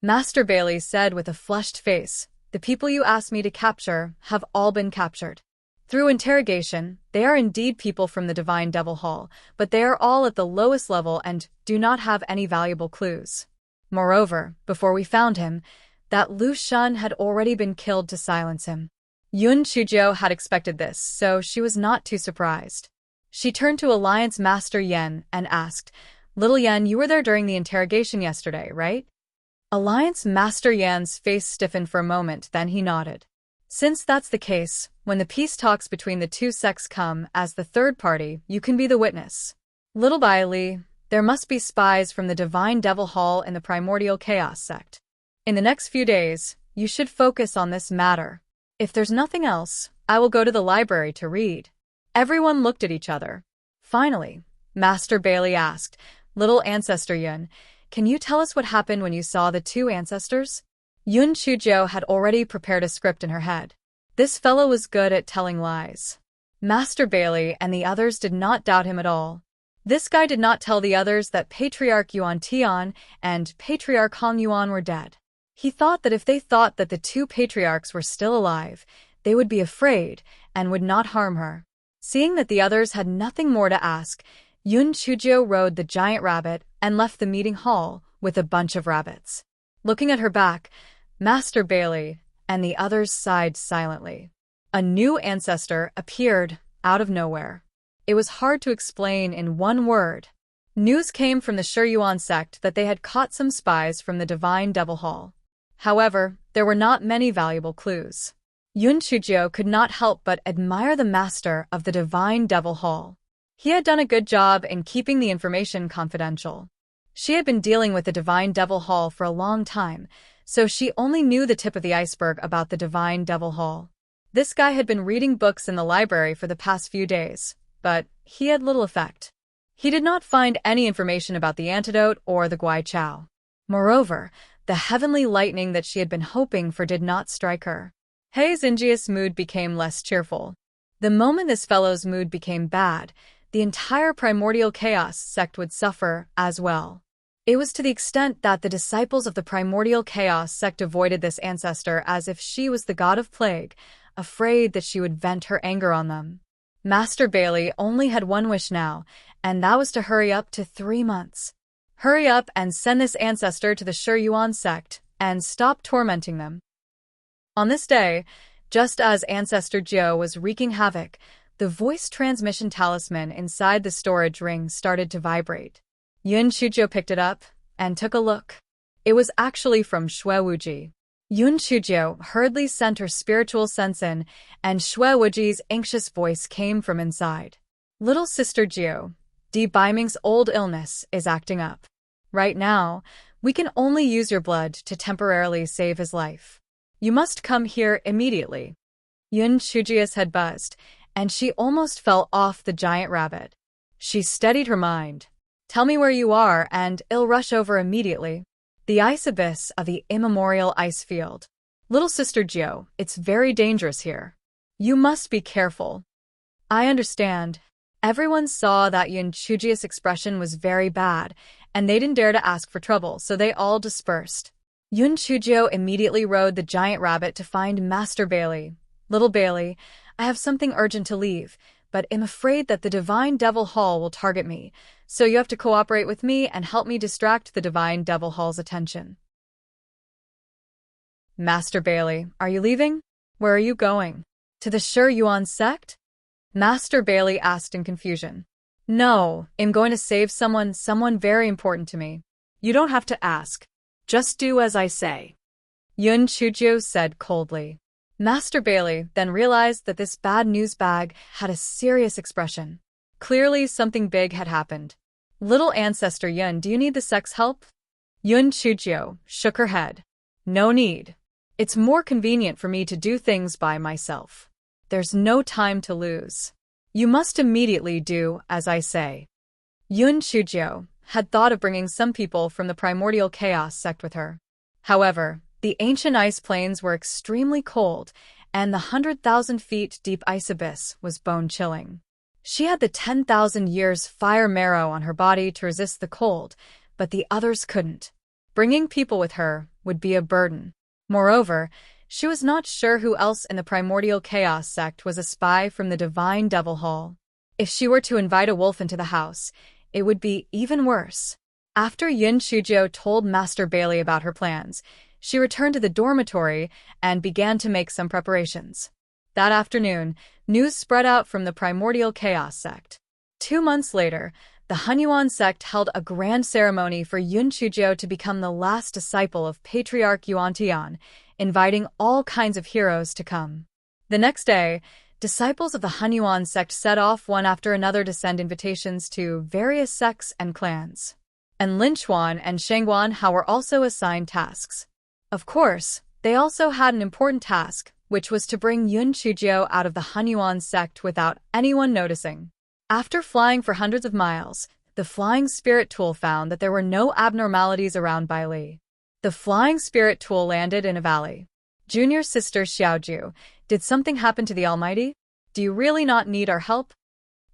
Master Bailey said with a flushed face, "The people you asked me to capture have all been captured. Through interrogation, they are indeed people from the Divine Devil Hall, but they are all at the lowest level and do not have any valuable clues. Moreover, before we found him, that Lu Shun had already been killed to silence him." Yun Chuzhou had expected this, so she was not too surprised. She turned to Alliance Master Yen and asked, "Little Yen, you were there during the interrogation yesterday, right?" Alliance Master Yan's face stiffened for a moment, then he nodded. "Since that's the case, when the peace talks between the two sects come as the third party, you can be the witness. Little Bai Li, there must be spies from the Divine Devil Hall in the Primordial Chaos sect. In the next few days, you should focus on this matter. If there's nothing else, I will go to the library to read." Everyone looked at each other. Finally, Master Bailey asked, "Little Ancestor Yun, can you tell us what happened when you saw the two ancestors?" Yun Chuzhou had already prepared a script in her head. This fellow was good at telling lies. Master Bailey and the others did not doubt him at all. This guy did not tell the others that Patriarch Yuan Tian and Patriarch Hong Yuan were dead. He thought that if they thought that the two patriarchs were still alive, they would be afraid and would not harm her. Seeing that the others had nothing more to ask, Yun Chuzhou rode the giant rabbit and left the meeting hall with a bunch of rabbits. Looking at her back, Master Bailey and the others sighed silently. A new ancestor appeared out of nowhere. It was hard to explain in one word. News came from the Shiyuan sect that they had caught some spies from the Divine Devil Hall. However, there were not many valuable clues. Yun Chuzhou could not help but admire the master of the Divine Devil Hall. He had done a good job in keeping the information confidential. She had been dealing with the Divine Devil Hall for a long time, so she only knew the tip of the iceberg about the Divine Devil Hall. This guy had been reading books in the library for the past few days, but he had little effect. He did not find any information about the antidote or the Guai Chao. Moreover, the heavenly lightning that she had been hoping for did not strike her. Hei's ingenuous mood became less cheerful. The moment this fellow's mood became bad, the entire Primordial Chaos sect would suffer as well. It was to the extent that the disciples of the Primordial Chaos sect avoided this ancestor as if she was the god of plague, afraid that she would vent her anger on them. Master Bailey only had one wish now, and that was to hurry up to 3 months. Hurry up and send this ancestor to the Shiyuan sect, and stop tormenting them. On this day, just as Ancestor Jiu was wreaking havoc, the voice transmission talisman inside the storage ring started to vibrate. Yun Chuzhou picked it up and took a look. It was actually from Shui Wuji. Yun Chuzhou hurriedly sent her spiritual sense in, and Shui Wuji's anxious voice came from inside. "Little Sister Jiu, Di Baiming's old illness is acting up. Right now, we can only use your blood to temporarily save his life. You must come here immediately." Yun Chuzhou's head buzzed, and she almost fell off the giant rabbit. She steadied her mind. "Tell me where you are, and I'll rush over immediately." The ice abyss of the immemorial ice field. "Little Sister Jiu, it's very dangerous here. You must be careful." "I understand." Everyone saw that Yun Chuzhou's expression was very bad, and they didn't dare to ask for trouble, so they all dispersed. Yun Chuzhou immediately rode the giant rabbit to find Master Bailey. "Little Bailey, I have something urgent to leave, but am afraid that the Divine Devil Hall will target me, so you have to cooperate with me and help me distract the Divine Devil Hall's attention." "Master Bailey, are you leaving? Where are you going? To the Shiyuan sect?" Master Bailey asked in confusion. "No, I'm going to save someone very important to me. You don't have to ask. Just do as I say," Yun Chuzhou said coldly. Master Bailey then realized that this bad news bag had a serious expression. Clearly something big had happened. "Little Ancestor Yun, do you need the sect's help?" Yun Chuzhou shook her head. "No need. It's more convenient for me to do things by myself. There's no time to lose. You must immediately do as I say." Yun Chuzhou had thought of bringing some people from the Primordial Chaos sect with her. However, the ancient ice plains were extremely cold, and the 100,000 feet deep ice abyss was bone-chilling. She had the 10,000 years fire marrow on her body to resist the cold, but the others couldn't. Bringing people with her would be a burden. Moreover, she was not sure who else in the primordial chaos sect was a spy from the divine devil hall. If she were to invite a wolf into the house, it would be even worse. After Yun Chuzhou told Master Bailey about her plans, she returned to the dormitory and began to make some preparations. That afternoon, news spread out from the primordial chaos sect. 2 months later, the Hunyuan sect held a grand ceremony for Yun Chuzhou to become the last disciple of Patriarch Yuantian, inviting all kinds of heroes to come. The next day, disciples of the Hunyuan sect set off one after another to send invitations to various sects and clans. And Lin Chuan and Shengguan Hao were also assigned tasks. Of course, they also had an important task, which was to bring Yun Chuzhou out of the Hunyuan sect without anyone noticing. After flying for hundreds of miles, the Flying Spirit Tool found that there were no abnormalities around Bailey. The Flying Spirit Tool landed in a valley. Junior sister Xiaoju, did something happen to the Almighty? Do you really not need our help?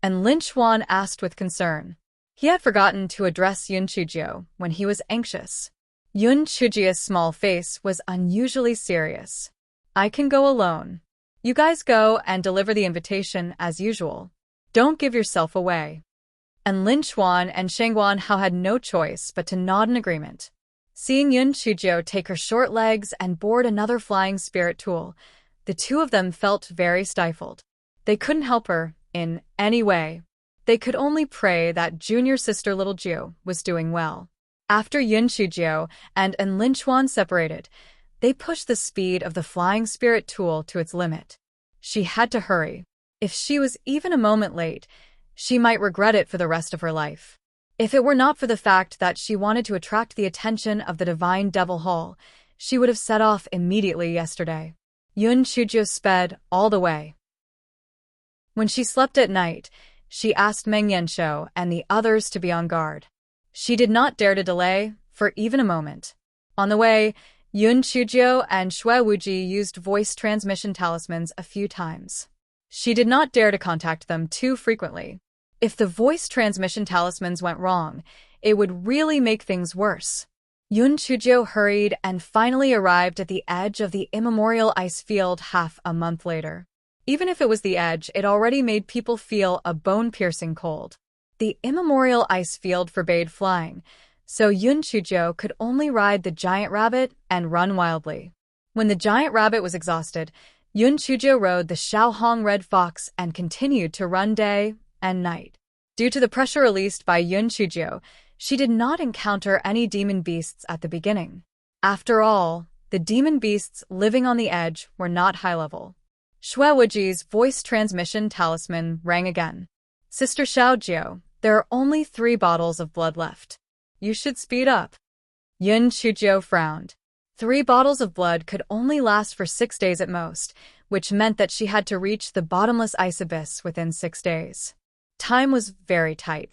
And Lin Chuan asked with concern. He had forgotten to address Yun Chuzhou when he was anxious. Yun Chuzhou's small face was unusually serious. I can go alone. You guys go and deliver the invitation as usual. Don't give yourself away. And Lin Chuan and Shengguan Hao had no choice but to nod in agreement. Seeing Yun Chuzhou take her short legs and board another flying spirit tool, the two of them felt very stifled. They couldn't help her in any way. They could only pray that junior sister Little Jiu was doing well. After Yun Chuzhou and Lin Chuan separated, they pushed the speed of the flying spirit tool to its limit. She had to hurry. If she was even a moment late, she might regret it for the rest of her life. If it were not for the fact that she wanted to attract the attention of the Divine Devil Hall, she would have set off immediately yesterday. Yun Chuzhou sped all the way. When she slept at night, she asked Meng Yanshou and the others to be on guard. She did not dare to delay for even a moment. On the way, Yun Chuzhou and Shui Wuji used voice transmission talismans a few times. She did not dare to contact them too frequently. If the voice transmission talismans went wrong, it would really make things worse. Yun Chuzhou hurried and finally arrived at the edge of the immemorial ice field half a month later. Even if it was the edge, it already made people feel a bone-piercing cold. The immemorial ice field forbade flying, so Yun Chuzhou could only ride the giant rabbit and run wildly. When the giant rabbit was exhausted, Yun Chuzhou rode the Shaohong Red Fox and continued to run day and night. Due to the pressure released by Yun Chuzhou, she did not encounter any demon beasts at the beginning. After all, the demon beasts living on the edge were not high-level. Shui Wuji's voice transmission talisman rang again. Sister Xiaojiu, there are only 3 bottles of blood left. You should speed up. Yun Chuzhou frowned. 3 bottles of blood could only last for 6 days at most, which meant that she had to reach the bottomless ice abyss within 6 days. Time was very tight.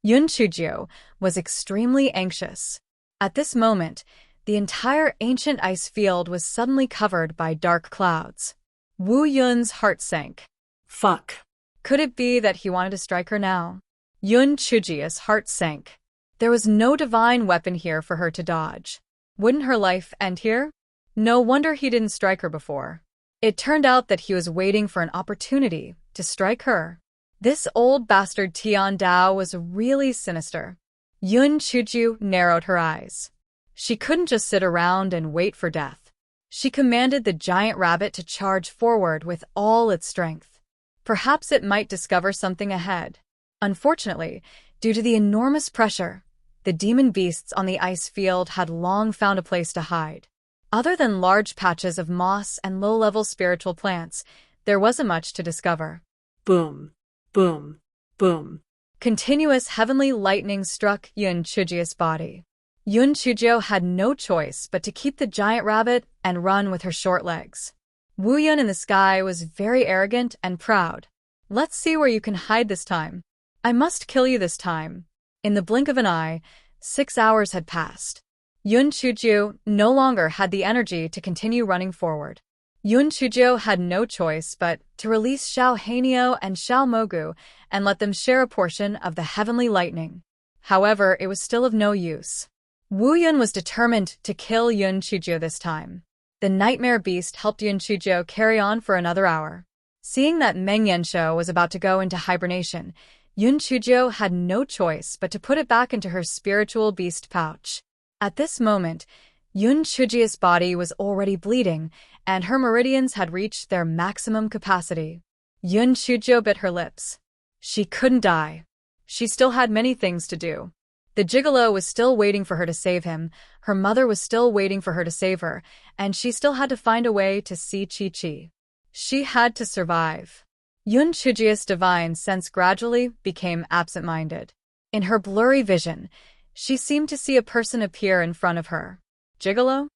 Yun Chuzhou was extremely anxious. At this moment, the entire ancient ice field was suddenly covered by dark clouds. Wu Yun's heart sank. Fuck. Could it be that he wanted to strike her now? Yun Chuzhou's heart sank. There was no divine weapon here for her to dodge. Wouldn't her life end here? No wonder he didn't strike her before. It turned out that he was waiting for an opportunity to strike her. This old bastard Tian Dao was really sinister. Yun Chuzhou narrowed her eyes. She couldn't just sit around and wait for death. She commanded the giant rabbit to charge forward with all its strength. Perhaps it might discover something ahead. Unfortunately, due to the enormous pressure, the demon beasts on the ice field had long found a place to hide. Other than large patches of moss and low-level spiritual plants, there wasn't much to discover. Boom, boom, boom. Continuous heavenly lightning struck Yun Chuzhou's body. Yun Chuzhou had no choice but to keep the giant rabbit and run with her short legs. Wu Yun in the sky was very arrogant and proud. Let's see where you can hide this time. I must kill you this time. In the blink of an eye, 6 hours had passed. Yun Chuzhou no longer had the energy to continue running forward. Yun Chuzhou had no choice but to release Xiao Hanio and Xiao Mogu and let them share a portion of the heavenly lightning. However, it was still of no use. Wu Yun was determined to kill Yun Chuzhou this time. The nightmare beast helped Yun Chuzhou carry on for another hour. Seeing that Meng Yanshou was about to go into hibernation, Yun Chuzhou had no choice but to put it back into her spiritual beast pouch. At this moment, Yun Chuzhou's body was already bleeding, and her meridians had reached their maximum capacity. Yun Chuzhou bit her lips. She couldn't die. She still had many things to do. The gigolo was still waiting for her to save him, her mother was still waiting for her to save her, and she still had to find a way to see Chi-Chi. She had to survive. Yun Chuzhou's divine sense gradually became absent-minded. In her blurry vision, she seemed to see a person appear in front of her. Gigolo?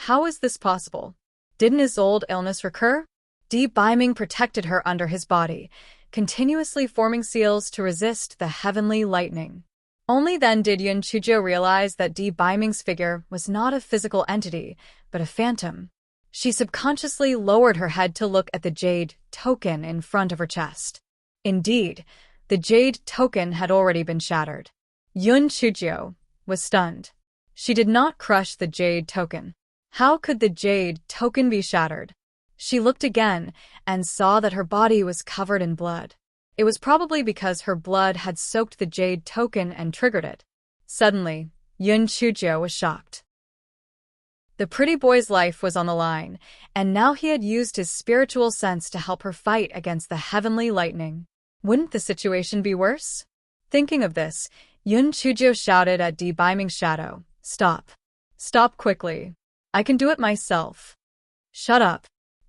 How is this possible? Didn't his old illness recur? Di Biming protected her under his body, continuously forming seals to resist the heavenly lightning. Only then did Yun Chuzhou realize that Di Biming's figure was not a physical entity, but a phantom. She subconsciously lowered her head to look at the jade token in front of her chest. Indeed, the jade token had already been shattered. Yun Chuzhou was stunned. She did not crush the jade token. How could the jade token be shattered? She looked again and saw that her body was covered in blood. It was probably because her blood had soaked the jade token and triggered it. Suddenly, Yun Chuzhou was shocked. The pretty boy's life was on the line, and now he had used his spiritual sense to help her fight against the heavenly lightning. Wouldn't the situation be worse? Thinking of this, Yun Chuzhou shouted at Di Biming's shadow, "Stop. Stop quickly. I can do it myself. Shut up.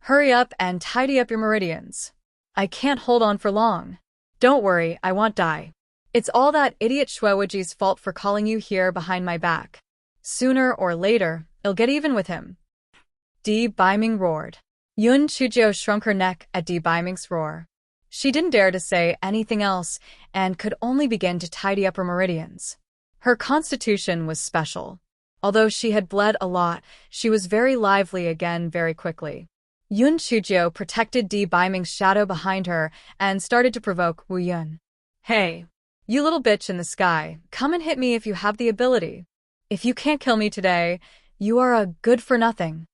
Hurry up and tidy up your meridians. I can't hold on for long. Don't worry, I won't die. It's all that idiot Shuewuji's fault for calling you here behind my back. Sooner or later, I'll get even with him." Di Biming roared. Yun Chuzhou shrunk her neck at Di Biming's roar. She didn't dare to say anything else and could only begin to tidy up her meridians. Her constitution was special. Although she had bled a lot, she was very lively again very quickly. Yun Chuzhou protected Di Biming's shadow behind her and started to provoke Wu Yun. "Hey, you little bitch in the sky, come and hit me if you have the ability. If you can't kill me today, you are a good-for-nothing."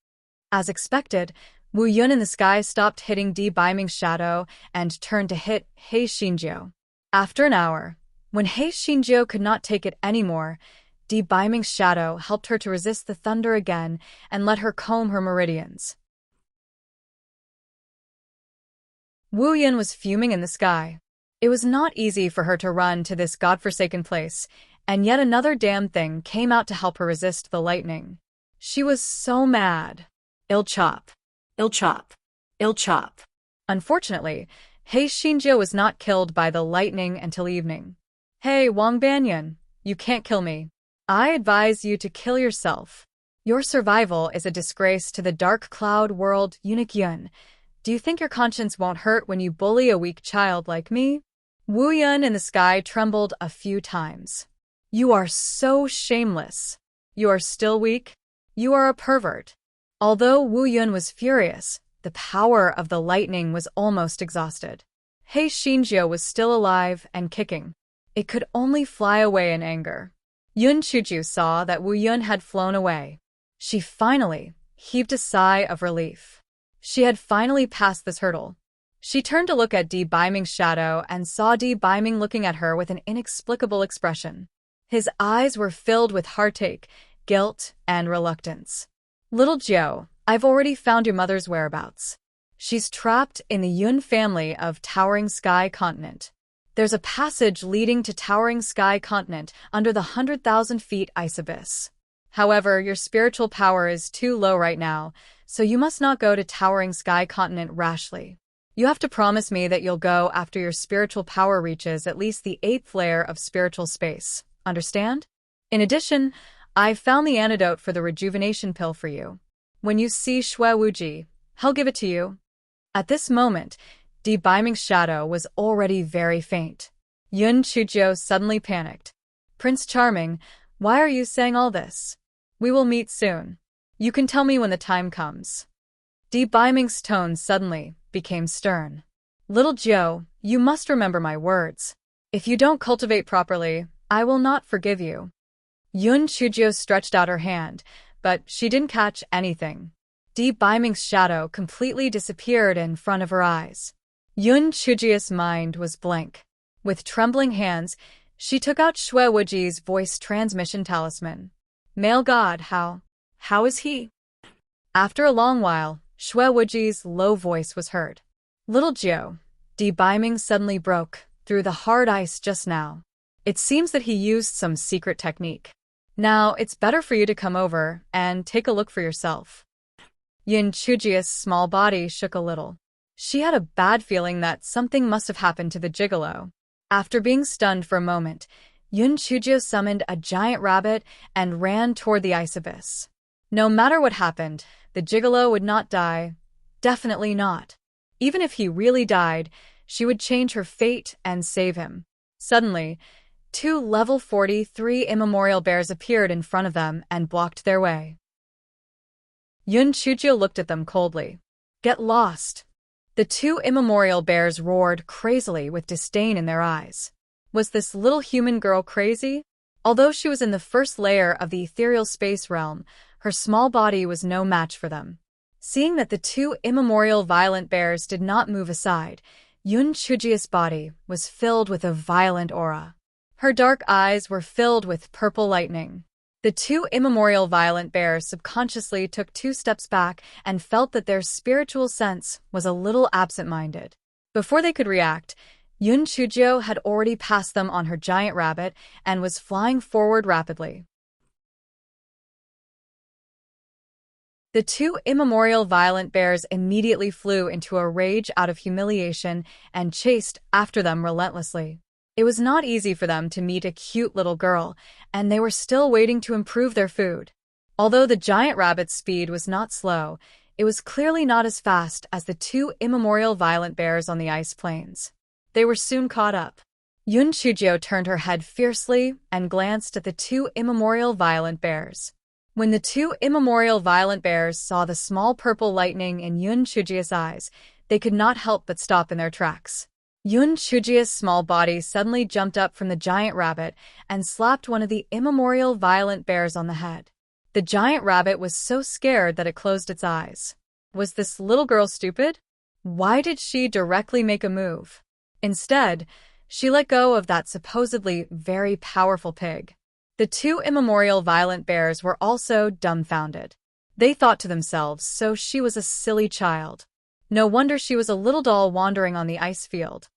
As expected, Wu Yun in the sky stopped hitting Di Biming's shadow and turned to hit He Xinjiu. After an hour, when He Xinjiu could not take it anymore, Di Biming's shadow helped her to resist the thunder again and let her comb her meridians. Wu Yun was fuming in the sky. It was not easy for her to run to this godforsaken place, and yet another damn thing came out to help her resist the lightning. She was so mad. "I'll chop. I'll chop. I'll chop." Unfortunately, He Xinjiu was not killed by the lightning until evening. "Hey, Wang Banyan, you can't kill me. I advise you to kill yourself. Your survival is a disgrace to the dark cloud world, Eunuch Yun. Do you think your conscience won't hurt when you bully a weak child like me?" Wu Yun in the sky trembled a few times. "You are so shameless. You are still weak? You are a pervert." Although Wu Yun was furious, the power of the lightning was almost exhausted. He Xinjiu was still alive and kicking. It could only fly away in anger. Yun Chuzhou saw that Wu Yun had flown away. She finally heaved a sigh of relief. She had finally passed this hurdle. She turned to look at Di Biming's shadow and saw Di Biming looking at her with an inexplicable expression. His eyes were filled with heartache, guilt, and reluctance. "Little Jiu, I've already found your mother's whereabouts. She's trapped in the Yun family of Towering Sky Continent. There's a passage leading to Towering Sky Continent under the 100,000 feet ice abyss. However, your spiritual power is too low right now, so you must not go to Towering Sky Continent rashly. You have to promise me that you'll go after your spiritual power reaches at least the 8th layer of spiritual space. Understand? In addition, I've found the antidote for the rejuvenation pill for you. When you see Shuewuji, he'll give it to you." At this moment, Di Biming's shadow was already very faint. Yun Chuzhou suddenly panicked. "Prince Charming, why are you saying all this? We will meet soon. You can tell me when the time comes." Di Biming's tone suddenly became stern. "Little Jiu, you must remember my words. If you don't cultivate properly, I will not forgive you." Yun Chujio stretched out her hand, but she didn't catch anything. Deep Baiming's shadow completely disappeared in front of her eyes. Yun Chujio's mind was blank. With trembling hands, she took out Xue Wuji's voice transmission talisman. Male god, how is he? After a long while, Xue Wuji's low voice was heard. Little Jiu, Deep Baiming suddenly broke through the hard ice just now. It seems that he used some secret technique. Now, it's better for you to come over and take a look for yourself. Yun Chujio's small body shook a little. She had a bad feeling that something must have happened to the gigolo. After being stunned for a moment, Yun Chujio summoned a giant rabbit and ran toward the ice abyss. No matter what happened, the gigolo would not die. Definitely not. Even if he really died, she would change her fate and save him. Suddenly, 2 level 43 immemorial bears appeared in front of them and blocked their way. Yun Chujio looked at them coldly. Get lost. The 2 immemorial bears roared crazily with disdain in their eyes. Was this little human girl crazy? Although she was in the first layer of the ethereal space realm, her small body was no match for them. Seeing that the 2 immemorial violent bears did not move aside, Yun Chujio's body was filled with a violent aura. Her dark eyes were filled with purple lightning. The 2 immemorial violent bears subconsciously took 2 steps back and felt that their spiritual sense was a little absent-minded. Before they could react, Yun Chujio had already passed them on her giant rabbit and was flying forward rapidly. The 2 immemorial violent bears immediately flew into a rage out of humiliation and chased after them relentlessly. It was not easy for them to meet a cute little girl, and they were still waiting to improve their food. Although the giant rabbit's speed was not slow, it was clearly not as fast as the 2 immemorial violent bears on the ice plains. They were soon caught up. Yun Chujio turned her head fiercely and glanced at the 2 immemorial violent bears. When the 2 immemorial violent bears saw the small purple lightning in Yun Chujio's eyes, they could not help but stop in their tracks. Yun Chujio's small body suddenly jumped up from the giant rabbit and slapped one of the immemorial violent bears on the head. The giant rabbit was so scared that it closed its eyes. Was this little girl stupid? Why did she directly make a move? Instead, she let go of that supposedly very powerful pig. The 2 immemorial violent bears were also dumbfounded. They thought to themselves, so she was a silly child. No wonder she was a little doll wandering on the ice field.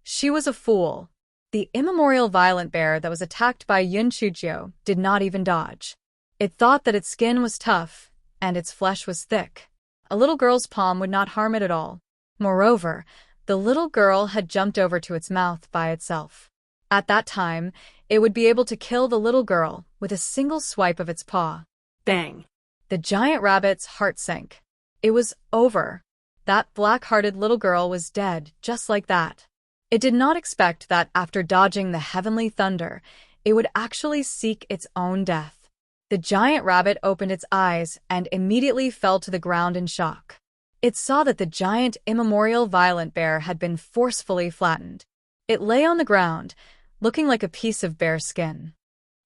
She was a fool. The immemorial violent bear that was attacked by Yun Chujio did not even dodge. It thought that its skin was tough and its flesh was thick. A little girl's palm would not harm it at all. Moreover, the little girl had jumped over to its mouth by itself. At that time, it would be able to kill the little girl with a single swipe of its paw. Bang. The giant rabbit's heart sank. It was over. That black-hearted little girl was dead, just like that. It did not expect that after dodging the heavenly thunder, it would actually seek its own death. The giant rabbit opened its eyes and immediately fell to the ground in shock. It saw that the giant immemorial violent bear had been forcefully flattened. It lay on the ground, looking like a piece of bear skin.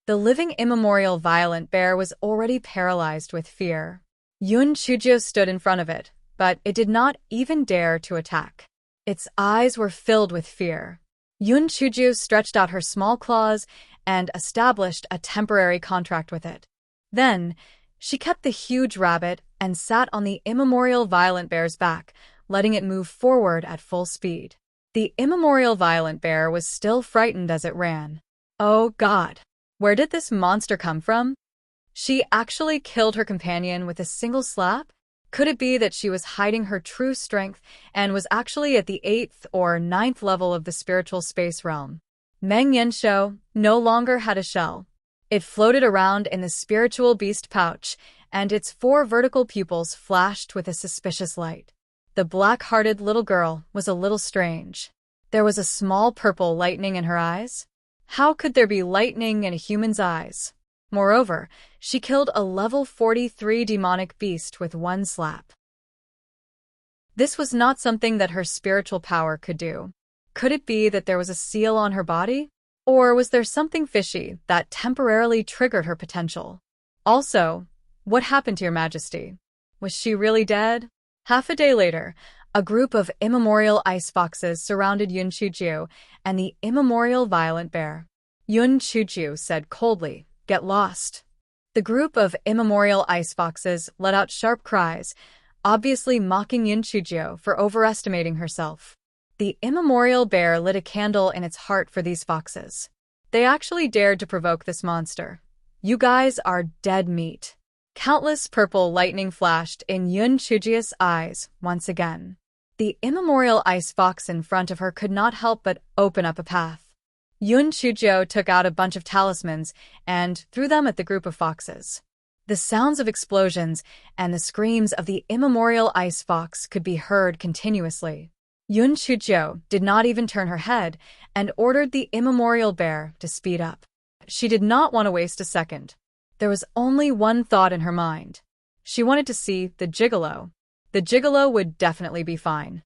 The living immemorial violent bear was already paralyzed with fear. Yun Chujio stood in front of it, but it did not even dare to attack. Its eyes were filled with fear. Yun Chujio stretched out her small claws and established a temporary contract with it. Then, she kept the huge rabbit and sat on the immemorial violent bear's back, letting it move forward at full speed. The immemorial violent bear was still frightened as it ran. Oh God! Where did this monster come from? She actually killed her companion with a single slap? Could it be that she was hiding her true strength and was actually at the 8th or 9th level of the spiritual space realm? Meng Yanshou no longer had a shell. It floated around in the spiritual beast pouch, and its 4 vertical pupils flashed with a suspicious light. The black-hearted little girl was a little strange. There was a small purple lightning in her eyes. How could there be lightning in a human's eyes? Moreover, she killed a level 43 demonic beast with one slap. This was not something that her spiritual power could do. Could it be that there was a seal on her body? Or was there something fishy that temporarily triggered her potential? Also, what happened to your majesty? Was she really dead? Half a day later, a group of immemorial ice foxes surrounded Yun Chujiu and the immemorial violent bear. Yun Chujiu said coldly, "Get lost." The group of immemorial ice foxes let out sharp cries, obviously mocking Yun Chujiu for overestimating herself. The immemorial bear lit a candle in its heart for these foxes. They actually dared to provoke this monster. "You guys are dead meat." Countless purple lightning flashed in Yun Chujiu's eyes once again. The immemorial ice fox in front of her could not help but open up a path. Yun Chujiu took out a bunch of talismans and threw them at the group of foxes. The sounds of explosions and the screams of the immemorial ice fox could be heard continuously. Yun Chujiu did not even turn her head and ordered the immemorial bear to speed up. She did not want to waste a second. There was only one thought in her mind. She wanted to see the gigolo. The gigolo would definitely be fine.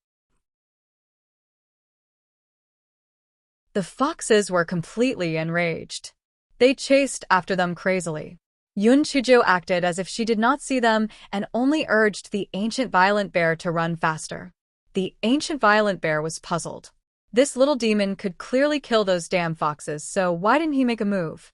The foxes were completely enraged. They chased after them crazily. Yun Chujiu acted as if she did not see them and only urged the ancient violent bear to run faster. The ancient violent bear was puzzled. This little demon could clearly kill those damn foxes, so why didn't he make a move?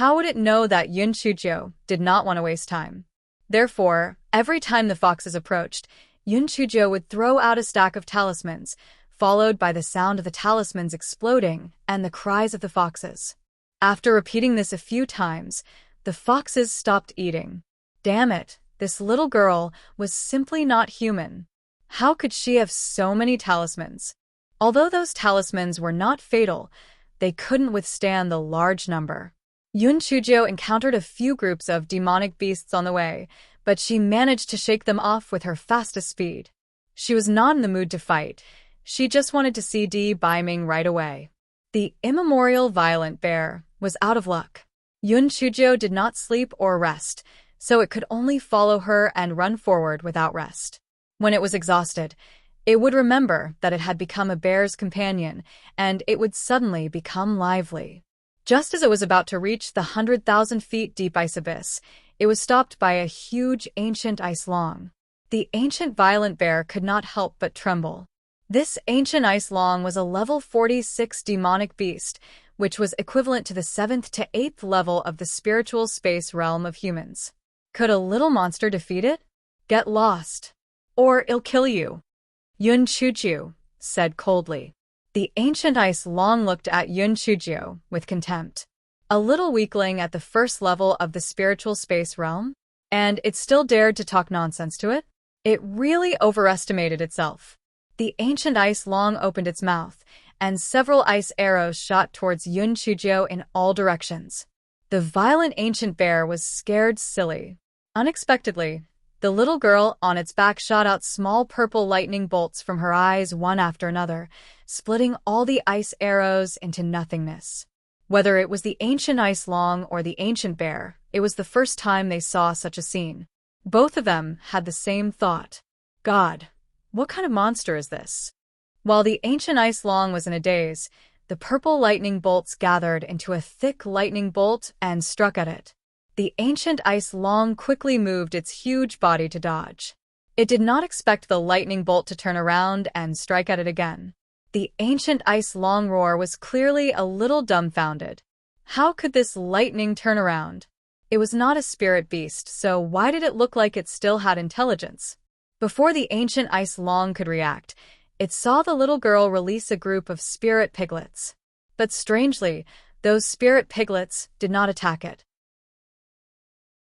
How would it know that Yun Chujiu did not want to waste time? Therefore, every time the foxes approached, Yun Chujiu would throw out a stack of talismans, followed by the sound of the talismans exploding and the cries of the foxes. After repeating this a few times, the foxes stopped eating. Damn it, this little girl was simply not human. How could she have so many talismans? Although those talismans were not fatal, they couldn't withstand the large number. Yun Chujiu encountered a few groups of demonic beasts on the way, but she managed to shake them off with her fastest speed. She was not in the mood to fight. She just wanted to see Bai Ming right away. The immemorial violent bear was out of luck. Yun Chujiu did not sleep or rest, so it could only follow her and run forward without rest. When it was exhausted, it would remember that it had become a bear's companion, and it would suddenly become lively. Just as it was about to reach the 100,000 feet deep ice abyss, it was stopped by a huge ancient ice long. The ancient violent bear could not help but tremble. This ancient ice long was a level 46 demonic beast, which was equivalent to the 7th to 8th level of the spiritual space realm of humans. Could a little monster defeat it? Get lost. Or it'll kill you. Yun Chujiu said coldly. The ancient ice long looked at Yun Chujiu with contempt. A little weakling at the first level of the spiritual space realm? And it still dared to talk nonsense to it? It really overestimated itself. The ancient ice long opened its mouth, and several ice arrows shot towards Yun Chujiu in all directions. The violent ancient bear was scared silly. Unexpectedly, the little girl on its back shot out small purple lightning bolts from her eyes one after another, splitting all the ice arrows into nothingness. Whether it was the ancient ice long or the ancient bear, it was the first time they saw such a scene. Both of them had the same thought. God, what kind of monster is this? While the ancient ice long was in a daze, the purple lightning bolts gathered into a thick lightning bolt and struck at it. The ancient ice long quickly moved its huge body to dodge. It did not expect the lightning bolt to turn around and strike at it again. The ancient ice long roar was clearly a little dumbfounded. How could this lightning turn around? It was not a spirit beast, so why did it look like it still had intelligence? Before the ancient ice long could react, it saw the little girl release a group of spirit piglets. But strangely, those spirit piglets did not attack it.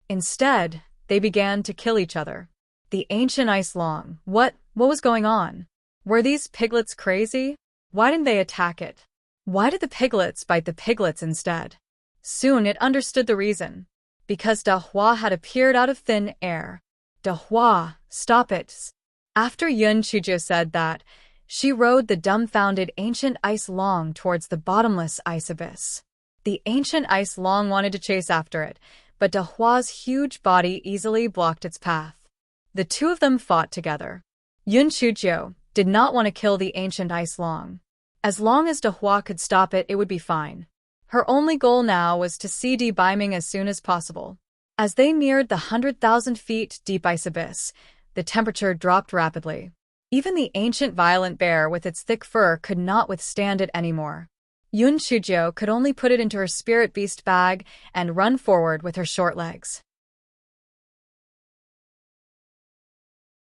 Instead, they began to kill each other. The ancient ice long, what was going on? Were these piglets crazy? Why didn't they attack it? Why did the piglets bite the piglets instead? Soon it understood the reason. Because Dahua had appeared out of thin air. Dahua, stop it. After Yun Chujiu said that, she rode the dumbfounded ancient ice long towards the bottomless ice abyss. The ancient ice long wanted to chase after it, but Dahua's huge body easily blocked its path. The two of them fought together. Yun Chujiu did not want to kill the ancient ice long. As long as Dahua could stop it, it would be fine. Her only goal now was to see debeiming as soon as possible. As they neared the 100,000 feet deep ice abyss, the temperature dropped rapidly. Even the ancient violent bear with its thick fur could not withstand it anymore. Yun Chujio could only put it into her spirit beast bag and run forward with her short legs.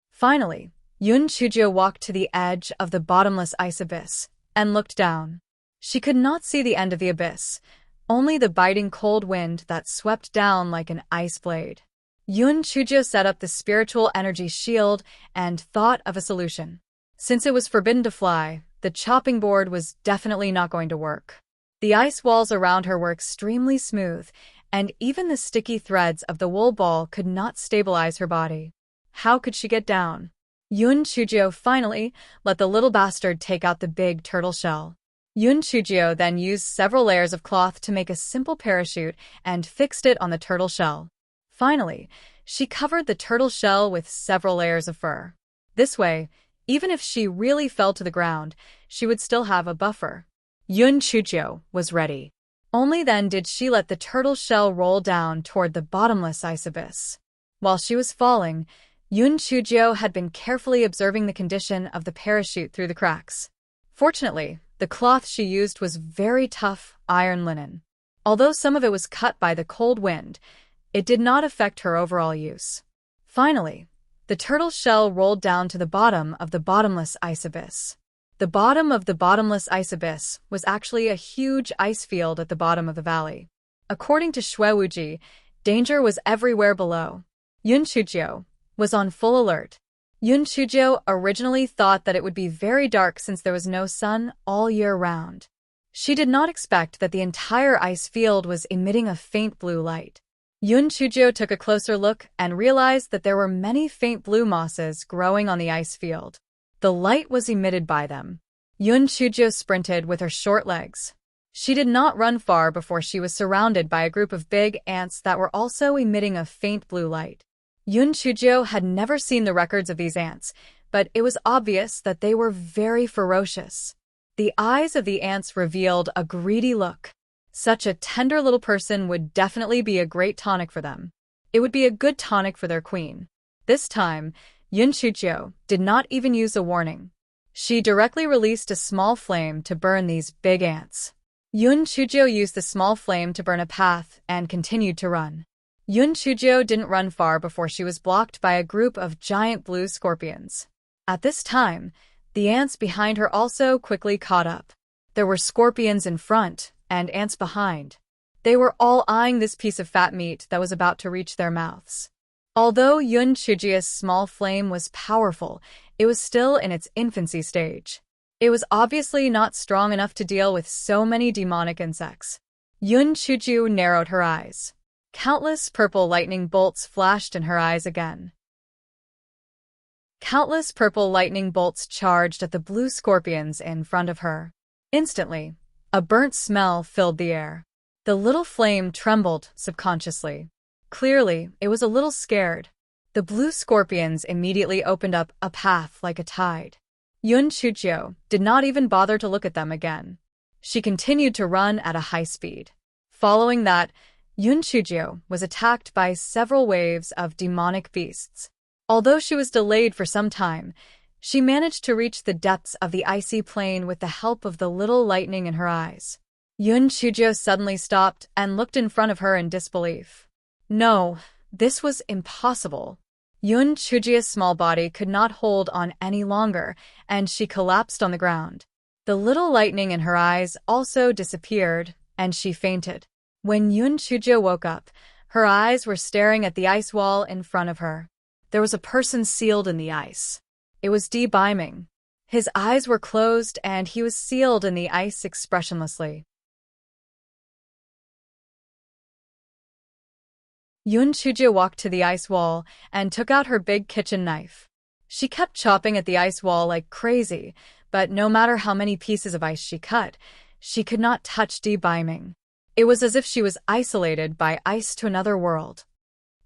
Finally, Yun Chujio walked to the edge of the bottomless ice abyss and looked down. She could not see the end of the abyss, only the biting cold wind that swept down like an ice blade. Yun Chujio set up the spiritual energy shield and thought of a solution. Since it was forbidden to fly, the chopping board was definitely not going to work. The ice walls around her were extremely smooth, and even the sticky threads of the wool ball could not stabilize her body. How could she get down? Yun Chujio finally let the little bastard take out the big turtle shell. Yun Chujio then used several layers of cloth to make a simple parachute and fixed it on the turtle shell. Finally, she covered the turtle shell with several layers of fur. This way, even if she really fell to the ground, she would still have a buffer. Yun Chujio was ready. Only then did she let the turtle shell roll down toward the bottomless ice abyss. While she was falling, Yun Chujio had been carefully observing the condition of the parachute through the cracks. Fortunately, the cloth she used was very tough iron linen. Although some of it was cut by the cold wind, it did not affect her overall use. Finally, the turtle shell rolled down to the bottom of the bottomless ice abyss. The bottom of the bottomless ice abyss was actually a huge ice field at the bottom of the valley. According to Shuewuji, danger was everywhere below. Yun Chujio was on full alert. Yun Chujio originally thought that it would be very dark since there was no sun all year round. She did not expect that the entire ice field was emitting a faint blue light. Yun Chujio took a closer look and realized that there were many faint blue mosses growing on the ice field. The light was emitted by them. Yun Chujio sprinted with her short legs. She did not run far before she was surrounded by a group of big ants that were also emitting a faint blue light. Yun Chujio had never seen the records of these ants, but it was obvious that they were very ferocious. The eyes of the ants revealed a greedy look. Such a tender little person would definitely be a great tonic for them. It would be a good tonic for their queen. This time, Yun Chujio did not even use a warning. She directly released a small flame to burn these big ants. Yun Chujio used the small flame to burn a path and continued to run. Yun Chujio didn't run far before she was blocked by a group of giant blue scorpions. At this time, the ants behind her also quickly caught up. There were scorpions in front and ants behind. They were all eyeing this piece of fat meat that was about to reach their mouths. Although Yun Chujio's small flame was powerful, it was still in its infancy stage. It was obviously not strong enough to deal with so many demonic insects. Yun Chujio narrowed her eyes. Countless purple lightning bolts flashed in her eyes again. Countless purple lightning bolts charged at the blue scorpions in front of her. Instantly, a burnt smell filled the air. The little flame trembled subconsciously. Clearly, it was a little scared. The blue scorpions immediately opened up a path like a tide. Yun Chujio did not even bother to look at them again. She continued to run at a high speed. Following that, Yun Chujio was attacked by several waves of demonic beasts. Although she was delayed for some time, she managed to reach the depths of the icy plain with the help of the little lightning in her eyes. Yun Chujio suddenly stopped and looked in front of her in disbelief. No, this was impossible. Yun Chujio's small body could not hold on any longer, and she collapsed on the ground. The little lightning in her eyes also disappeared, and she fainted. When Yun Chujio woke up, her eyes were staring at the ice wall in front of her. There was a person sealed in the ice. It was debeiming. His eyes were closed and he was sealed in the ice expressionlessly. Yun Chujio walked to the ice wall and took out her big kitchen knife. She kept chopping at the ice wall like crazy, but no matter how many pieces of ice she cut, she could not touch debeiming. It was as if she was isolated by ice to another world.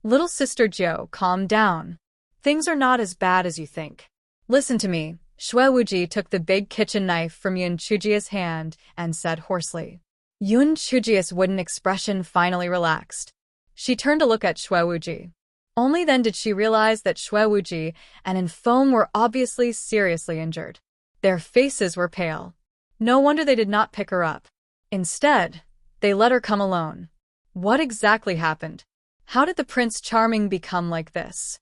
Little Sister Jo, calm down. Things are not as bad as you think. Listen to me. Shuewuji took the big kitchen knife from Yun Chujio's hand and said hoarsely. Yun Chujia's wooden expression finally relaxed. She turned to look at Xue Wuji. Only then did she realize that Xue Wuji and Infeng were obviously seriously injured. Their faces were pale. No wonder they did not pick her up. Instead, they let her come alone. What exactly happened? How did the Prince Charming become like this?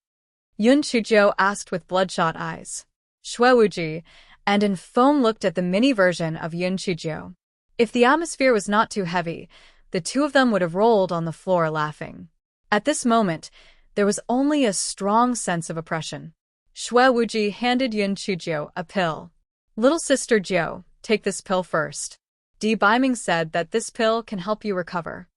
Yun Chuzhou asked with bloodshot eyes. Xue Wuji and Infeng looked at the mini version of Yun Chuzhou. If the atmosphere was not too heavy, the two of them would have rolled on the floor laughing. At this moment, there was only a strong sense of oppression. Xue Wuji handed Yun Chuzhou a pill. "Little sister Jiu, take this pill first. Di Biming said that this pill can help you recover."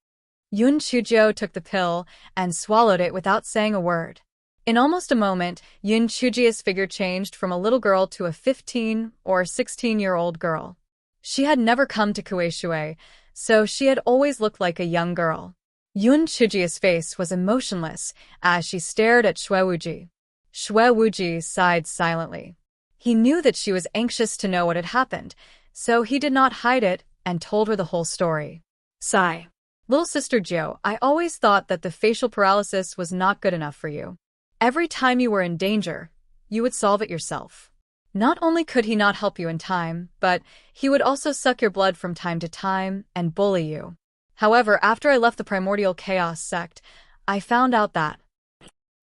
Yun Chuzhou took the pill and swallowed it without saying a word. In almost a moment, Yun Chujia's figure changed from a little girl to a 15 or 16-year-old girl. She had never come to Kueishui, so she had always looked like a young girl. Yun Chujia's face was emotionless as she stared at Xue Wuji. Xue Wuji sighed silently. He knew that she was anxious to know what had happened, so he did not hide it and told her the whole story. Sigh. "Little sister Jiu, I always thought that the facial paralysis was not good enough for you. Every time you were in danger, you would solve it yourself. Not only could he not help you in time, but he would also suck your blood from time to time and bully you. However, after I left the Primordial Chaos sect, I found out that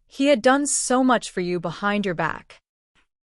he had done so much for you behind your back."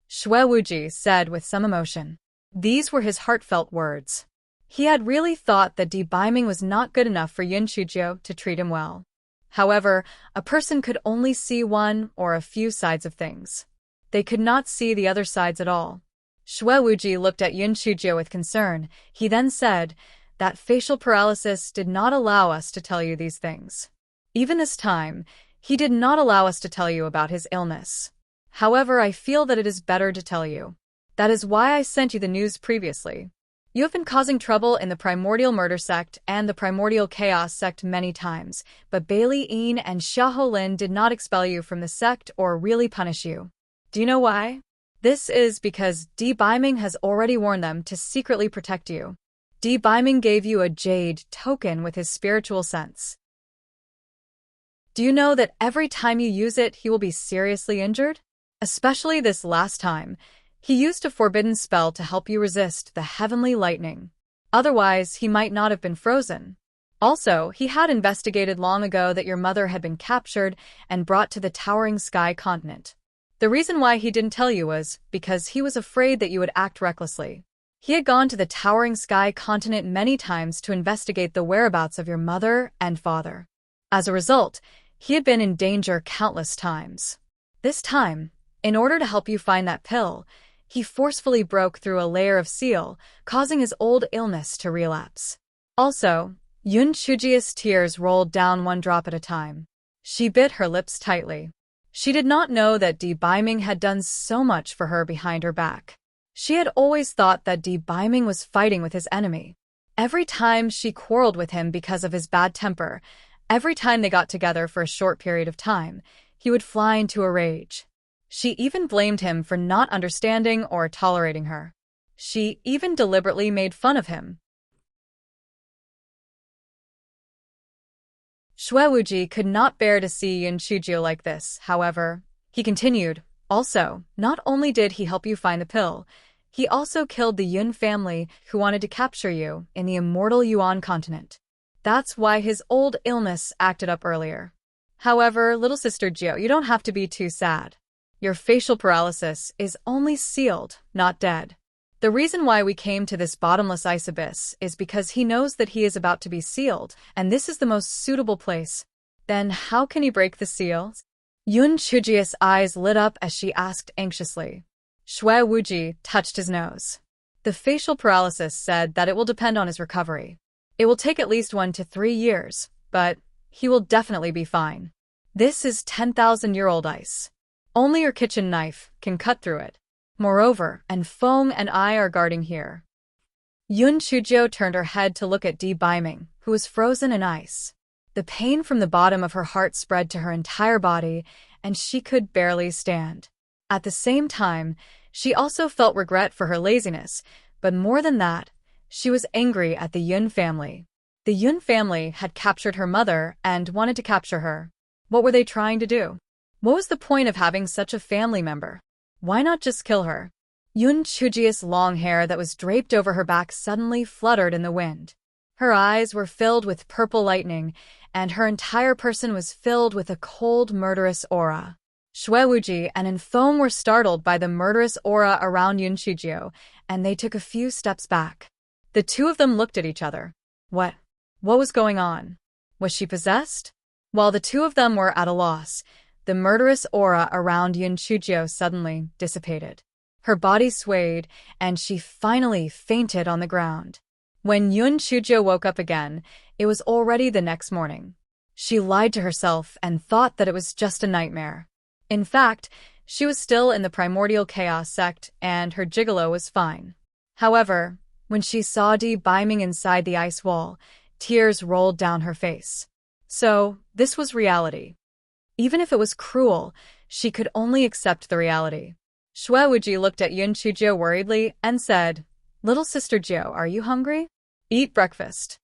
Xue Wuji said with some emotion. These were his heartfelt words. He had really thought that Di Biming was not good enough for Yun Chuzhou to treat him well. However, a person could only see one or a few sides of things. They could not see the other sides at all. Xue Wuji looked at Yun Chuzhou with concern. He then said, "That facial paralysis did not allow us to tell you these things. Even this time, he did not allow us to tell you about his illness. However, I feel that it is better to tell you. That is why I sent you the news previously. You have been causing trouble in the Primordial Murder Sect and the Primordial Chaos Sect many times, but Bailey Yin and Xiahou Lin did not expel you from the sect or really punish you. Do you know why? This is because Di Biming has already warned them to secretly protect you. Di Biming gave you a jade token with his spiritual sense. Do you know that every time you use it, he will be seriously injured? Especially this last time. He used a forbidden spell to help you resist the heavenly lightning. Otherwise, he might not have been frozen. Also, he had investigated long ago that your mother had been captured and brought to the Towering Sky continent. The reason why he didn't tell you was because he was afraid that you would act recklessly. He had gone to the Towering Sky continent many times to investigate the whereabouts of your mother and father. As a result, he had been in danger countless times. This time, in order to help you find that pill, he forcefully broke through a layer of seal, causing his old illness to relapse. Also, Yun Chujia's tears rolled down one drop at a time. She bit her lips tightly. She did not know that Di Biming had done so much for her behind her back. She had always thought that Di Biming was fighting with his enemy. Every time she quarreled with him because of his bad temper, every time they got together for a short period of time, he would fly into a rage. She even blamed him for not understanding or tolerating her. She even deliberately made fun of him. Xue Wuji could not bear to see Yun Chuzhou like this, however. He continued, "Also, not only did he help you find the pill, he also killed the Yun family who wanted to capture you in the immortal Yuan continent. That's why his old illness acted up earlier. However, little sister Jiu, you don't have to be too sad. Your facial paralysis is only sealed, not dead. The reason why we came to this bottomless ice abyss is because he knows that he is about to be sealed, and this is the most suitable place. Then how can he break the seals?" Yun Chujia's eyes lit up as she asked anxiously. Xue Wuji touched his nose. The facial paralysis said that it will depend on his recovery. It will take at least 1 to 3 years, but he will definitely be fine. This is 10,000-year-old ice. Only your kitchen knife can cut through it. Moreover, Feng and I are guarding here. Yun Chuzhou turned her head to look at Di Biming, who was frozen in ice. The pain from the bottom of her heart spread to her entire body, and she could barely stand. At the same time, she also felt regret for her laziness, but more than that, She was angry at the Yun family. The Yun family had captured her mother and wanted to capture her. What were they trying to do? What was the point of having such a family member? Why not just kill her? Yun Chujia's long hair that was draped over her back suddenly fluttered in the wind. Her eyes were filled with purple lightning, and her entire person was filled with a cold, murderous aura. Shui Wuji and Infeng were startled by the murderous aura around Yun Chujio, and they took a few steps back. The two of them looked at each other. What was going on? Was she possessed? While the two of them were at a loss, the murderous aura around Yun Chujio suddenly dissipated. Her body swayed, and she finally fainted on the ground. When Yun Chujio woke up again, it was already the next morning. She lied to herself and thought that it was just a nightmare. In fact, she was still in the primordial chaos sect, and her gigolo was fine. However, when she saw Di beaming inside the ice wall, tears rolled down her face. So, this was reality. Even if it was cruel, she could only accept the reality. Shui Wuji looked at Yun Chujio worriedly and said, "Little sister Jiao, are you hungry? Eat breakfast."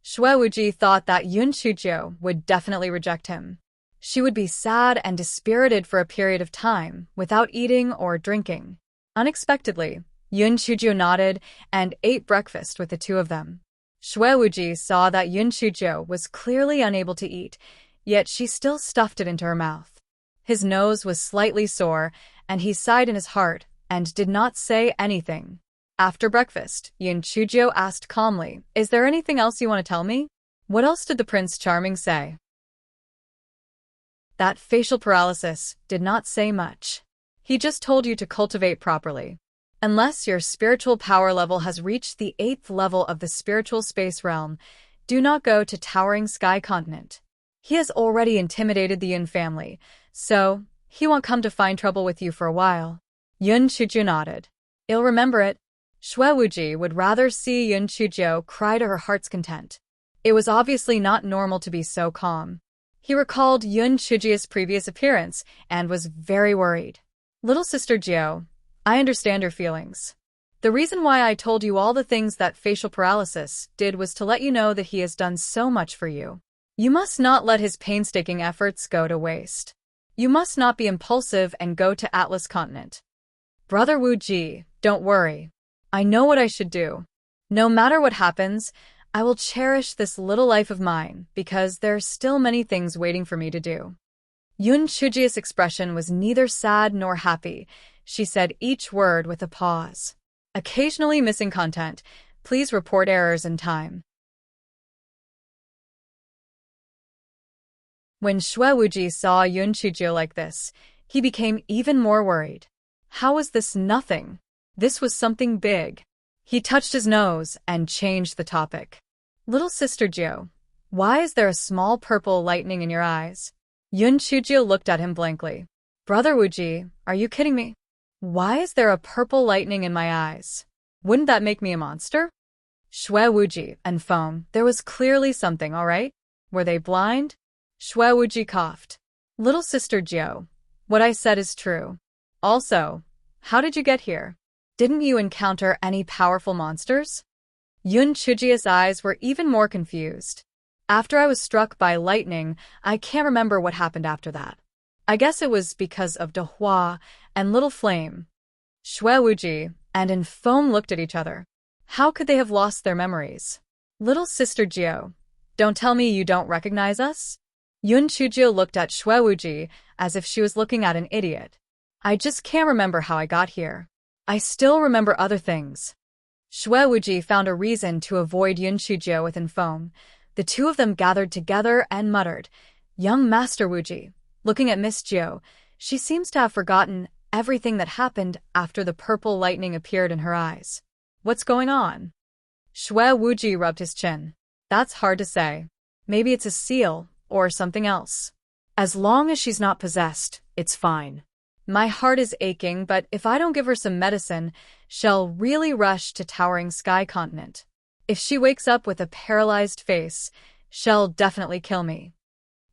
Shui Wuji thought that Yun Chujio would definitely reject him. She would be sad and dispirited for a period of time, without eating or drinking. Unexpectedly, Yun Chujio nodded and ate breakfast with the two of them. Shui Wuji saw that Yun Chujio was clearly unable to eat, yet she still stuffed it into her mouth. His nose was slightly sore, and he sighed in his heart and did not say anything. After breakfast, Yun Chujio asked calmly, "Is there anything else you want to tell me?" What else did the Prince Charming say? That facial paralysis did not say much. He just told you to cultivate properly. Unless your spiritual power level has reached the 8th level of the spiritual space realm, do not go to Towering Sky Continent. He has already intimidated the Yun family, so he won't come to find trouble with you for a while. Yun Chujio nodded. I'll remember it. Shui Wuji would rather see Yun Chujio cry to her heart's content. It was obviously not normal to be so calm. He recalled Yun Chujio's previous appearance and was very worried. Little sister Jiao, I understand your feelings. The reason why I told you all the things that facial paralysis did was to let you know that he has done so much for you. You must not let his painstaking efforts go to waste. You must not be impulsive and go to Atlas Continent. Brother Wu Ji, don't worry. I know what I should do. No matter what happens, I will cherish this little life of mine because there are still many things waiting for me to do. Yun Chujio's expression was neither sad nor happy. She said each word with a pause. Occasionally missing content. Please report errors in time. When Shui Wuji saw Yun Chujio like this, he became even more worried. How was this nothing? This was something big. He touched his nose and changed the topic. Little sister Jiao, why is there a small purple lightning in your eyes? Yun Chujio looked at him blankly. Brother Wuji, are you kidding me? Why is there a purple lightning in my eyes? Wouldn't that make me a monster? Shui Wuji and Feng, there was clearly something, all right? Were they blind? Shui Wuji coughed. Little sister Jiao, what I said is true. Also, how did you get here? Didn't you encounter any powerful monsters? Yun Chujio's eyes were even more confused. After I was struck by lightning, I can't remember what happened after that. I guess it was because of Dehua and Little Flame. Shui Wuji and Infeng looked at each other. How could they have lost their memories? Little sister Jiao, don't tell me you don't recognize us? Yun Chujio looked at Shui Wuji as if she was looking at an idiot. I just can't remember how I got here. I still remember other things. Shui Wuji found a reason to avoid Yun Chujio with Infeng. The two of them gathered together and muttered, Young Master Wuji. Looking at Miss Jiao, she seems to have forgotten everything that happened after the purple lightning appeared in her eyes. What's going on? Shui Wuji rubbed his chin. That's hard to say. Maybe it's a seal or something else. As long as she's not possessed, it's fine. My heart is aching, but if I don't give her some medicine, she'll really rush to Towering Sky Continent. If she wakes up with a paralyzed face, she'll definitely kill me.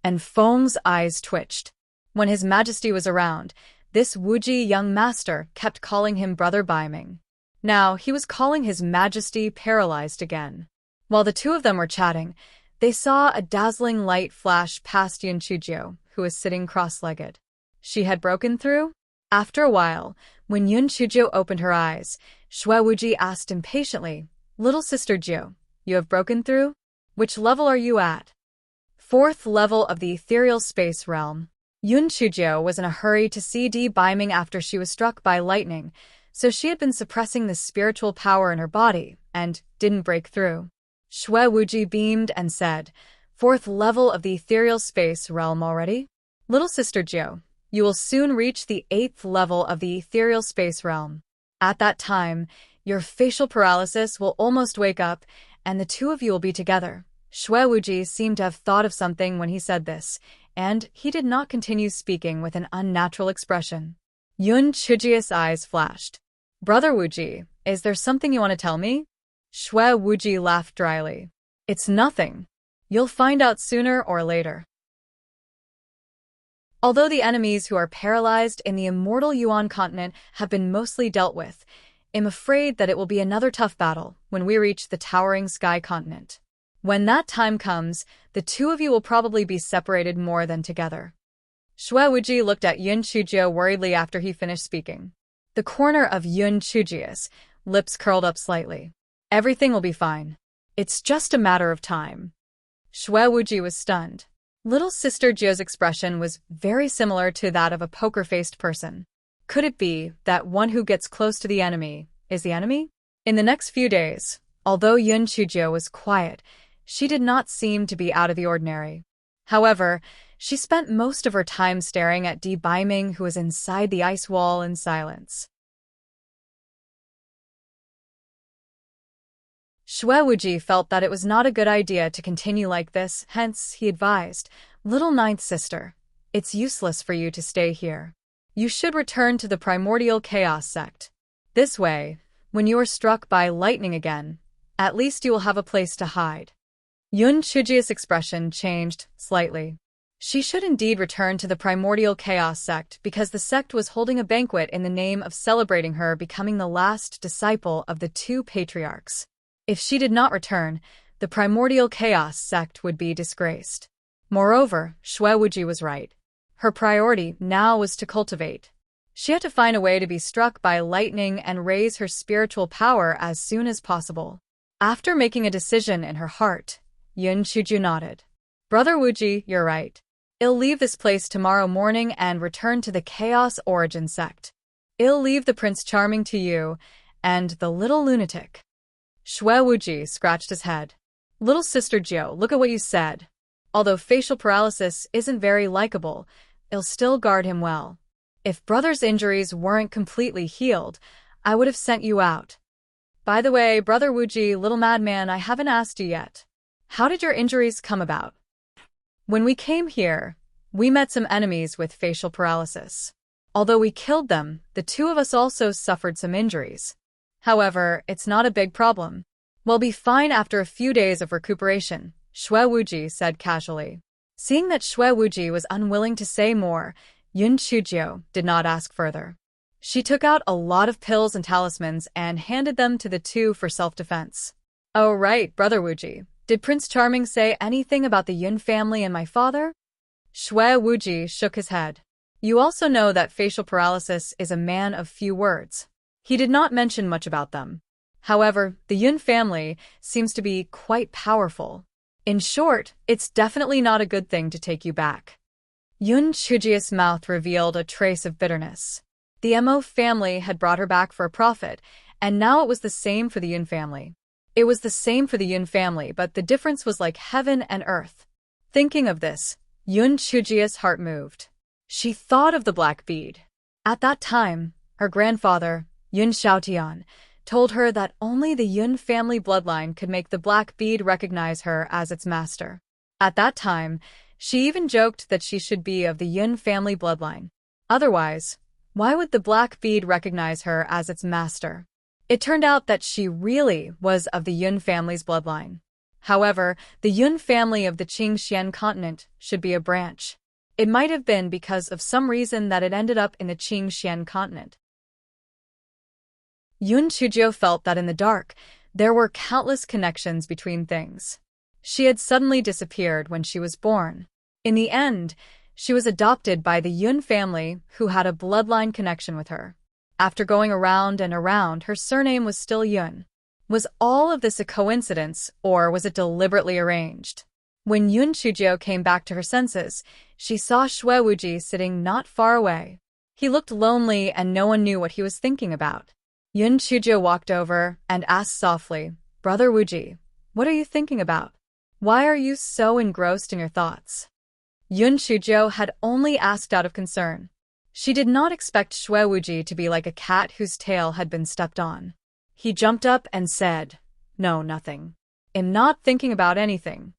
And Feng's eyes twitched. When His Majesty was around, this Wuji young master kept calling him Brother Baiming. Now he was calling His Majesty paralyzed again. While the two of them were chatting, they saw a dazzling light flash past Yun Chujio, who was sitting cross-legged. She had broken through? After a while, when Yun Chujio opened her eyes, Xue Wuji asked impatiently, "Little sister Jiu, you have broken through? Which level are you at?" "Fourth level of the ethereal space realm." Yun Chujio was in a hurry to see Di Biming after she was struck by lightning, so she had been suppressing the spiritual power in her body and didn't break through. Xue Wuji beamed and said, "Fourth level of the ethereal space realm already? Little sister Jiu, you will soon reach the 8th level of the ethereal space realm. At that time, your facial paralysis will almost wake up, and the two of you will be together." Xue Wuji seemed to have thought of something when he said this, and he did not continue speaking with an unnatural expression. Yun Chujio's eyes flashed. "Brother Wuji, is there something you want to tell me?" Xue Wuji laughed dryly. "It's nothing. You'll find out sooner or later." Although the enemies who are paralyzed in the immortal Yuan continent have been mostly dealt with, I'm afraid that it will be another tough battle when we reach the towering sky continent. When that time comes, the two of you will probably be separated more than together. Xue Wuji looked at Yun Chujio worriedly after he finished speaking. The corner of Yun Chujio's lips curled up slightly. "Everything will be fine. It's just a matter of time." Xue Wuji was stunned. Little sister Jiu's expression was very similar to that of a poker-faced person. Could it be that one who gets close to the enemy is the enemy? In the next few days, although Yun Chujio was quiet, she did not seem to be out of the ordinary. However, she spent most of her time staring at Di Biming, who was inside the ice wall, in silence. Xue Wuji felt that it was not a good idea to continue like this, hence he advised, "Little ninth sister, it's useless for you to stay here. You should return to the primordial chaos sect. This way, when you are struck by lightning again, at least you will have a place to hide." Yun Chujio's expression changed slightly. She should indeed return to the primordial chaos sect because the sect was holding a banquet in the name of celebrating her becoming the last disciple of the two patriarchs. If she did not return, the primordial chaos sect would be disgraced. Moreover, Xue Wuji was right. Her priority now was to cultivate. She had to find a way to be struck by lightning and raise her spiritual power as soon as possible. After making a decision in her heart, Yun Chujio nodded. "Brother Wuji, you're right. I'll leave this place tomorrow morning and return to the Chaos Origin sect. I'll leave the Prince Charming to you, and the little lunatic." Xue Wuji scratched his head. "Little sister Jiu, look at what you said. Although facial paralysis isn't very likable, I'll still guard him well. If brother's injuries weren't completely healed, I would have sent you out. By the way, brother Wuji, little madman, I haven't asked you yet. How did your injuries come about?" "When we came here, we met some enemies with facial paralysis. Although we killed them, the two of us also suffered some injuries. However, it's not a big problem. We'll be fine after a few days of recuperation," Xue Wuji said casually. Seeing that Xue Wuji was unwilling to say more, Yun Chujio did not ask further. She took out a lot of pills and talismans and handed them to the two for self-defense. "Oh right, brother Wuji. Did Prince Charming say anything about the Yun family and my father?" Xue Wuji shook his head. "You also know that facial paralysis is a man of few words. He did not mention much about them. However, the Yun family seems to be quite powerful. In short, it's definitely not a good thing to take you back." Yun Chujio's mouth revealed a trace of bitterness. The Mo family had brought her back for a profit, and now it was the same for the Yun family. It was the same for the Yun family, but the difference was like heaven and earth. Thinking of this, Yun Chujio's heart moved. She thought of the black bead. At that time, her grandfather, Yun Xiaotian, told her that only the Yun family bloodline could make the black bead recognize her as its master. At that time, she even joked that she should be of the Yun family bloodline. Otherwise, why would the black bead recognize her as its master? It turned out that she really was of the Yun family's bloodline. However, the Yun family of the Qingxian continent should be a branch. It might have been because of some reason that it ended up in the Qingxian continent. Yun Chujio felt that in the dark, there were countless connections between things. She had suddenly disappeared when she was born. In the end, she was adopted by the Yun family, who had a bloodline connection with her. After going around and around, her surname was still Yun. Was all of this a coincidence, or was it deliberately arranged? When Yun Chujio came back to her senses, she saw Xue Wuji sitting not far away. He looked lonely and no one knew what he was thinking about. Yun Chujio walked over and asked softly, "Brother Wuji, what are you thinking about? Why are you so engrossed in your thoughts?" Yun Chujio had only asked out of concern. She did not expect Xue Wuji to be like a cat whose tail had been stepped on. He jumped up and said, "No, nothing. I'm not thinking about anything."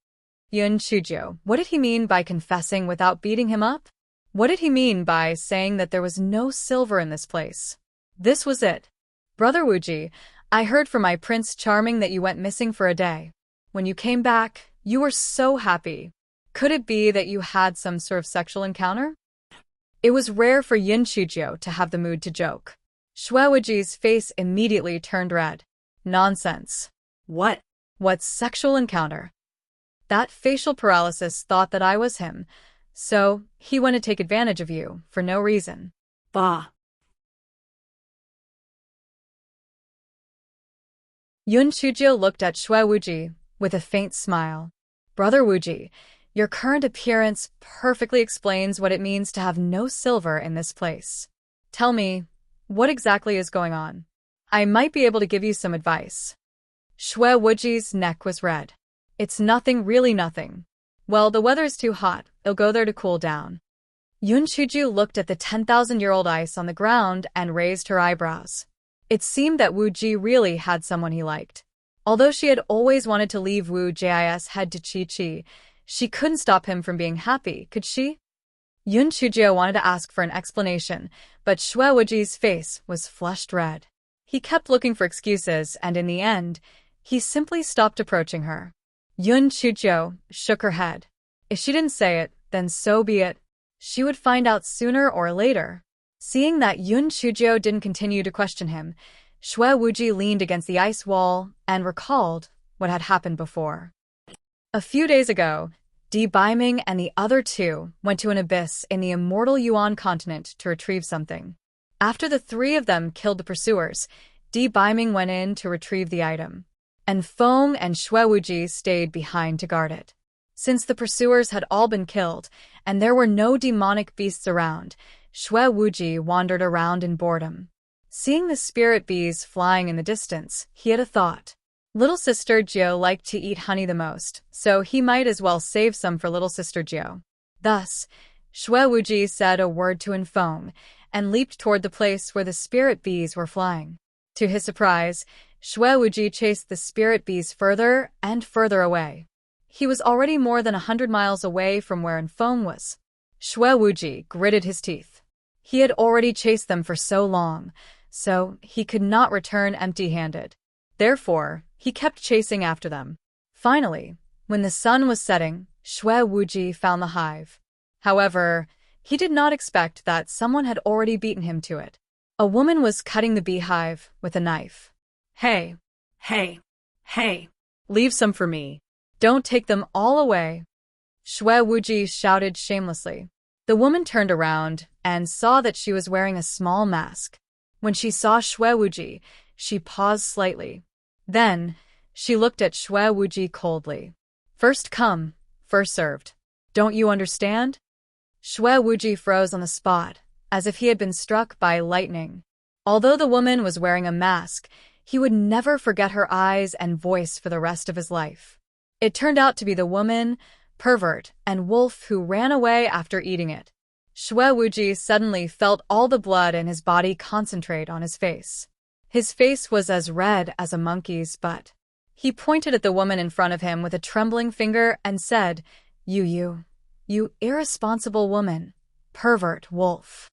Yun Chujio, what did he mean by confessing without beating him up? What did he mean by saying that there was no silver in this place? This was it. "Brother Wuji, I heard from my Prince Charming that you went missing for a day. When you came back, you were so happy. Could it be that you had some sort of sexual encounter?" It was rare for Yun Chujio to have the mood to joke. Xue Wuji's face immediately turned red. "Nonsense. What? What sexual encounter? That facial paralysis thought that I was him, so he went to take advantage of you for no reason." Bah. Yun Chujio looked at Xue Wuji with a faint smile. "Brother Wuji, your current appearance perfectly explains what it means to have no silver in this place. Tell me, what exactly is going on? I might be able to give you some advice." Xue Wuji's neck was red. "It's nothing, really nothing. Well, the weather's too hot, I'll go there to cool down." Yun Chujio looked at the 10,000-year-old ice on the ground and raised her eyebrows. It seemed that Wu Ji really had someone he liked. Although she had always wanted to leave Wu Ji's head to Chi-Chi, she couldn't stop him from being happy, could she? Yun Chujio wanted to ask for an explanation, but Xue Wuji's face was flushed red. He kept looking for excuses, and in the end, he simply stopped approaching her. Yun Chujio shook her head. If she didn't say it, then so be it. She would find out sooner or later. Seeing that Yun Chujio didn't continue to question him, Xue Wuji leaned against the ice wall and recalled what had happened before. A few days ago, Di Baiming and the other two went to an abyss in the immortal Yuan continent to retrieve something. After the three of them killed the pursuers, Di Baiming went in to retrieve the item, and Feng and Xue Wuji stayed behind to guard it. Since the pursuers had all been killed, and there were no demonic beasts around, Xue Wuji wandered around in boredom. Seeing the spirit bees flying in the distance, he had a thought. Little Sister Jiu liked to eat honey the most, so he might as well save some for Little Sister Jiu. Thus, Xue Wuji said a word to Infeng and leaped toward the place where the spirit bees were flying. To his surprise, Xue Wuji chased the spirit bees further and further away. He was already more than 100 miles away from where Infeng was. Xue Wuji gritted his teeth. He had already chased them for so long, so he could not return empty-handed. Therefore, he kept chasing after them. Finally, when the sun was setting, Xue Wuji found the hive. However, he did not expect that someone had already beaten him to it. A woman was cutting the beehive with a knife. "Hey, Hey. Hey. leave some for me. Don't take them all away," Xue Wuji shouted shamelessly. The woman turned around and saw that she was wearing a small mask. When she saw Xue Wuji, she paused slightly. Then, she looked at Xue Wuji coldly. "First come, first served. Don't you understand?" Xue Wuji froze on the spot, as if he had been struck by lightning. Although the woman was wearing a mask, he would never forget her eyes and voice for the rest of his life. It turned out to be the woman, pervert, and wolf who ran away after eating it. Xue Wuji suddenly felt all the blood in his body concentrate on his face. His face was as red as a monkey's butt. He pointed at the woman in front of him with a trembling finger and said, You irresponsible woman, pervert wolf."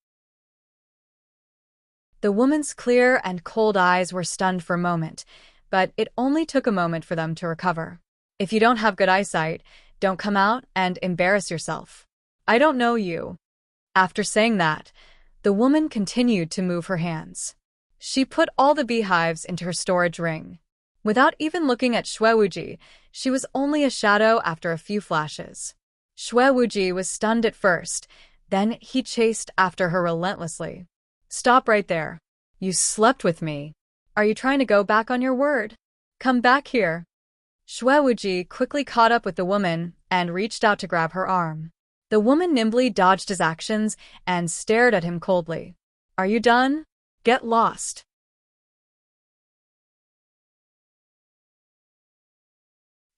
The woman's clear and cold eyes were stunned for a moment, but it only took a moment for them to recover. "If you don't have good eyesight, don't come out and embarrass yourself. I don't know you." After saying that, the woman continued to move her hands. She put all the beehives into her storage ring. Without even looking at Xue Wuji, she was only a shadow after a few flashes. Xue Wuji was stunned at first, then he chased after her relentlessly. Stop right there. You slept with me. Are you trying to go back on your word? Come back here. Xue Wuji quickly caught up with the woman and reached out to grab her arm. The woman nimbly dodged his actions and stared at him coldly. Are you done? Get lost.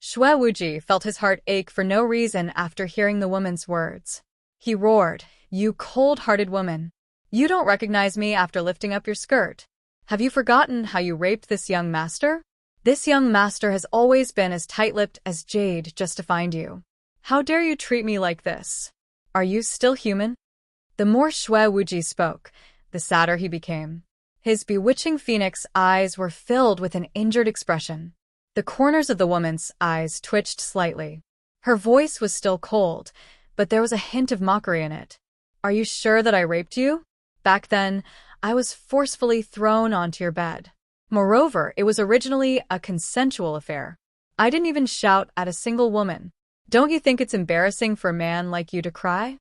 Xue Wuji felt his heart ache for no reason after hearing the woman's words. He roared, You cold-hearted woman. You don't recognize me after lifting up your skirt. Have you forgotten how you raped this young master? This young master has always been as tight-lipped as jade just to find you. How dare you treat me like this? Are you still human? The more Xue Wuji spoke, the sadder he became. His bewitching phoenix eyes were filled with an injured expression. The corners of the woman's eyes twitched slightly. Her voice was still cold, but there was a hint of mockery in it. Are you sure that I raped you? Back then, I was forcefully thrown onto your bed. Moreover, it was originally a consensual affair. I didn't even shout at a single woman. Don't you think it's embarrassing for a man like you to cry?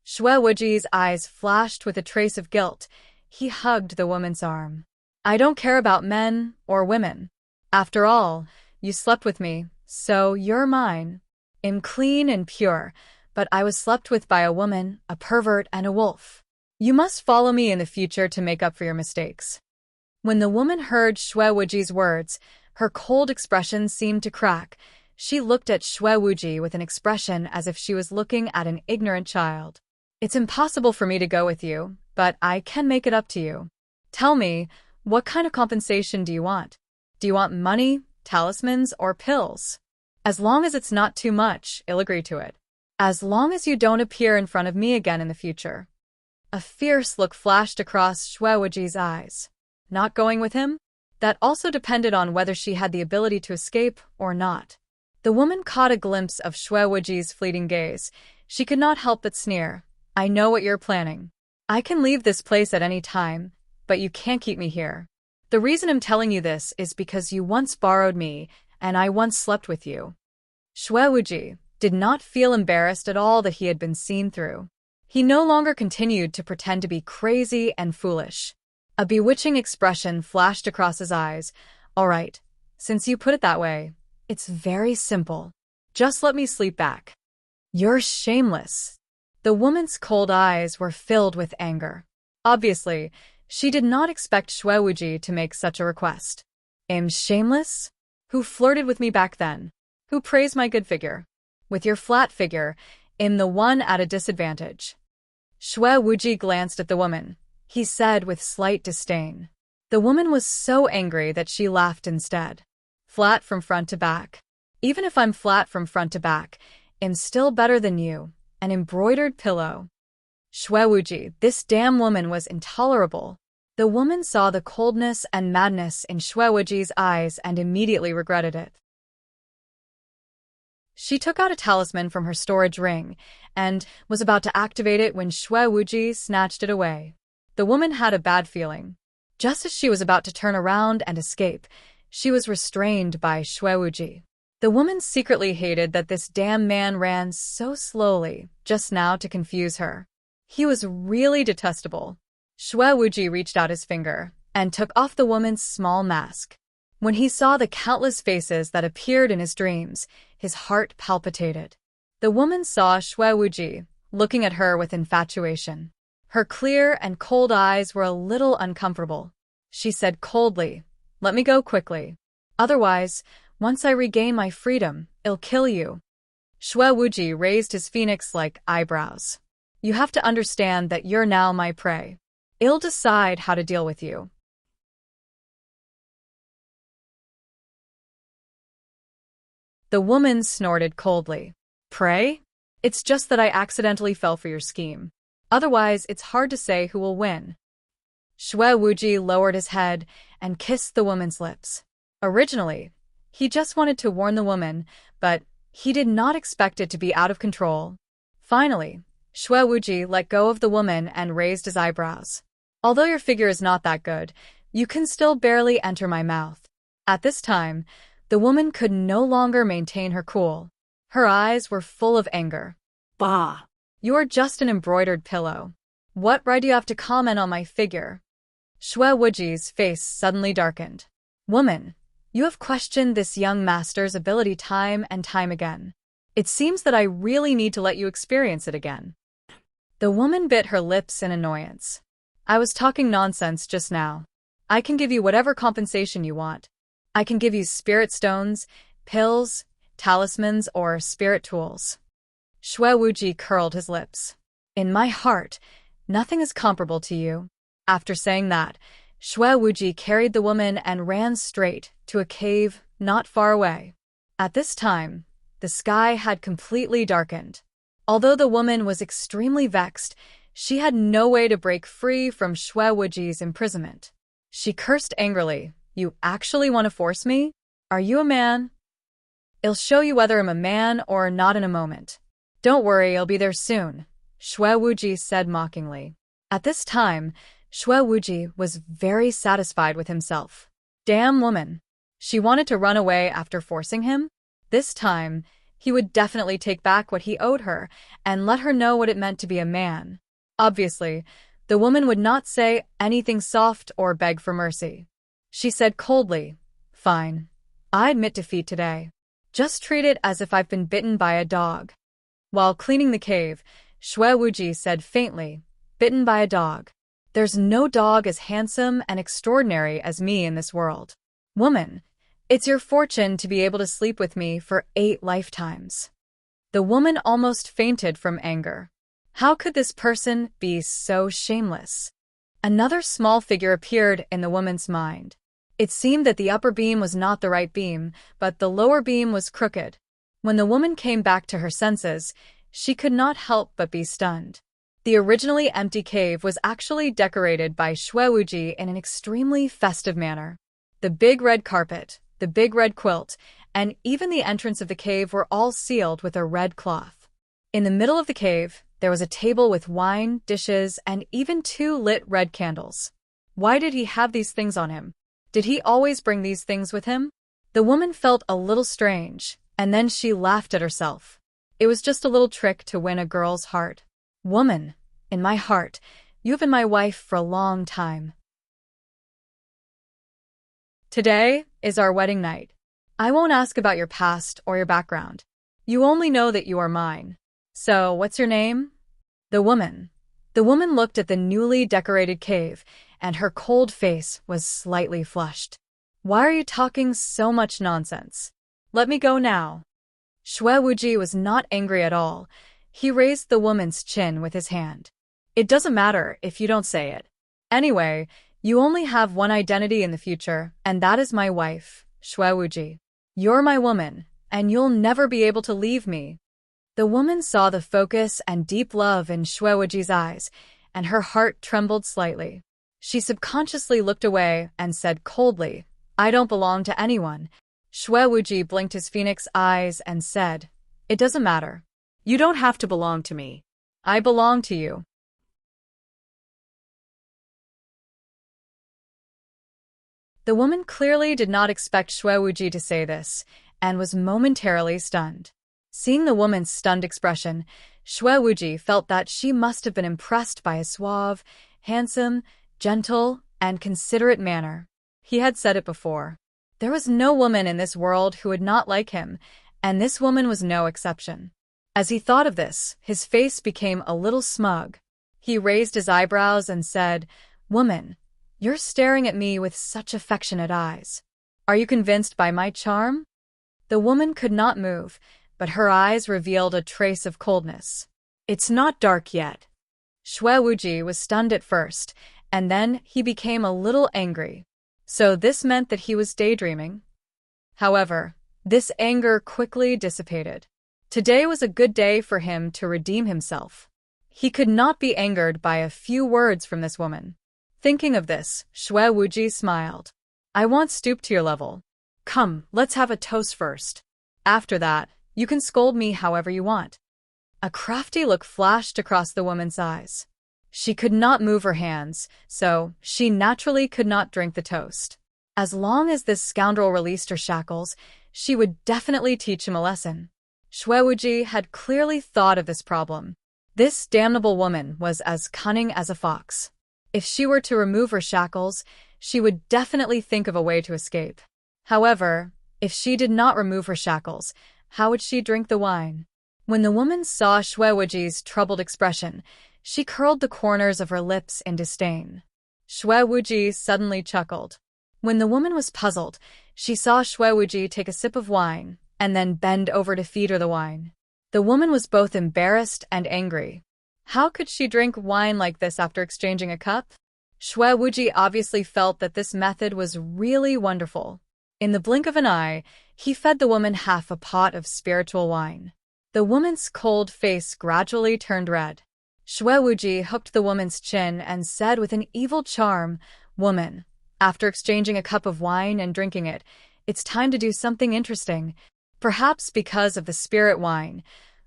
Xue Wuji's eyes flashed with a trace of guilt. He hugged the woman's arm. I don't care about men or women. After all, you slept with me, so you're mine. I'm clean and pure, but I was slept with by a woman, a pervert, and a wolf. You must follow me in the future to make up for your mistakes. When the woman heard Xue Wuji's words, her cold expression seemed to crack. She looked at Xue Wuji with an expression as if she was looking at an ignorant child. It's impossible for me to go with you, but I can make it up to you. Tell me, what kind of compensation do you want? Do you want money, talismans, or pills? As long as it's not too much, I'll agree to it. As long as you don't appear in front of me again in the future. A fierce look flashed across Xue Wuji's eyes. Not going with him? That also depended on whether she had the ability to escape or not. The woman caught a glimpse of Xue Wuji's fleeting gaze. She could not help but sneer. I know what you're planning. I can leave this place at any time, but you can't keep me here. The reason I'm telling you this is because you once borrowed me, and I once slept with you. Xue Wuji did not feel embarrassed at all that he had been seen through. He no longer continued to pretend to be crazy and foolish. A bewitching expression flashed across his eyes. All right, since you put it that way, it's very simple. Just let me sleep back. You're shameless. The woman's cold eyes were filled with anger. Obviously, she did not expect Xue Wuji to make such a request. I'm shameless? Who flirted with me back then? Who praised my good figure? With your flat figure, I'm the one at a disadvantage. Xue Wuji glanced at the woman. He said with slight disdain. The woman was so angry that she laughed instead. Flat from front to back. Even if I'm flat from front to back, I'm still better than you. An embroidered pillow. Xue Wuji, this damn woman was intolerable. The woman saw the coldness and madness in Xue Wuji's eyes and immediately regretted it. She took out a talisman from her storage ring and was about to activate it when Xue Wuji snatched it away. The woman had a bad feeling. Just as she was about to turn around and escape, she was restrained by Xue Wuji. The woman secretly hated that this damn man ran so slowly just now to confuse her. He was really detestable. Xue Wuji reached out his finger and took off the woman's small mask. When he saw the countless faces that appeared in his dreams, his heart palpitated. The woman saw Xue Wuji, looking at her with infatuation. Her clear and cold eyes were a little uncomfortable. She said coldly, Let me go quickly. Otherwise, once I regain my freedom, I'll kill you. Xue Wuji raised his phoenix-like eyebrows. You have to understand that you're now my prey. I'll decide how to deal with you. The woman snorted coldly. Prey? It's just that I accidentally fell for your scheme. Otherwise, it's hard to say who will win. Xue Wuji lowered his head and kissed the woman's lips. Originally, he just wanted to warn the woman, but he did not expect it to be out of control. Finally, Xue Wuji let go of the woman and raised his eyebrows. Although your figure is not that good, You can still barely enter my mouth. At this time, the woman could no longer maintain her cool. Her eyes were full of anger. Bah. You're just an embroidered pillow. What right do you have to comment on my figure? Xue Wuji's face suddenly darkened. Woman, you have questioned this young master's ability time and time again. It seems that I really need to let you experience it again. The woman bit her lips in annoyance. I was talking nonsense just now. I can give you whatever compensation you want. I can give you spirit stones, pills, talismans, or spirit tools. Xue Wuji curled his lips. In my heart, nothing is comparable to you. After saying that, Xue Wuji carried the woman and ran straight to a cave not far away. At this time, the sky had completely darkened. Although the woman was extremely vexed, she had no way to break free from Xue Wuji's imprisonment. She cursed angrily. You actually want to force me? Are you a man? I'll show you whether I'm a man or not in a moment. Don't worry, I'll be there soon, Xue Wuji said mockingly. At this time, Xue Wuji was very satisfied with himself. Damn woman. She wanted to run away after forcing him? This time, he would definitely take back what he owed her and let her know what it meant to be a man. Obviously, the woman would not say anything soft or beg for mercy. She said coldly, Fine. I admit defeat today. Just treat it as if I've been bitten by a dog. While cleaning the cave, Xue Wuji said faintly, Bitten by a dog. There's no dog as handsome and extraordinary as me in this world. Woman, it's your fortune to be able to sleep with me for 8 lifetimes. The woman almost fainted from anger. How could this person be so shameless? Another small figure appeared in the woman's mind. It seemed that the upper beam was not the right beam, but the lower beam was crooked. When the woman came back to her senses, she could not help but be stunned. The originally empty cave was actually decorated by Xue Wuji in an extremely festive manner. The big red carpet, the big red quilt, and even the entrance of the cave were all sealed with a red cloth. In the middle of the cave, there was a table with wine, dishes, and even 2 lit red candles. Why did he have these things on him? Did he always bring these things with him? The woman felt a little strange, and then she laughed at herself. It was just a little trick to win a girl's heart. Woman, in my heart, you've been my wife for a long time. Today is our wedding night. I won't ask about your past or your background. You only know that you are mine. So, what's your name? The woman. The woman looked at the newly decorated cave, and her cold face was slightly flushed. Why are you talking so much nonsense? Let me go now. Xue Wuji was not angry at all. He raised the woman's chin with his hand. It doesn't matter if you don't say it. Anyway, you only have one identity in the future, and that is my wife, Xue Wuji. You're my woman, and you'll never be able to leave me. The woman saw the focus and deep love in Xue Wuji's eyes, and her heart trembled slightly. She subconsciously looked away and said coldly, I don't belong to anyone. Xue Wuji blinked his phoenix eyes and said, It doesn't matter. You don't have to belong to me. I belong to you. The woman clearly did not expect Xue Wuji to say this, and was momentarily stunned. Seeing the woman's stunned expression, Xue Wuji felt that she must have been impressed by his suave, handsome, gentle, and considerate manner. He had said it before. There was no woman in this world who would not like him, and this woman was no exception. As he thought of this, his face became a little smug. He raised his eyebrows and said, Woman, you're staring at me with such affectionate eyes. Are you convinced by my charm? The woman could not move, but her eyes revealed a trace of coldness. It's not dark yet. Xue Wuji was stunned at first, and then he became a little angry. So this meant that he was daydreaming? However, this anger quickly dissipated. Today was a good day for him to redeem himself. He could not be angered by a few words from this woman. Thinking of this, Xue Wuji smiled. I won't stoop to your level. Come, let's have a toast first. After that, you can scold me however you want. A crafty look flashed across the woman's eyes. She could not move her hands, so she naturally could not drink the toast. As long as this scoundrel released her shackles, she would definitely teach him a lesson. Shui Wuji had clearly thought of this problem. This damnable woman was as cunning as a fox. If she were to remove her shackles, she would definitely think of a way to escape. However, if she did not remove her shackles, how would she drink the wine? When the woman saw Shui Wuji's troubled expression, she curled the corners of her lips in disdain. Shui Wuji suddenly chuckled. When the woman was puzzled, she saw Shui Wuji take a sip of wine and then bend over to feed her the wine. The woman was both embarrassed and angry. How could she drink wine like this after exchanging a cup? Shui Wuji obviously felt that this method was really wonderful. In the blink of an eye, he fed the woman half a pot of spiritual wine. The woman's cold face gradually turned red. Shui Wuji hooked the woman's chin and said with an evil charm, "Woman, after exchanging a cup of wine and drinking it, it's time to do something interesting." Perhaps because of the spirit wine,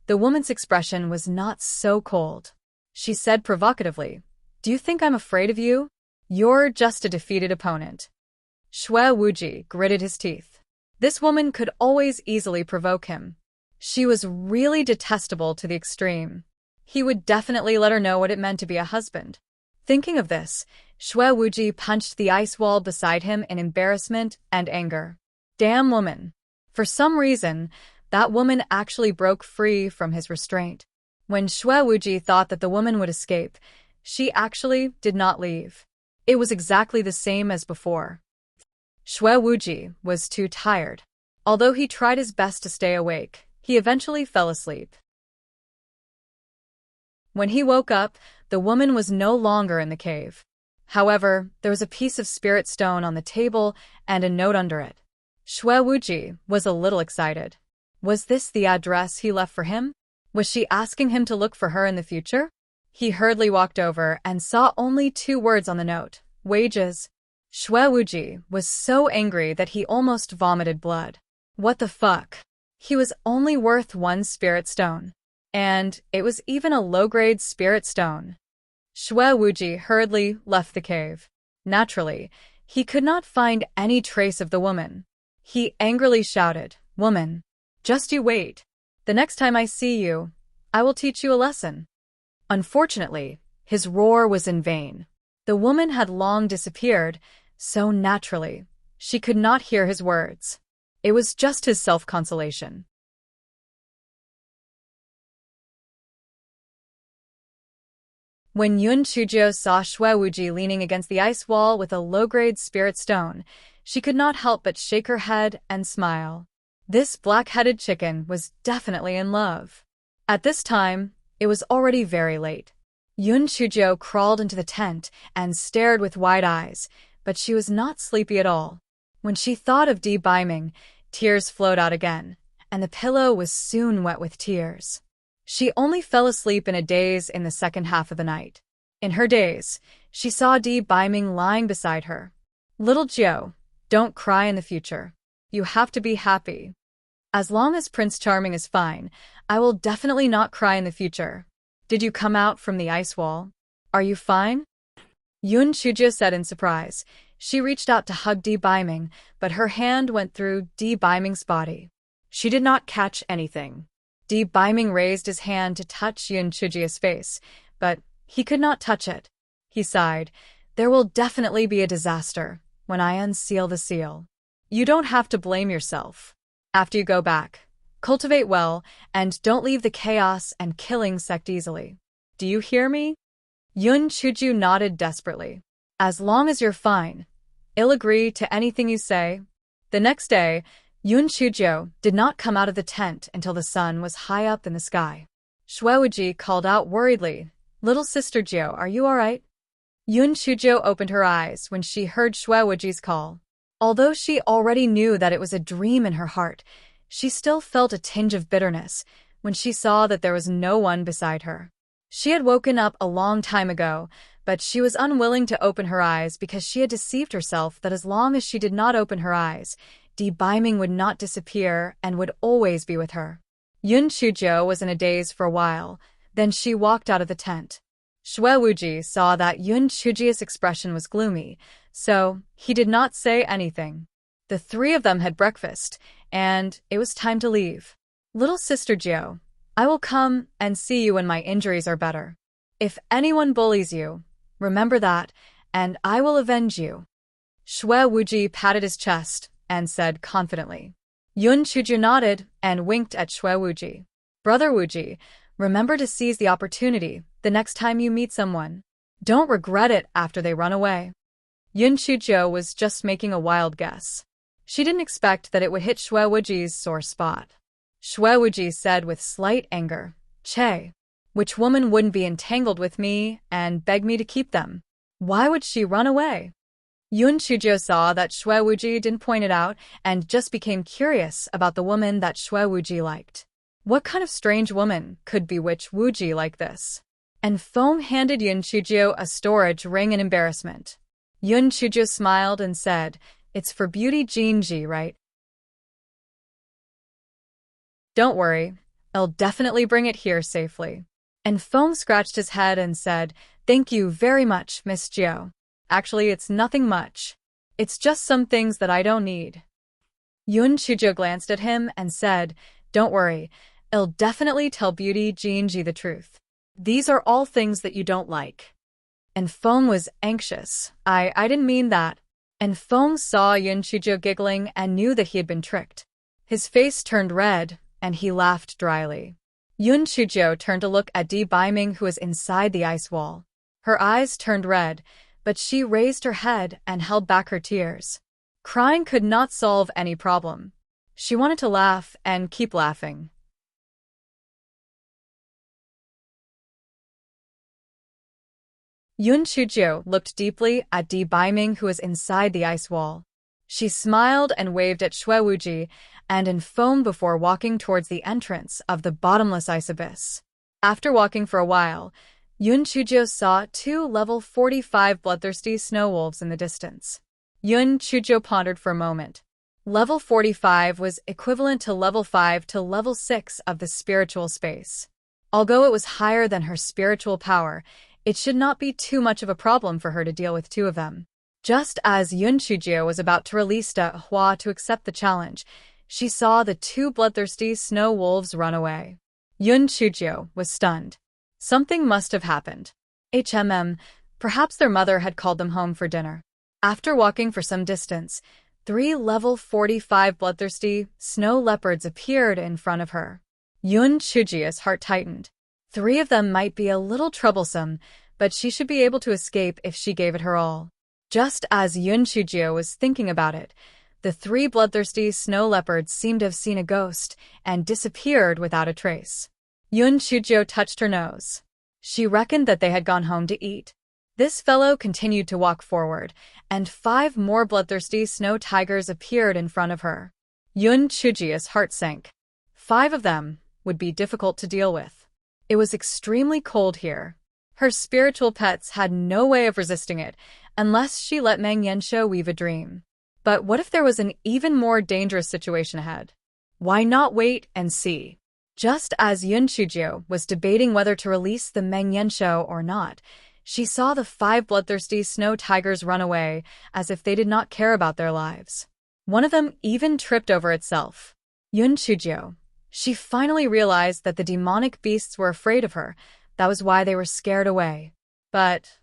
the woman's expression was not so cold. She said provocatively, "Do you think I'm afraid of you? You're just a defeated opponent." Shui Wuji gritted his teeth. This woman could always easily provoke him. She was really detestable to the extreme. He would definitely let her know what it meant to be a husband. Thinking of this, Shui Wuji punched the ice wall beside him in embarrassment and anger. Damn woman. For some reason, that woman actually broke free from his restraint. When Shui Wuji thought that the woman would escape, she actually did not leave. It was exactly the same as before. Shui Wuji was too tired. Although he tried his best to stay awake, he eventually fell asleep. When he woke up, the woman was no longer in the cave. However, there was a piece of spirit stone on the table and a note under it. Shui Wuji was a little excited. Was this the address he left for him? Was she asking him to look for her in the future? He hurriedly walked over and saw only 2 words on the note: wages. Shui Wuji was so angry that he almost vomited blood. What the fuck? He was only worth 1 spirit stone. And it was even a low-grade spirit stone. Shui Wuji hurriedly left the cave. Naturally, he could not find any trace of the woman. He angrily shouted, "Woman, just you wait. The next time I see you, I will teach you a lesson." Unfortunately, his roar was in vain. The woman had long disappeared, so naturally, she could not hear his words. It was just his self-consolation. When Yun Chujio saw Shui Wuji leaning against the ice wall with a low-grade spirit stone, she could not help but shake her head and smile. This black-headed chicken was definitely in love. At this time, it was already very late. Yun Chujio crawled into the tent and stared with wide eyes, but she was not sleepy at all. When she thought of debaiming, tears flowed out again, and the pillow was soon wet with tears. She only fell asleep in a daze in the second half of the night. In her daze, she saw debaiming lying beside her. "Little Jiao, don't cry in the future. You have to be happy. As long as Prince Charming is fine, I will definitely not cry in the future. Did you come out from the ice wall? Are you fine?" Yun Chujia said in surprise. She reached out to hug debaiming, but her hand went through debaiming's body. She did not catch anything. Debaiming raised his hand to touch Yun Chujia's face, but he could not touch it. He sighed. "There will definitely be a disaster when I unseal the seal. You don't have to blame yourself. After you go back, cultivate well, and don't leave the chaos and killing sect easily. Do you hear me?" Yun Chuju nodded desperately. "As long as you're fine, I'll agree to anything you say." The next day, Yun Chujio did not come out of the tent until the sun was high up in the sky. Shui Wuji called out worriedly, "Little sister Jiao, are you all right?" Yun Chujio opened her eyes when she heard Shui Wuji's call. Although she already knew that it was a dream in her heart, she still felt a tinge of bitterness when she saw that there was no one beside her. She had woken up a long time ago, but she was unwilling to open her eyes because she had deceived herself that as long as she did not open her eyes, debaiming would not disappear and would always be with her. Yun Chujio was in a daze for a while, then she walked out of the tent. Shue Wuji saw that Yun Chujia's expression was gloomy, so he did not say anything. The three of them had breakfast, and it was time to leave. Little sister Jiao, I will come and see you when my injuries are better. If anyone bullies you, remember that, and I will avenge you. Shue Wuji patted his chest and said confidently. Yun Chujia nodded and winked at Shue Wuji. Brother Wuji, remember to seize the opportunity the next time you meet someone. Don't regret it after they run away. Yun Chujia was just making a wild guess. She didn't expect that it would hit Shue Wuji's sore spot. Shue Wuji said with slight anger, Che, which woman wouldn't be entangled with me and beg me to keep them? Why would she run away? Yun Chujia saw that Shue Wuji didn't point it out and just became curious about the woman that Shue Wuji liked. What kind of strange woman could bewitch Wuji like this? And Foam handed Yun Chujia a storage ring in embarrassment. Yun Chujia smiled and said, It's for Beauty Jinji, right? Don't worry, I'll definitely bring it here safely. And Foam scratched his head and said, Thank you very much, Miss Jiao. Actually, it's nothing much. It's just some things that I don't need. Yun Chujia glanced at him and said, Don't worry, I'll definitely tell Beauty Jinji the truth. These are all things that you don't like. And Foam was anxious. I didn't mean that. And Foam saw Yun Chujia giggling and knew that he had been tricked. His face turned red, and he laughed dryly. Yun Chujia turned to look at Di Baiming, who was inside the ice wall. Her eyes turned red, but she raised her head and held back her tears. Crying could not solve any problem. She wanted to laugh and keep laughing. Yun Chujia looked deeply at Di Baiming, who was inside the ice wall. She smiled and waved at Shue Wuji and in Foam before walking towards the entrance of the bottomless ice abyss. After walking for a while, Yun Chujia saw 2 level 45 bloodthirsty snow wolves in the distance. Yun Chujia pondered for a moment. Level 45 was equivalent to level 5 to level 6 of the spiritual space. Although it was higher than her spiritual power, it should not be too much of a problem for her to deal with 2 of them. Just as Yun Chujia was about to release Da Hua to accept the challenge, she saw the 2 bloodthirsty snow wolves run away. Yun Chujia was stunned. Something must have happened. Perhaps their mother had called them home for dinner. After walking for some distance, 3 level 45 bloodthirsty snow leopards appeared in front of her. Yun Chujia's heart tightened. 3 of them might be a little troublesome, but she should be able to escape if she gave it her all. Just as Yun Chujia was thinking about it, the 3 bloodthirsty snow leopards seemed to have seen a ghost and disappeared without a trace. Yun Chujia touched her nose. She reckoned that they had gone home to eat. This fellow continued to walk forward, and 5 more bloodthirsty snow tigers appeared in front of her. Yun Chujia's heart sank. 5 of them would be difficult to deal with. It was extremely cold here. Her spiritual pets had no way of resisting it, unless she let Meng Yanshou weave a dream. But what if there was an even more dangerous situation ahead? Why not wait and see? Just as Yun Chujia was debating whether to release the Meng Yanshou or not, she saw the 5 bloodthirsty snow tigers run away as if they did not care about their lives. One of them even tripped over itself. Yun Chujia. She finally realized that the demonic beasts were afraid of her. That was why they were scared away. But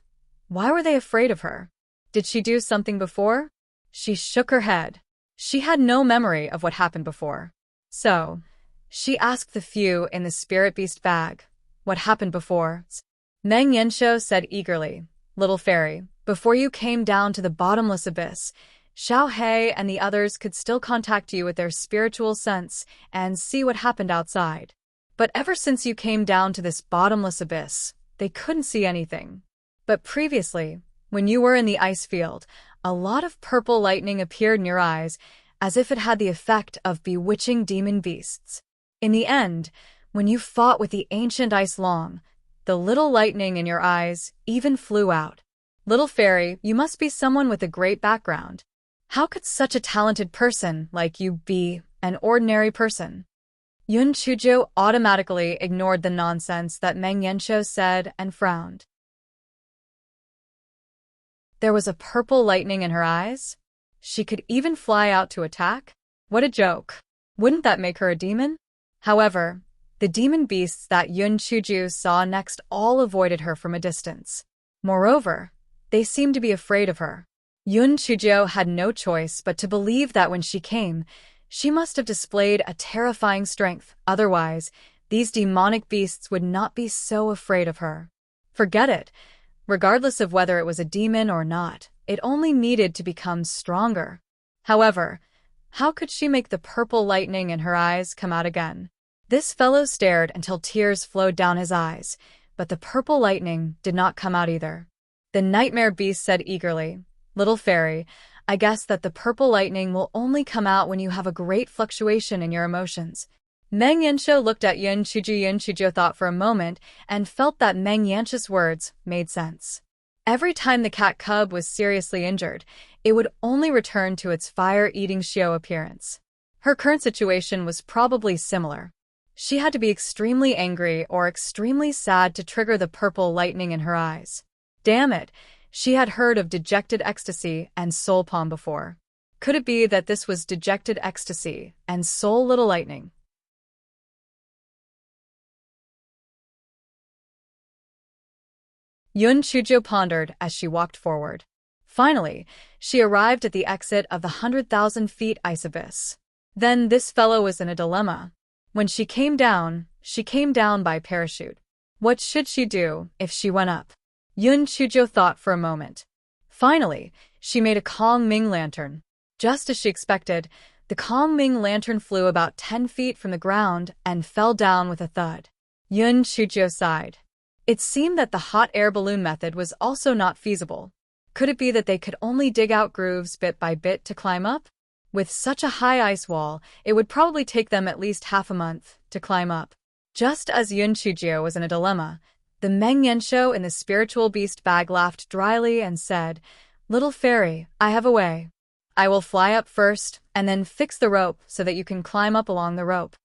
why were they afraid of her? Did she do something before? She shook her head. She had no memory of what happened before. So, she asked the few in the spirit beast bag, what happened before? Meng Yanshou said eagerly, Little fairy, before you came down to the bottomless abyss, Xiao He and the others could still contact you with their spiritual sense and see what happened outside. But ever since you came down to this bottomless abyss, they couldn't see anything. But previously, when you were in the ice field, a lot of purple lightning appeared in your eyes, as if it had the effect of bewitching demon beasts. In the end, when you fought with the ancient Ice Long, the little lightning in your eyes even flew out. Little fairy, you must be someone with a great background. How could such a talented person like you be an ordinary person? Yun Chujia automatically ignored the nonsense that Meng Yanshou said and frowned. There was a purple lightning in her eyes. She could even fly out to attack? What a joke. Wouldn't that make her a demon? However, the demon beasts that Yun Chuju saw next all avoided her from a distance. Moreover, they seemed to be afraid of her. Yun Chuju had no choice but to believe that when she came, she must have displayed a terrifying strength. Otherwise, these demonic beasts would not be so afraid of her. Forget it. Regardless of whether it was a demon or not, it only needed to become stronger. However, how could she make the purple lightning in her eyes come out again? This fellow stared until tears flowed down his eyes, but the purple lightning did not come out either. The nightmare beast said eagerly, "Little fairy, I guess that the purple lightning will only come out when you have a great fluctuation in your emotions." Meng Yanshou looked at Yun Chuju. Yun Chuju thought for a moment and felt that Meng Yanshou's words made sense. Every time the cat cub was seriously injured, it would only return to its fire-eating Xiao appearance. Her current situation was probably similar. She had to be extremely angry or extremely sad to trigger the purple lightning in her eyes. Damn it, she had heard of dejected ecstasy and soul palm before. Could it be that this was dejected ecstasy and soul little lightning? Yun Chuju pondered as she walked forward. Finally, she arrived at the exit of the 100,000 feet ice abyss. Then this fellow was in a dilemma. When she came down by parachute. What should she do if she went up? Yun Chuju thought for a moment. Finally, she made a Kong Ming lantern. Just as she expected, the Kong Ming lantern flew about 10 feet from the ground and fell down with a thud. Yun Chuju sighed. It seemed that the hot air balloon method was also not feasible. Could it be that they could only dig out grooves bit by bit to climb up? With such a high ice wall, it would probably take them at least half a month to climb up. Just as Yun Chuju was in a dilemma, the Meng Yanshou in the spiritual beast bag laughed dryly and said, "Little fairy, I have a way. I will fly up first and then fix the rope so that you can climb up along the rope."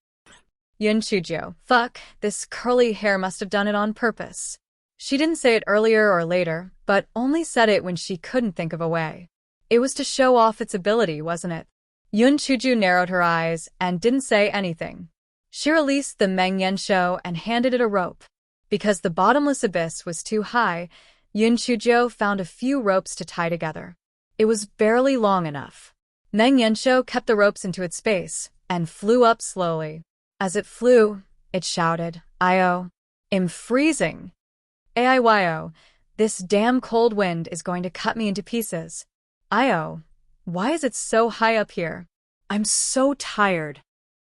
Yun Chuju, fuck, this curly hair must have done it on purpose. She didn't say it earlier or later, but only said it when she couldn't think of a way. It was to show off its ability, wasn't it? Yun Chuju narrowed her eyes and didn't say anything. She released the Meng Yanshou and handed it a rope. Because the bottomless abyss was too high, Yun Chuju found a few ropes to tie together. It was barely long enough. Meng Yanshou kept the ropes into its space and flew up slowly. As it flew, it shouted, "Io, I'm freezing. Aiyo, this damn cold wind is going to cut me into pieces. Io, why is it so high up here? I'm so tired."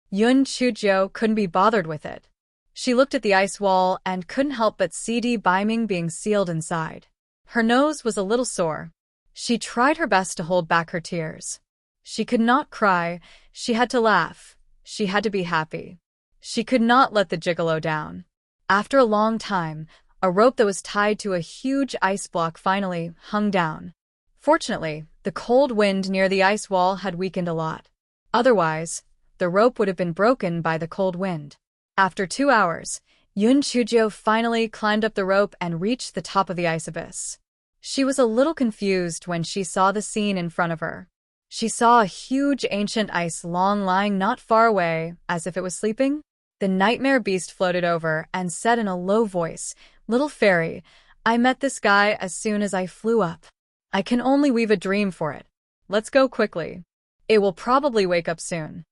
Yun Chuju couldn't be bothered with it. She looked at the ice wall and couldn't help but see Baiming being sealed inside. Her nose was a little sore. She tried her best to hold back her tears. She could not cry, she had to laugh. She had to be happy. She could not let the gigolo down. After a long time, a rope that was tied to a huge ice block finally hung down. Fortunately, the cold wind near the ice wall had weakened a lot. Otherwise, the rope would have been broken by the cold wind. After 2 hours, Yun Chuju finally climbed up the rope and reached the top of the ice abyss. She was a little confused when she saw the scene in front of her. She saw a huge ancient ice long lying not far away, as if it was sleeping. The nightmare beast floated over and said in a low voice, "Little fairy, I met this guy as soon as I flew up. I can only weave a dream for it. Let's go quickly. It will probably wake up soon."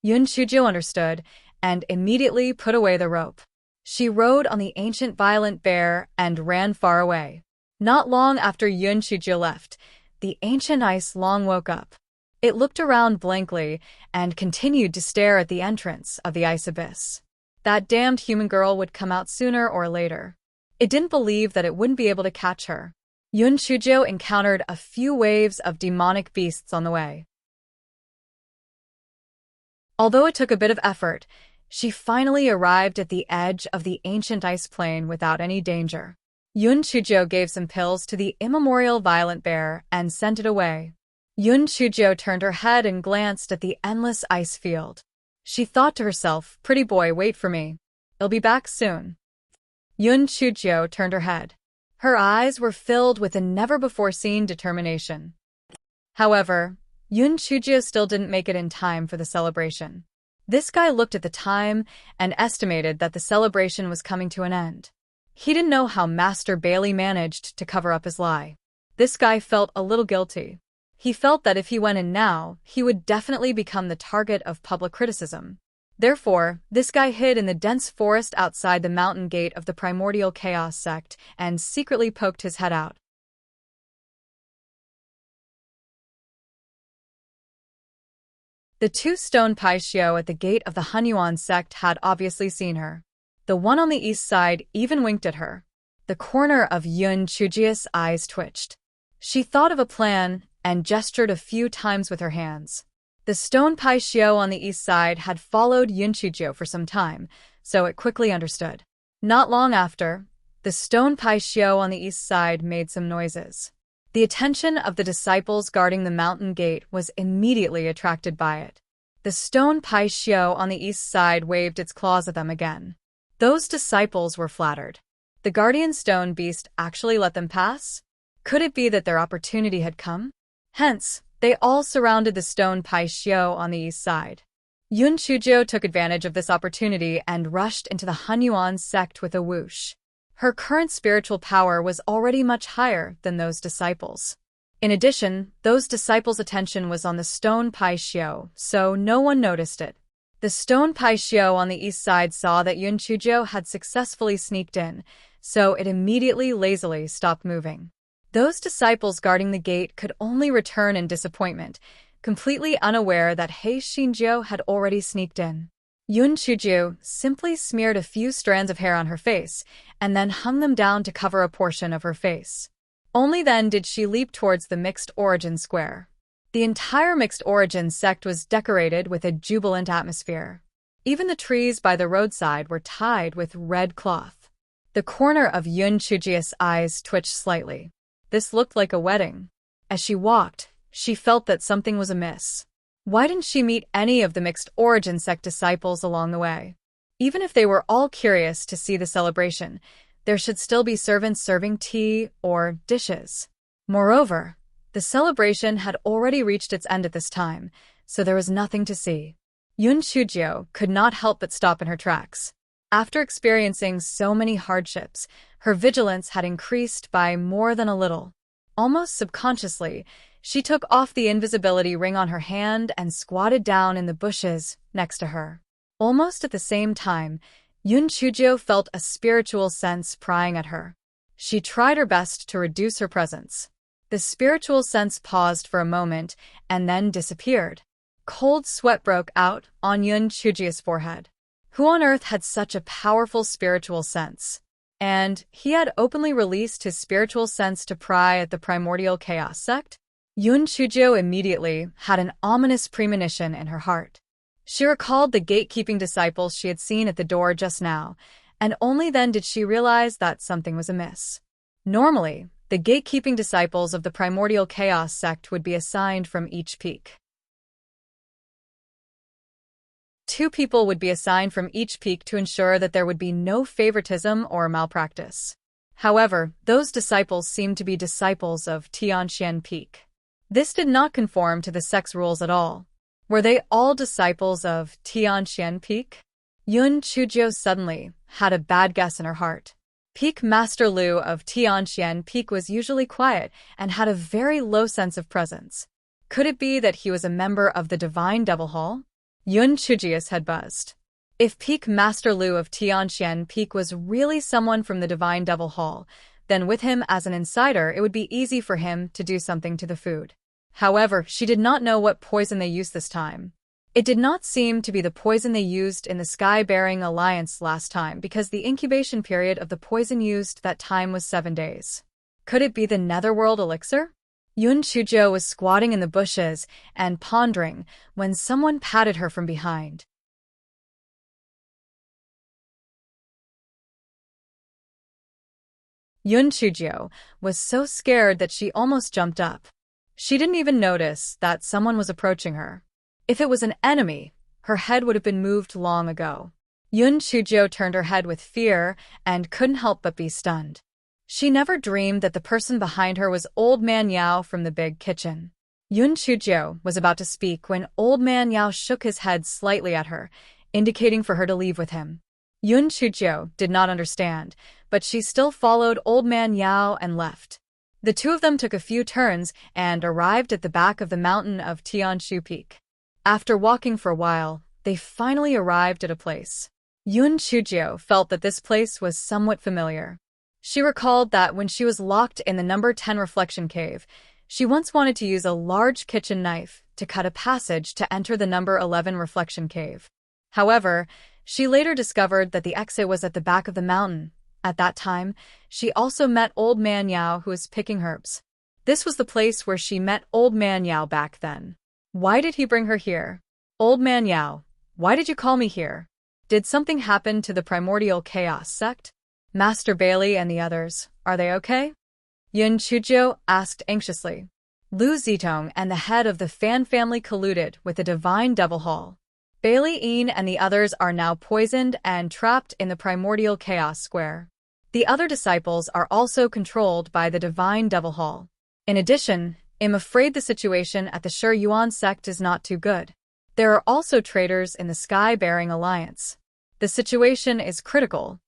Yun Chuju understood and immediately put away the rope. She rode on the ancient violent bear and ran far away. Not long after Yun Chuju left, the ancient ice long woke up. It looked around blankly and continued to stare at the entrance of the ice abyss. That damned human girl would come out sooner or later. It didn't believe that it wouldn't be able to catch her. Yun Chuju encountered a few waves of demonic beasts on the way. Although it took a bit of effort, she finally arrived at the edge of the ancient ice plain without any danger. Yun Chuju gave some pills to the immemorial violent bear and sent it away. Yun Chuju turned her head and glanced at the endless ice field. She thought to herself, "Pretty boy, wait for me. I'll be back soon." Yun Chuju turned her head. Her eyes were filled with a never-before-seen determination. However, Yun Chujio still didn't make it in time for the celebration. This guy looked at the time and estimated that the celebration was coming to an end. He didn't know how Master Bailey managed to cover up his lie. This guy felt a little guilty. He felt that if he went in now, he would definitely become the target of public criticism. Therefore, this guy hid in the dense forest outside the mountain gate of the Primordial Chaos sect and secretly poked his head out. The two stone Paishio at the gate of the Hunyuan sect had obviously seen her. The one on the east side even winked at her. The corner of Yun Chujio's eyes twitched. She thought of a plan and gestured a few times with her hands. The stone Paishio on the east side had followed Yun Chujio for some time, so it quickly understood. Not long after, the stone Paishio on the east side made some noises. The attention of the disciples guarding the mountain gate was immediately attracted by it. The stone Paishio on the east side waved its claws at them again. Those disciples were flattered. The guardian stone beast actually let them pass? Could it be that their opportunity had come? Hence, they all surrounded the stone Paishio on the east side. Yun Chujio took advantage of this opportunity and rushed into the Hunyuan sect with a whoosh. Her current spiritual power was already much higher than those disciples. In addition, those disciples' attention was on the stone Paishio, so no one noticed it. The stone Paishio on the east side saw that Yun Chujio had successfully sneaked in, so it immediately lazily stopped moving. Those disciples guarding the gate could only return in disappointment, completely unaware that He Xinjiu had already sneaked in. Yun Chujio simply smeared a few strands of hair on her face and then hung them down to cover a portion of her face. Only then did she leap towards the Mixed Origin Square. The entire Mixed Origin sect was decorated with a jubilant atmosphere. Even the trees by the roadside were tied with red cloth. The corner of Yun Chujio's eyes twitched slightly. This looked like a wedding. As she walked, she felt that something was amiss. Why didn't she meet any of the Mixed Origin sect disciples along the way? Even if they were all curious to see the celebration, there should still be servants serving tea or dishes. Moreover, the celebration had already reached its end at this time, so there was nothing to see. Yun Chujio could not help but stop in her tracks. After experiencing so many hardships, her vigilance had increased by more than a little. Almost subconsciously, she took off the invisibility ring on her hand and squatted down in the bushes next to her. Almost at the same time, Yun Chujio felt a spiritual sense prying at her. She tried her best to reduce her presence. The spiritual sense paused for a moment and then disappeared. Cold sweat broke out on Yun Chujio's forehead. Who on earth had such a powerful spiritual sense? And he had openly released his spiritual sense to pry at the Primordial Chaos sect? Yun Chujio immediately had an ominous premonition in her heart. She recalled the gatekeeping disciples she had seen at the door just now, and only then did she realize that something was amiss. Normally, the gatekeeping disciples of the Primordial Chaos sect would be assigned from each peak. 2 people would be assigned from each peak to ensure that there would be no favoritism or malpractice. However, those disciples seemed to be disciples of Tianxian Peak. This did not conform to the sect's rules at all. Were they all disciples of Tianxian Peak? Yun Chujio suddenly had a bad guess in her heart. Peak Master Lu of Tianxian Peak was usually quiet and had a very low sense of presence. Could it be that he was a member of the Divine Devil Hall? Yun Chujio's head buzzed. If Peak Master Lu of Tianxian Peak was really someone from the Divine Devil Hall, then with him as an insider it would be easy for him to do something to the food. However, she did not know what poison they used this time. It did not seem to be the poison they used in the Sky-Bearing Alliance last time because the incubation period of the poison used that time was 7 days. Could it be the Netherworld elixir? Yun Chujio was squatting in the bushes and pondering when someone patted her from behind. Yun Chujio was so scared that she almost jumped up. She didn't even notice that someone was approaching her. If it was an enemy, her head would have been moved long ago. Yun Chujio turned her head with fear and couldn't help but be stunned. She never dreamed that the person behind her was Old Man Yao from the big kitchen. Yun Chuzhou was about to speak when Old Man Yao shook his head slightly at her, indicating for her to leave with him. Yun Chuzhou did not understand, but she still followed Old Man Yao and left. The two of them took a few turns and arrived at the back of the mountain of Tianshu Peak. After walking for a while, they finally arrived at a place. Yun Chuzhou felt that this place was somewhat familiar. She recalled that when she was locked in the number 10 reflection cave, she once wanted to use a large kitchen knife to cut a passage to enter the number 11 reflection cave. However, she later discovered that the exit was at the back of the mountain. At that time, she also met Old Man Yao, who was picking herbs. This was the place where she met Old Man Yao back then. Why did he bring her here? Old Man Yao, why did you call me here? Did something happen to the primordial chaos sect? Master Bailey and the others, are they okay? Yun Chuzhou asked anxiously. Lu Zitong and the head of the Fan family colluded with the Divine Devil Hall. Bailey Yin and the others are now poisoned and trapped in the primordial chaos square. The other disciples are also controlled by the Divine Devil Hall. In addition, I'm afraid the situation at the Shi Yuan sect is not too good. There are also traitors in the Sky-Bearing Alliance. The situation is critical,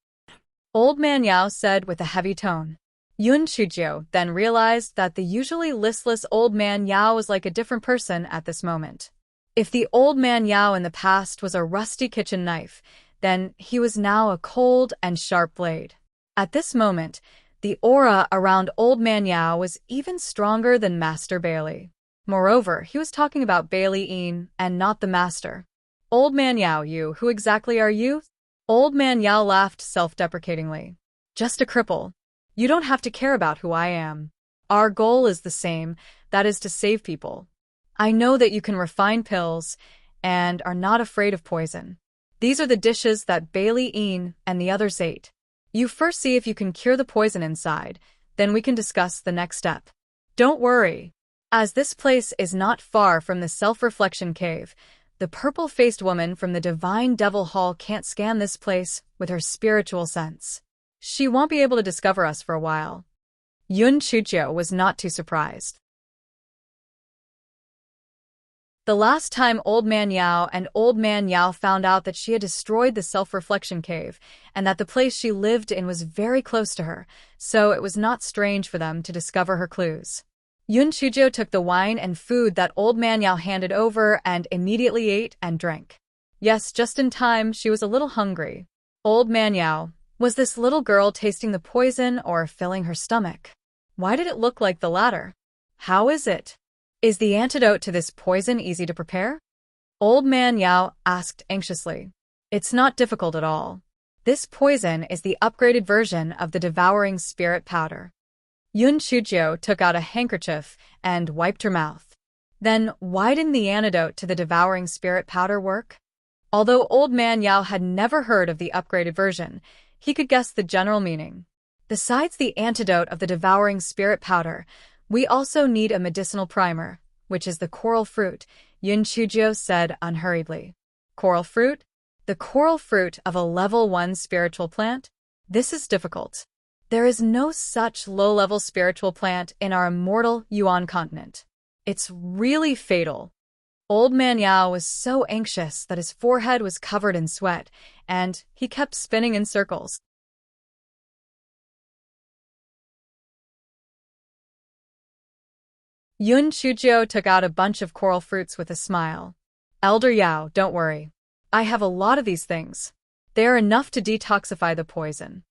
Old Man Yao said with a heavy tone. Yun Chuzhou then realized that the usually listless Old Man Yao was like a different person at this moment. If the Old Man Yao in the past was a rusty kitchen knife, then he was now a cold and sharp blade. At this moment, the aura around Old Man Yao was even stronger than Master Bailey. Moreover, he was talking about Bailey Yin and not the Master. Old Man Yao, who exactly are you? Old Man Yao laughed self-deprecatingly. Just a cripple. You don't have to care about who I am. Our goal is the same, that is to save people. I know that you can refine pills and are not afraid of poison. These are the dishes that Bailey Yin and the others ate. You first see if you can cure the poison inside, then we can discuss the next step. Don't worry. As this place is not far from the self-reflection cave, the purple-faced woman from the Divine Devil Hall can't scan this place with her spiritual sense. She won't be able to discover us for a while. Yun Chuzhou was not too surprised. The last time Old Man Yao and Old Man Yao found out that she had destroyed the self-reflection cave and that the place she lived in was very close to her, so it was not strange for them to discover her clues. Yun Chuzhou took the wine and food that Old Man Yao handed over and immediately ate and drank. Yes, just in time, she was a little hungry. Old Man Yao, was this little girl tasting the poison or filling her stomach? Why did it look like the latter? How is it? Is the antidote to this poison easy to prepare? Old Man Yao asked anxiously. It's not difficult at all. This poison is the upgraded version of the devouring spirit powder. Yun Chuzhou took out a handkerchief and wiped her mouth. Then why didn't the antidote to the devouring spirit powder work? Although Old Man Yao had never heard of the upgraded version, he could guess the general meaning. Besides the antidote of the devouring spirit powder, we also need a medicinal primer, which is the coral fruit, Yun Chuzhou said unhurriedly. Coral fruit? The coral fruit of a level 1 spiritual plant? This is difficult. There is no such low-level spiritual plant in our immortal Yuan continent. It's really fatal. Old Man Yao was so anxious that his forehead was covered in sweat, and he kept spinning in circles. Yun Chuzhou took out a bunch of coral fruits with a smile. Elder Yao, don't worry. I have a lot of these things. They are enough to detoxify the poison.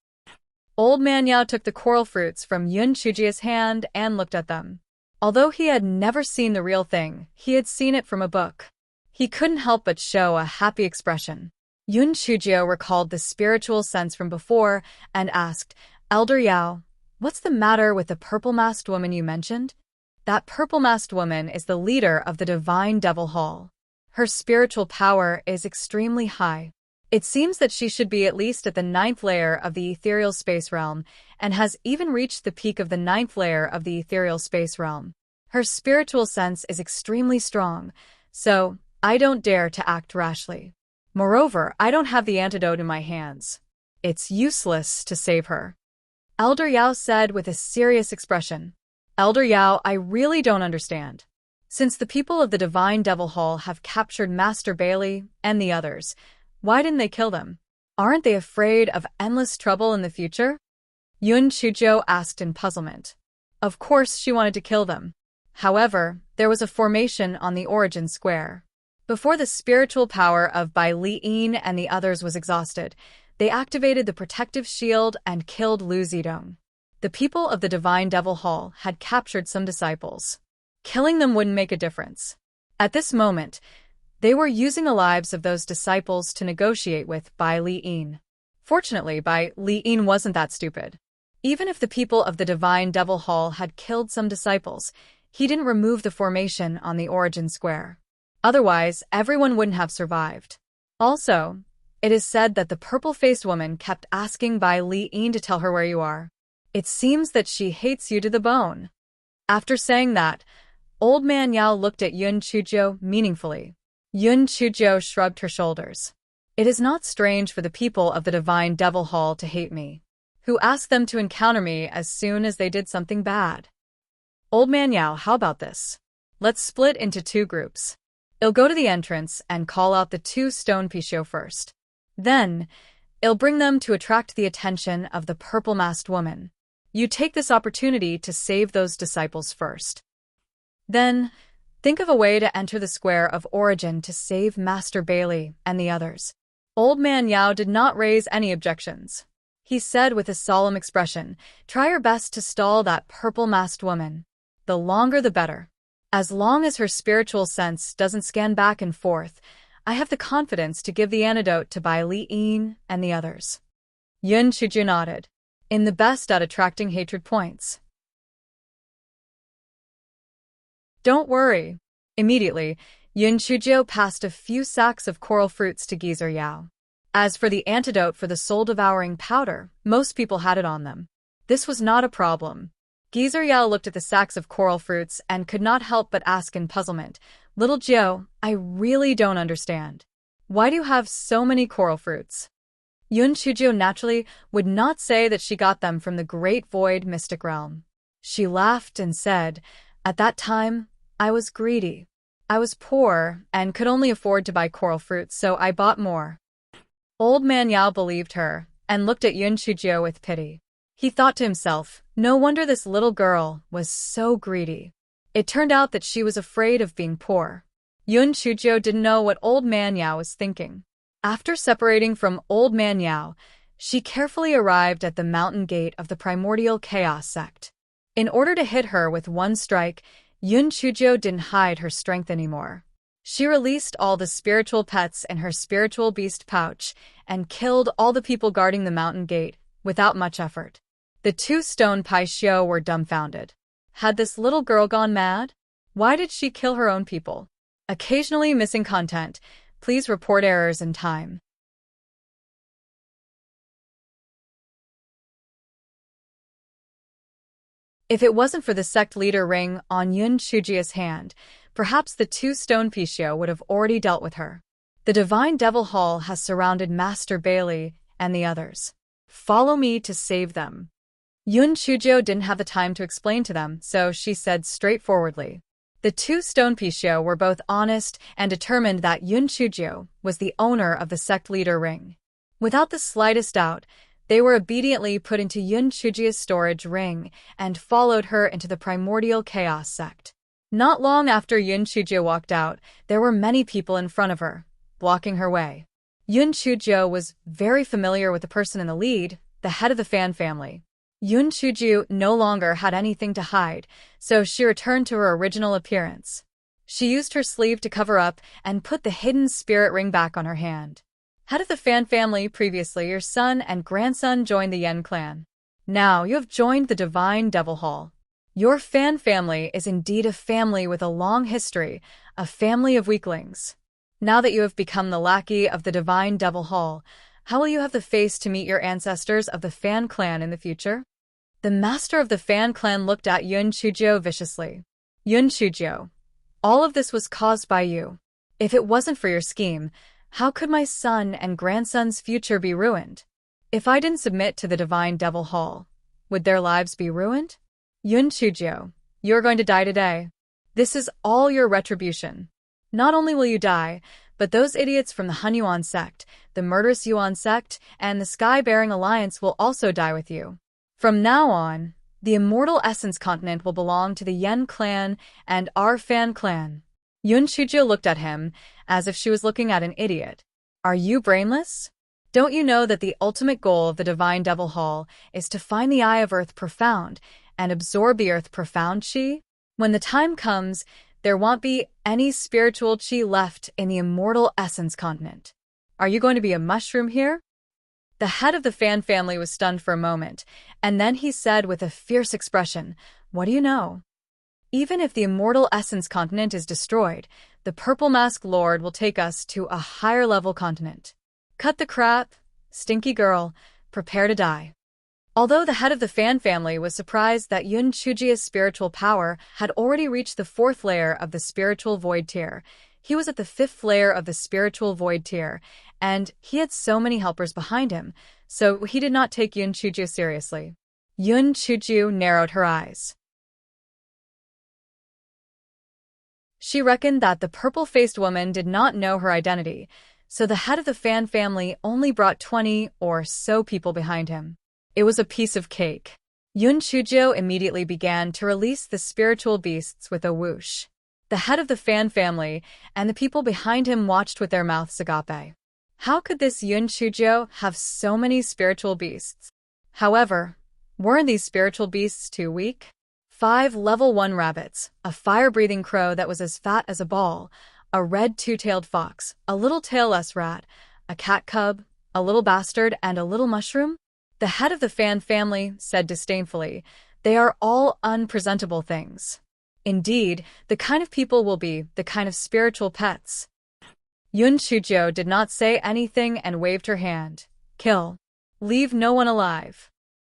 Old Man Yao took the coral fruits from Yun Chuzhou's hand and looked at them. Although he had never seen the real thing, he had seen it from a book. He couldn't help but show a happy expression. Yun Chuzhou recalled the spiritual sense from before and asked, Elder Yao, what's the matter with the purple-masked woman you mentioned? That purple-masked woman is the leader of the Divine Devil Hall. Her spiritual power is extremely high. It seems that she should be at least at the 9th layer of the ethereal space realm, and has even reached the peak of the 9th layer of the ethereal space realm. Her spiritual sense is extremely strong, so I don't dare to act rashly. Moreover, I don't have the antidote in my hands. It's useless to save her. Elder Yao said with a serious expression. Elder Yao, I really don't understand. Since the people of the Divine Devil Hall have captured Master Bailey and the others, why didn't they kill them? Aren't they afraid of endless trouble in the future? Yun Chuzhou asked in puzzlement. Of course she wanted to kill them. However, there was a formation on the origin square. Before the spiritual power of Bai Liyin and the others was exhausted, they activated the protective shield and killed Lu Zidong. The people of the Divine Devil Hall had captured some disciples. Killing them wouldn't make a difference. At this moment, they were using the lives of those disciples to negotiate with Bai Liyin. Fortunately, Bai Liyin wasn't that stupid. Even if the people of the Divine Devil Hall had killed some disciples, he didn't remove the formation on the origin square. Otherwise, everyone wouldn't have survived. Also, it is said that the purple-faced woman kept asking Bai Liyin to tell her where you are. It seems that she hates you to the bone. After saying that, Old Man Yao looked at Yun Chuzhou meaningfully. Yun Chuzhou shrugged her shoulders. It is not strange for the people of the Divine Devil Hall to hate me. Who asked them to encounter me as soon as they did something bad? Old Man Yao, how about this? Let's split into two groups. I'll go to the entrance and call out the two stone Pisho first. Then, I'll bring them to attract the attention of the purple-masked woman. You take this opportunity to save those disciples first. Then, think of a way to enter the square of origin to save Master Bailey and the others. Old Man Yao did not raise any objections. He said with a solemn expression, try your best to stall that purple-masked woman. The longer the better. As long as her spiritual sense doesn't scan back and forth, I have the confidence to give the antidote to Bai Liyin and the others. Yun Chuzhou nodded. In the best at attracting hatred points. Don't worry. Immediately, Yun Chuzhou passed a few sacks of coral fruits to Geezer Yao. As for the antidote for the soul-devouring powder, most people had it on them. This was not a problem. Geezer Yao looked at the sacks of coral fruits and could not help but ask in puzzlement, Little Jiao, I really don't understand. Why do you have so many coral fruits? Yun Chuzhou naturally would not say that she got them from the Great Void Mystic Realm. She laughed and said, at that time, I was greedy. I was poor and could only afford to buy coral fruits, so I bought more. Old Man Yao believed her and looked at Yun Chuzhou with pity. He thought to himself, no wonder this little girl was so greedy. It turned out that she was afraid of being poor. Yun Chuzhou didn't know what Old Man Yao was thinking. After separating from Old Man Yao, she carefully arrived at the mountain gate of the primordial chaos sect. In order to hit her with one strike, Yun Chuzhou didn't hide her strength anymore. She released all the spiritual pets in her spiritual beast pouch and killed all the people guarding the mountain gate without much effort. The two stone Pai Xiao were dumbfounded. Had this little girl gone mad? Why did she kill her own people? Occasionally missing content. Please report errors in time. If it wasn't for the sect leader ring on Yun Chuzhou's hand, perhaps the two stone Pisho would have already dealt with her. The Divine Devil Hall has surrounded Master Bailey and the others. Follow me to save them. Yun Chuzhou didn't have the time to explain to them, so she said straightforwardly. The two stone Pisho were both honest and determined that Yun Chuzhou was the owner of the sect leader ring. Without the slightest doubt, they were obediently put into Yun Chuzhou's storage ring and followed her into the primordial chaos sect. Not long after Yun Chuzhou walked out, there were many people in front of her, blocking her way. Yun Chuzhou was very familiar with the person in the lead, the head of the Fan family. Yun Chuzhou no longer had anything to hide, so she returned to her original appearance. She used her sleeve to cover up and put the hidden spirit ring back on her hand. Head of the Fan family, previously your son and grandson joined the Yen clan. Now you have joined the Divine Devil Hall. Your Fan family is indeed a family with a long history, a family of weaklings. Now that you have become the lackey of the Divine Devil Hall, how will you have the face to meet your ancestors of the Fan clan in the future? The master of the Fan clan looked at Yun Chuzhou viciously. Yun Chuzhou, all of this was caused by you. If it wasn't for your scheme, how could my son and grandson's future be ruined? If I didn't submit to the Divine Devil Hall, would their lives be ruined? Yun Chujio, you're going to die today. This is all your retribution. Not only will you die, but those idiots from the Han Yuan sect, the murderous Yuan sect, and the Sky-Bearing Alliance will also die with you. From now on, the Immortal Essence Continent will belong to the Yen clan and our Fan clan. Yun Chujio looked at him as if she was looking at an idiot. Are you brainless? Don't you know that the ultimate goal of the Divine Devil Hall is to find the Eye of Earth Profound and absorb the Earth Profound Chi? When the time comes, there won't be any spiritual chi left in the Immortal Essence Continent. Are you going to be a mushroom here? The head of the Fan family was stunned for a moment, and then he said with a fierce expression, "What do you know? Even if the Immortal Essence Continent is destroyed, the Purple Mask Lord will take us to a higher level continent. Cut the crap, stinky girl, prepare to die." Although the head of the Fan family was surprised that Yun Chujio's spiritual power had already reached the 4th layer of the spiritual void tier, he was at the 5th layer of the spiritual void tier, and he had so many helpers behind him, so he did not take Yun Chujio seriously. Yun Chujio narrowed her eyes. She reckoned that the purple-faced woman did not know her identity, so the head of the Fan family only brought 20 or so people behind him. It was a piece of cake. Yun Chujio immediately began to release the spiritual beasts with a whoosh. The head of the Fan family and the people behind him watched with their mouths agape. How could this Yun Chujio have so many spiritual beasts? However, weren't these spiritual beasts too weak? 5 level 1 rabbits, a fire-breathing crow that was as fat as a ball, a red two-tailed fox, a little tailless rat, a cat cub, a little bastard, and a little mushroom? The head of the Fan family said disdainfully, "They are all unpresentable things. Indeed, the kind of people will be the kind of spiritual pets." Yun Chujio did not say anything and waved her hand. "Kill. Leave no one alive."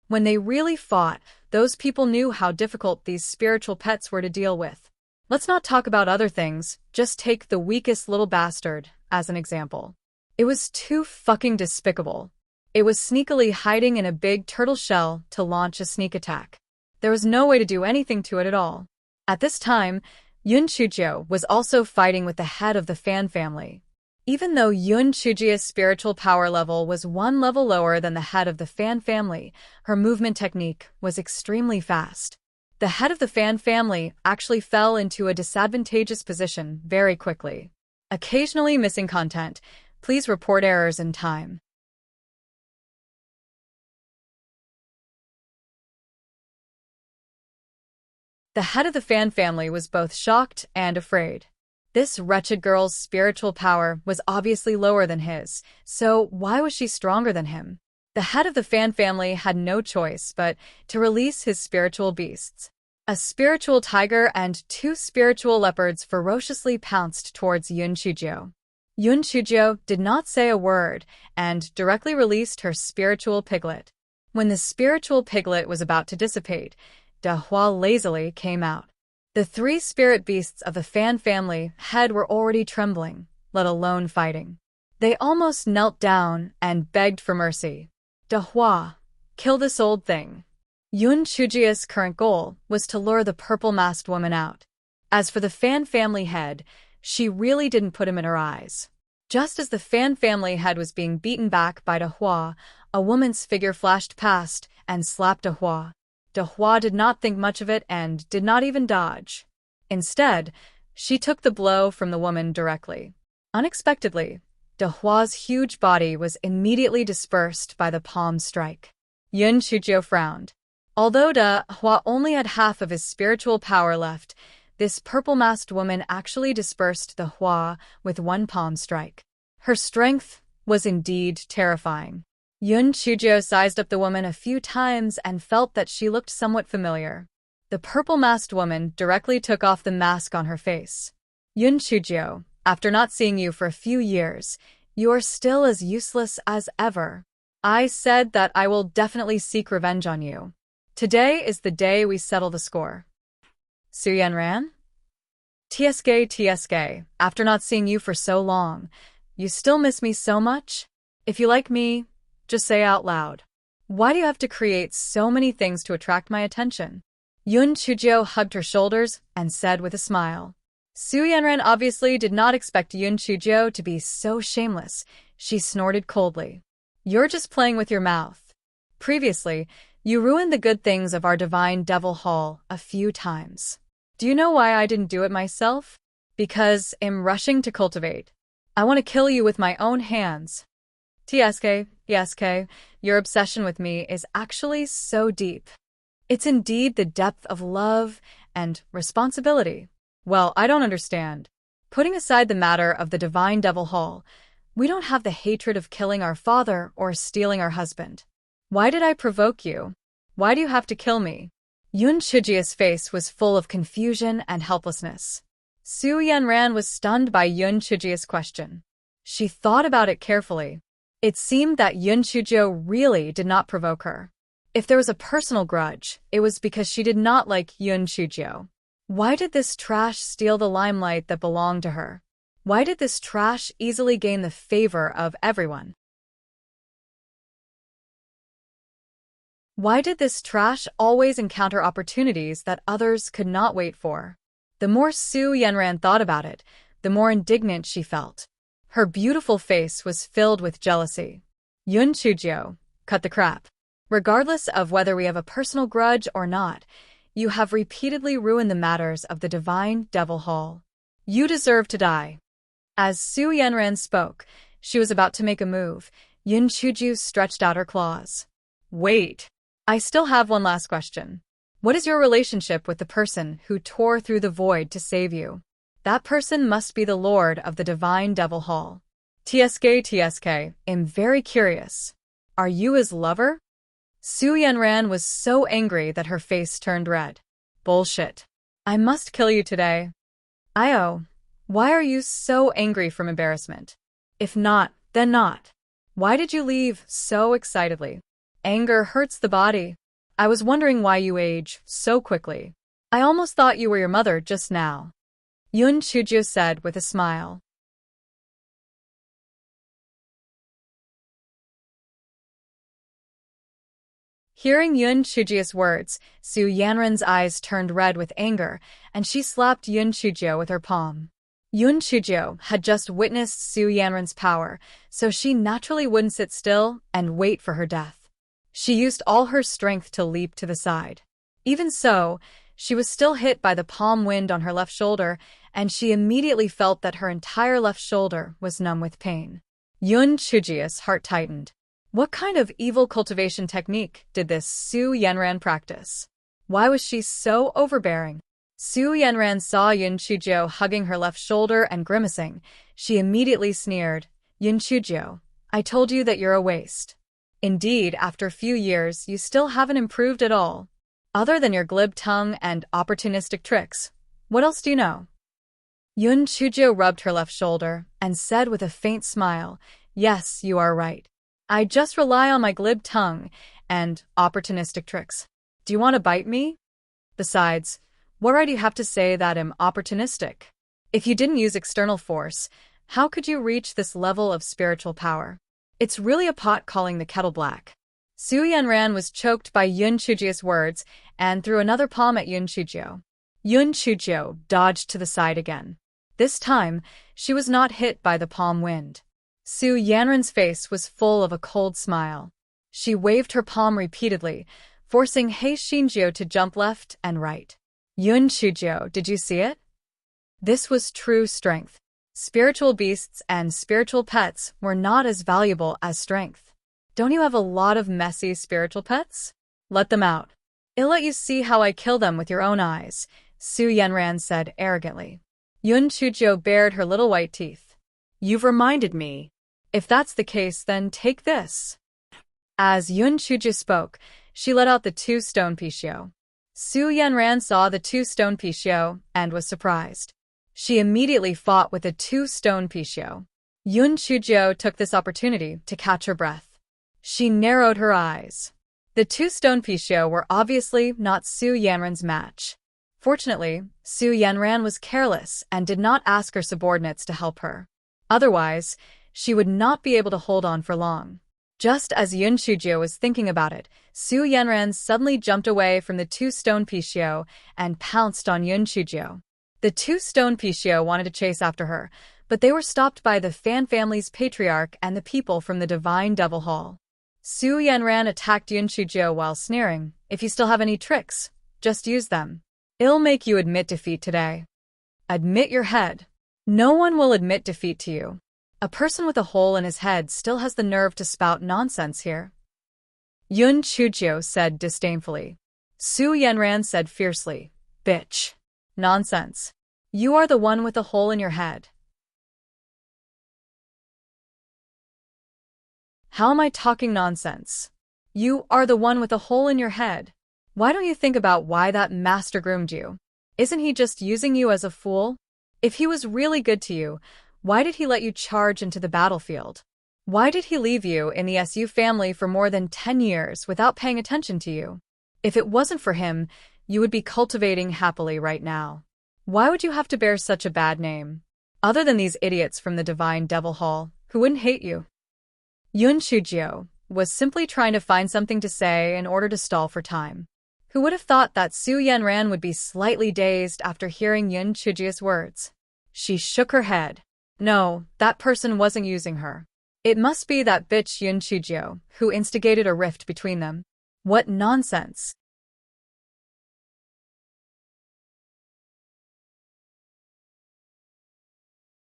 When they really fought, those people knew how difficult these spiritual pets were to deal with. Let's not talk about other things, just take the weakest little bastard as an example. It was too fucking despicable. It was sneakily hiding in a big turtle shell to launch a sneak attack. There was no way to do anything to it at all. At this time, Yun Chujio was also fighting with the head of the Fan family. Even though Yun Chujio's spiritual power level was 1 level lower than the head of the Fan family, her movement technique was extremely fast. The head of the Fan family actually fell into a disadvantageous position very quickly. Occasionally missing content. Please report errors in time. The head of the Fan family was both shocked and afraid. This wretched girl's spiritual power was obviously lower than his, so why was she stronger than him? The head of the Fan family had no choice but to release his spiritual beasts. A spiritual tiger and 2 spiritual leopards ferociously pounced towards Yun Chujio. Yun Chujio did not say a word and directly released her spiritual piglet. When the spiritual piglet was about to dissipate, De Hua lazily came out. The 3 spirit beasts of the Fan family head were already trembling, let alone fighting. They almost knelt down and begged for mercy. De Hua, kill this old thing. Yun Chujio's current goal was to lure the purple-masked woman out. As for the Fan family head, she really didn't put him in her eyes. Just as the Fan family head was being beaten back by De Hua, a woman's figure flashed past and slapped De Hua. De Hua did not think much of it and did not even dodge. Instead, she took the blow from the woman directly. Unexpectedly, De Hua's huge body was immediately dispersed by the palm strike. Yun Chujio frowned. Although De Hua only had half of his spiritual power left, this purple-masked woman actually dispersed De Hua with 1 palm strike. Her strength was indeed terrifying. Yun Chujio sized up the woman a few times and felt that she looked somewhat familiar. The purple-masked woman directly took off the mask on her face. "Yun Chujio, after not seeing you for a few years, you are still as useless as ever. I said that I will definitely seek revenge on you. Today is the day we settle the score." Suyen Ran? TSK, after not seeing you for so long, you still miss me so much? If you like me, just say out loud. Why do you have to create so many things to attract my attention? Yun Chujio hugged her shoulders and said with a smile. Su Yanran obviously did not expect Yun Chujio to be so shameless. She snorted coldly. You're just playing with your mouth. Previously, you ruined the good things of our divine devil hall a few times. Do you know why I didn't do it myself? Because I'm rushing to cultivate. I want to kill you with my own hands. TSK, your obsession with me is actually so deep. It's indeed the depth of love and responsibility. Well, I don't understand. Putting aside the matter of the divine devil hall, we don't have the hatred of killing our father or stealing our husband. Why did I provoke you? Why do you have to kill me? Yun Chujio's face was full of confusion and helplessness. Su Yanran was stunned by Yun Chujio's question. She thought about it carefully. It seemed that Yun Chujio really did not provoke her. If there was a personal grudge, it was because she did not like Yun Chujio. Why did this trash steal the limelight that belonged to her? Why did this trash easily gain the favor of everyone? Why did this trash always encounter opportunities that others could not wait for? The more Su Yanran thought about it, the more indignant she felt. Her beautiful face was filled with jealousy. Yun Chujio, cut the crap. Regardless of whether we have a personal grudge or not, you have repeatedly ruined the matters of the divine devil hall. You deserve to die. As Su Yanran spoke, she was about to make a move. Yun Chujio stretched out her claws. Wait. I still have one last question. What is your relationship with the person who tore through the void to save you? That person must be the lord of the divine devil hall. TSK, I'm very curious. Are you his lover? Su Yanran was so angry that her face turned red. Bullshit. I must kill you today. Io, why are you so angry from embarrassment? If not, then not. Why did you leave so excitedly? Anger hurts the body. I was wondering why you age so quickly. I almost thought you were your mother just now. Yun Chujio said with a smile. Hearing Yun Chujio's words, Su Yanran's eyes turned red with anger, and she slapped Yun Chujio with her palm. Yun Chujio had just witnessed Su Yanran's power, so she naturally wouldn't sit still and wait for her death. She used all her strength to leap to the side. Even so, she was still hit by the palm wind on her left shoulder, and she immediately felt that her entire left shoulder was numb with pain. Yun Chujio's heart tightened. What kind of evil cultivation technique did this Su Yanran practice? Why was she so overbearing? Su Yanran saw Yun Chujio hugging her left shoulder and grimacing. She immediately sneered. Yun Chujio, I told you that you're a waste. Indeed, after a few years, you still haven't improved at all. Other than your glib tongue and opportunistic tricks, what else do you know? Yun Chujio rubbed her left shoulder and said with a faint smile, Yes, you are right. I just rely on my glib tongue and opportunistic tricks. Do you want to bite me? Besides, what right do you have to say that I'm opportunistic? If you didn't use external force, how could you reach this level of spiritual power? It's really a pot calling the kettle black. Su Yanran was choked by Yun Chujio's words and threw another palm at Yun Chujio. Yun Chujio dodged to the side again. This time, she was not hit by the palm wind. Su Yanran's face was full of a cold smile. She waved her palm repeatedly, forcing He Xinjiu to jump left and right. Yun Chujio, did you see it? This was true strength. Spiritual beasts and spiritual pets were not as valuable as strength. Don't you have a lot of messy spiritual pets? Let them out. I'll let you see how I kill them with your own eyes, Su Yanran said arrogantly. Yun Chujio bared her little white teeth. You've reminded me. If that's the case, then take this. As Yun Chujio spoke, she let out the 2 stone pishio. Su Yanran saw the 2 stone pishio and was surprised. She immediately fought with the 2 stone pishio. Yun Chujio took this opportunity to catch her breath. She narrowed her eyes. The 2 stone pishio were obviously not Su Yanran's match. Fortunately, Su Yanran was careless and did not ask her subordinates to help her. Otherwise, she would not be able to hold on for long. Just as Yun Shujio was thinking about it, Su Yanran suddenly jumped away from the two stone Pishio and pounced on Yun Shujio. The two stone Pishio wanted to chase after her, but they were stopped by the Fan family's patriarch and the people from the Divine Devil Hall. Su Yanran attacked Yun Shujio while sneering, "If you still have any tricks, just use them. It'll make you admit defeat today." Admit your head. No one will admit defeat to you. A person with a hole in his head still has the nerve to spout nonsense here. Yun Shujio said disdainfully. Su Yanran said fiercely, "Bitch. Nonsense. You are the one with the hole in your head." How am I talking nonsense? You are the one with a hole in your head. Why don't you think about why that master groomed you? Isn't he just using you as a fool? If he was really good to you, why did he let you charge into the battlefield? Why did he leave you in the SU family for more than 10 years without paying attention to you? If it wasn't for him, you would be cultivating happily right now. Why would you have to bear such a bad name? Other than these idiots from the Divine Devil Hall, who wouldn't hate you? Yun Shujio was simply trying to find something to say in order to stall for time. Who would have thought that Su Yanran would be slightly dazed after hearing Yun Shujio's words? She shook her head. No, that person wasn't using her. It must be that bitch Yun Shujio, who instigated a rift between them. What nonsense.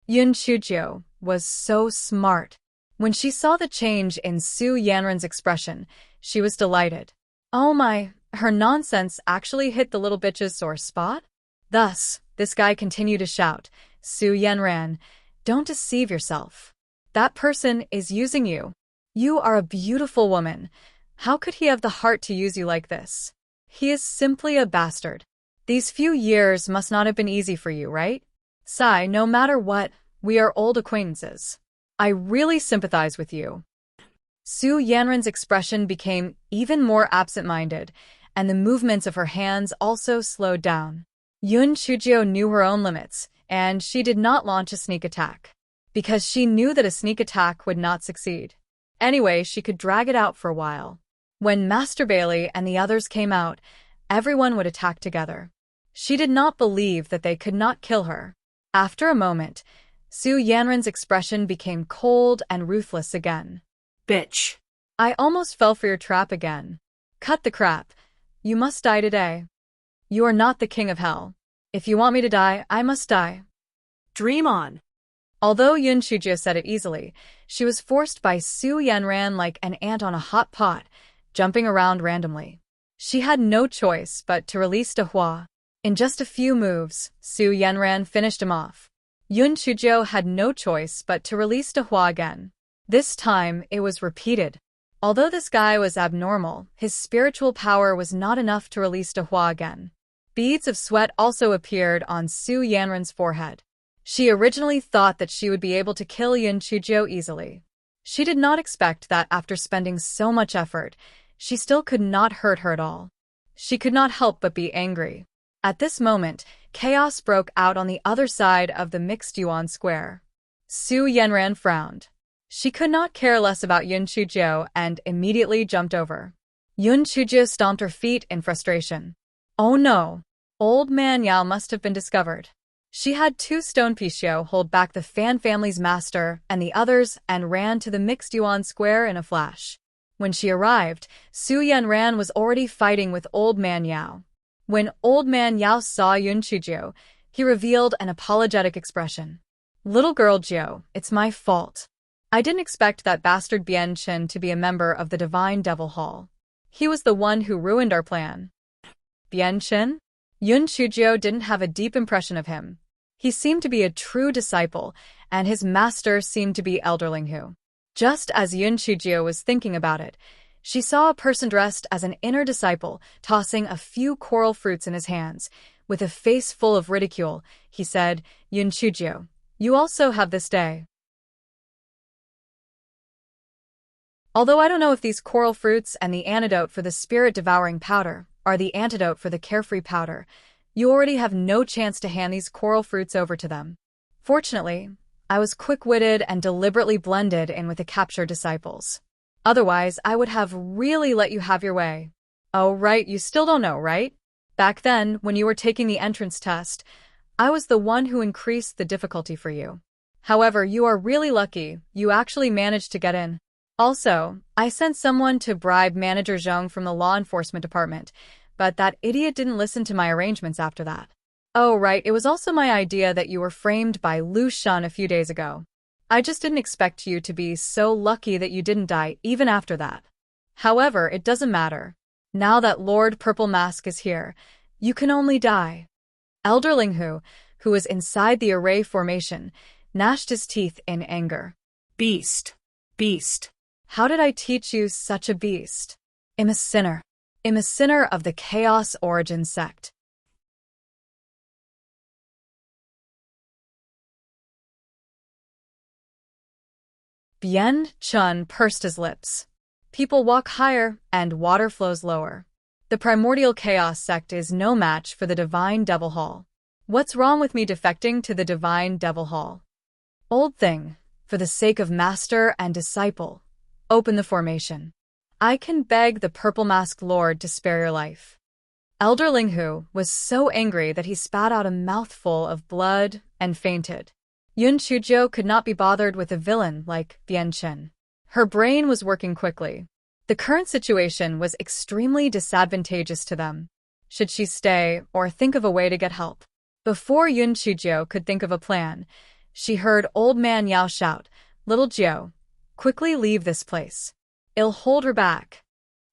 Yun Shujio was so smart. When she saw the change in Su Yanran's expression, she was delighted. Oh my, her nonsense actually hit the little bitch's sore spot? Thus, this guy continued to shout, "Su Yanran, don't deceive yourself. That person is using you. You are a beautiful woman. How could he have the heart to use you like this? He is simply a bastard. These few years must not have been easy for you, right? Sigh, no matter what, we are old acquaintances. I really sympathize with you." Su Yanran's expression became even more absent-minded, and the movements of her hands also slowed down. Yun Shujio knew her own limits, and she did not launch a sneak attack, because she knew that a sneak attack would not succeed. Anyway, she could drag it out for a while. When Master Bailey and the others came out, everyone would attack together. She did not believe that they could not kill her. After a moment, Su Yanran's expression became cold and ruthless again. Bitch. I almost fell for your trap again. Cut the crap. You must die today. You are not the king of hell. If you want me to die, I must die. Dream on. Although Yun Shujio said it easily, she was forced by Su Yanran like an ant on a hot pot, jumping around randomly. She had no choice but to release De Hua. In just a few moves, Su Yanran finished him off. Yun Shujio had no choice but to release De Hua again. This time, it was repeated. Although this guy was abnormal, his spiritual power was not enough to release De Hua again. Beads of sweat also appeared on Su Yanran's forehead. She originally thought that she would be able to kill Yun Shujio easily. She did not expect that after spending so much effort, she still could not hurt her at all. She could not help but be angry. At this moment, chaos broke out on the other side of the mixed Yuan square. Su Yanran frowned. She could not care less about Yun Shujio and immediately jumped over. Yun Shujio stomped her feet in frustration. Oh no! Old Man Yao must have been discovered. She had two stone Pishio hold back the Fan family's master and the others and ran to the mixed Yuan square in a flash. When she arrived, Su Yanran was already fighting with Old Man Yao. When Old Man Yao saw Yun Shujio, he revealed an apologetic expression. "Little girl Jiao, it's my fault. I didn't expect that bastard Bian Chen to be a member of the Divine Devil Hall. He was the one who ruined our plan." Bian Chen? Yun Shujio didn't have a deep impression of him. He seemed to be a true disciple, and his master seemed to be Elderling Hu. Just as Yun Shujio was thinking about it, she saw a person dressed as an inner disciple tossing a few coral fruits in his hands. With a face full of ridicule, he said, "Yun Shujio, you also have this day." Although I don't know if these coral fruits and the antidote for the spirit-devouring powder are the antidote for the carefree powder, you already have no chance to hand these coral fruits over to them. Fortunately, I was quick-witted and deliberately blended in with the captured disciples. Otherwise, I would have really let you have your way. Oh, right, you still don't know, right? Back then, when you were taking the entrance test, I was the one who increased the difficulty for you. However, you are really lucky, you actually managed to get in. Also, I sent someone to bribe Manager Zhang from the law enforcement department, but that idiot didn't listen to my arrangements after that. Oh, right, it was also my idea that you were framed by Lu Shun a few days ago. I just didn't expect you to be so lucky that you didn't die even after that. However, it doesn't matter. Now that Lord Purple Mask is here, you can only die. Elder Linghu, who was inside the array formation, gnashed his teeth in anger. Beast. Beast. How did I teach you such a beast? I'm a sinner. I'm a sinner of the Chaos Origin sect. Bien Chun pursed his lips. People walk higher and water flows lower. The primordial chaos sect is no match for the Divine Devil Hall. What's wrong with me defecting to the Divine Devil Hall? Old thing, for the sake of master and disciple, open the formation. I can beg the purple-masked lord to spare your life. Elder Linghu was so angry that he spat out a mouthful of blood and fainted. Yun Chuzhou could not be bothered with a villain like Bian Chen. Her brain was working quickly. The current situation was extremely disadvantageous to them. Should she stay or think of a way to get help? Before Yun Chuzhou could think of a plan, she heard Old Man Yao shout, "Little Jiao, quickly leave this place. It'll hold her back."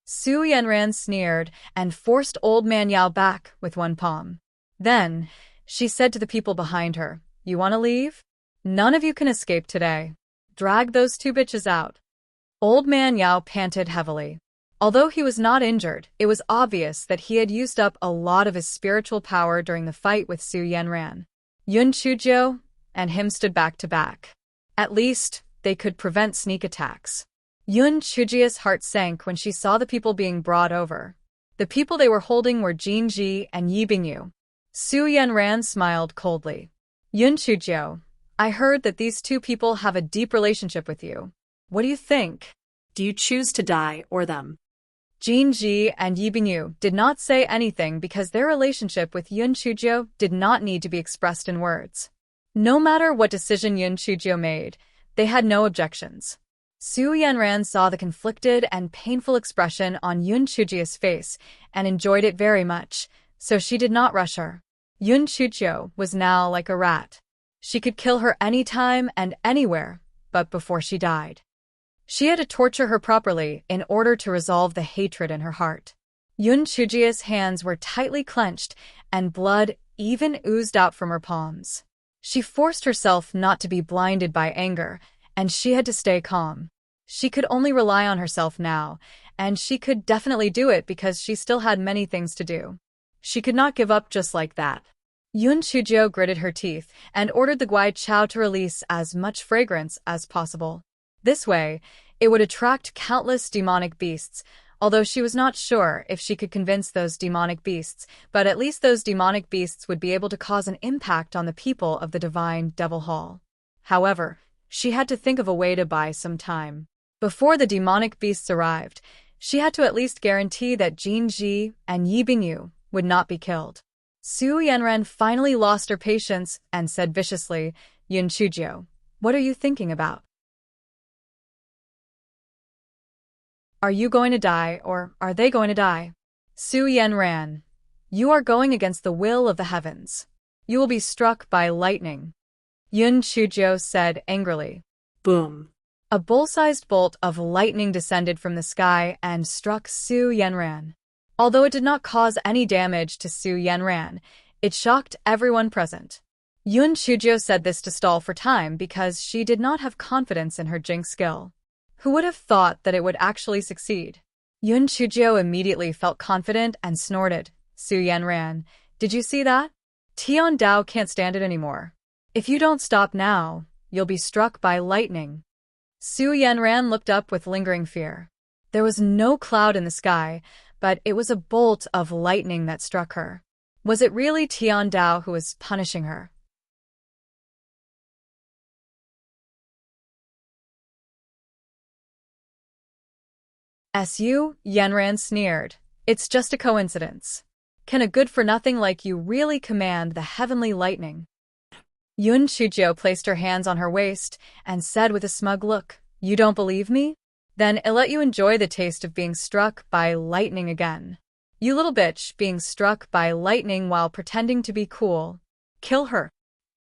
Su Yanran sneered and forced Old Man Yao back with one palm. Then, she said to the people behind her, "You want to leave? None of you can escape today. Drag those two bitches out." Old Man Yao panted heavily. Although he was not injured, it was obvious that he had used up a lot of his spiritual power during the fight with Su Yanran. Yun Chuzhou and him stood back to back. At least, they could prevent sneak attacks. Yun Chuzhou's heart sank when she saw the people being brought over. The people they were holding were Jin Ji and Yi Bingyu. Su Yanran smiled coldly. "Yun Chuzhou, I heard that these two people have a deep relationship with you. What do you think? Do you choose to die or them?" Jin Ji and Yi Bingyu did not say anything because their relationship with Yun Chuzhou did not need to be expressed in words. No matter what decision Yun Chuzhou made, they had no objections. Su Yanran saw the conflicted and painful expression on Yun Chuzhou's face and enjoyed it very much, so she did not rush her. Yun Chuzhou was now like a rat. She could kill her anytime and anywhere, but before she died. She had to torture her properly in order to resolve the hatred in her heart. Yun Chuzhou's hands were tightly clenched, and blood even oozed out from her palms. She forced herself not to be blinded by anger, and she had to stay calm. She could only rely on herself now, and she could definitely do it because she still had many things to do. She could not give up just like that. Yun Chuzhou gritted her teeth and ordered the Guai Chao to release as much fragrance as possible. This way, it would attract countless demonic beasts, although she was not sure if she could convince those demonic beasts, but at least those demonic beasts would be able to cause an impact on the people of the Divine Devil Hall. However, she had to think of a way to buy some time. Before the demonic beasts arrived, she had to at least guarantee that Jin Ji and Yi Bingyu would not be killed. Su Yanran finally lost her patience and said viciously, "Yun Chuzhou, what are you thinking about? Are you going to die or are they going to die?" Su Yanran, "You are going against the will of the heavens. You will be struck by lightning." Yun Chuzhou said angrily. Boom. A bull-sized bolt of lightning descended from the sky and struck Su Yanran. Although it did not cause any damage to Su Yanran, it shocked everyone present. Yun Chuzhou said this to stall for time because she did not have confidence in her Jing skill. Who would have thought that it would actually succeed? Yun Chuzhou immediately felt confident and snorted, "Su Yanran, did you see that? Tian Dao can't stand it anymore. If you don't stop now, you'll be struck by lightning." Su Yanran looked up with lingering fear. There was no cloud in the sky, but it was a bolt of lightning that struck her. Was it really Tian Dao who was punishing her? Su, Yanran sneered. It's just a coincidence. Can a good-for-nothing like you really command the heavenly lightning? Yun Chuzhou placed her hands on her waist and said with a smug look, You don't believe me? Then I'll let you enjoy the taste of being struck by lightning again. You little bitch, being struck by lightning while pretending to be cool. Kill her.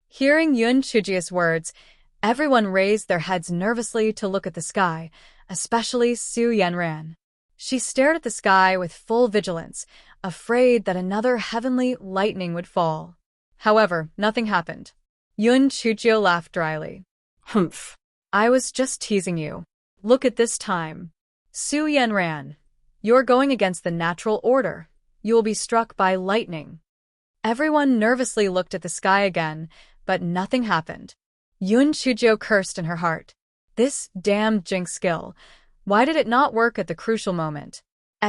Hearing Yun Chuzhou's words, everyone raised their heads nervously to look at the sky, especially Su Yanran. She stared at the sky with full vigilance, afraid that another heavenly lightning would fall. However, nothing happened. Yun Chuzhou laughed dryly. Humph. I was just teasing you. Look at this time. Su Yanran, you're going against the natural order. You will be struck by lightning. Everyone nervously looked at the sky again, but nothing happened. Yun Chuzhou cursed in her heart. This damned jinx skill. Why did it not work at the crucial moment?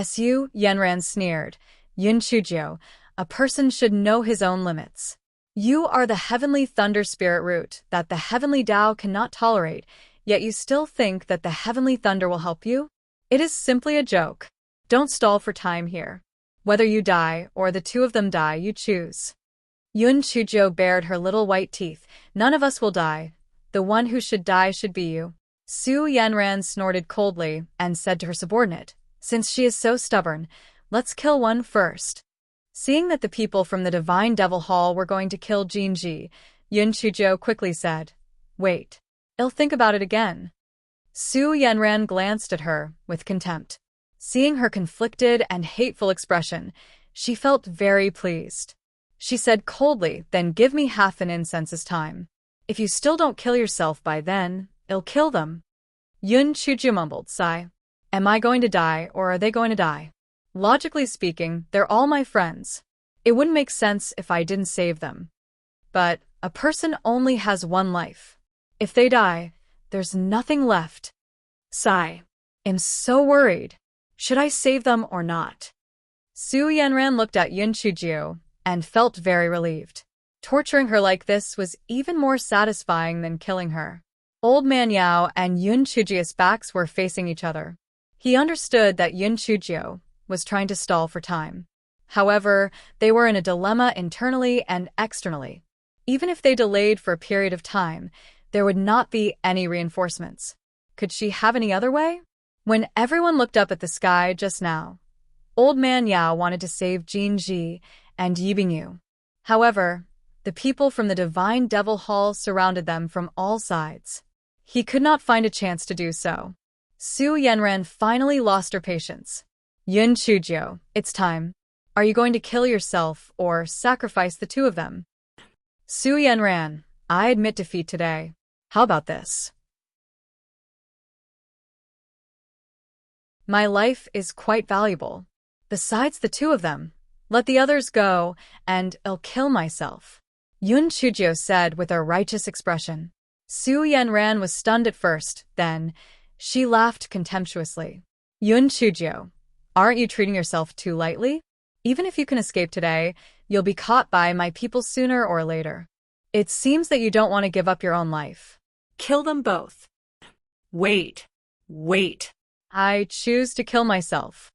Su Yanran sneered. Yun Chuzhou, a person should know his own limits. You are the heavenly thunder spirit root that the heavenly Tao cannot tolerate, yet you still think that the heavenly thunder will help you? It is simply a joke. Don't stall for time here. Whether you die or the two of them die, you choose. Yun Chuzhou bared her little white teeth. None of us will die. The one who should die should be you. Su Yanran snorted coldly and said to her subordinate, Since she is so stubborn, let's kill one first. Seeing that the people from the Divine Devil Hall were going to kill Jinji, Yun Chuzhou quickly said, Wait. I'll think about it again. Su Yanran glanced at her with contempt. Seeing her conflicted and hateful expression, she felt very pleased. She said coldly, Then give me half an incense's time. If you still don't kill yourself by then, I'll kill them. Yun Chuzhou mumbled, Sigh. Am I going to die or are they going to die? Logically speaking, they're all my friends. It wouldn't make sense if I didn't save them. But a person only has one life. If they die, there's nothing left. Sigh. I'm so worried. Should I save them or not? Su Yanran looked at Yun Chuzhou and felt very relieved. Torturing her like this was even more satisfying than killing her. Old Man Yao and Yun Chuzhou's backs were facing each other. He understood that Yun Chuzhou was trying to stall for time. However, they were in a dilemma internally and externally. Even if they delayed for a period of time, there would not be any reinforcements. Could she have any other way? When everyone looked up at the sky just now, Old Man Yao wanted to save Jinji and Yibingyu. However, the people from the Divine Devil Hall surrounded them from all sides. He could not find a chance to do so. Su Yanran finally lost her patience. Yun Chuzhou, it's time. Are you going to kill yourself or sacrifice the two of them? Su Yanran, I admit defeat today. How about this? My life is quite valuable. Besides the two of them, let the others go, and I'll kill myself. Yun Chuzhou said with a righteous expression. Su Yanran was stunned at first, then she laughed contemptuously. Yun Chuzhou, aren't you treating yourself too lightly? Even if you can escape today, you'll be caught by my people sooner or later. It seems that you don't want to give up your own life. Kill them both. Wait. I choose to kill myself.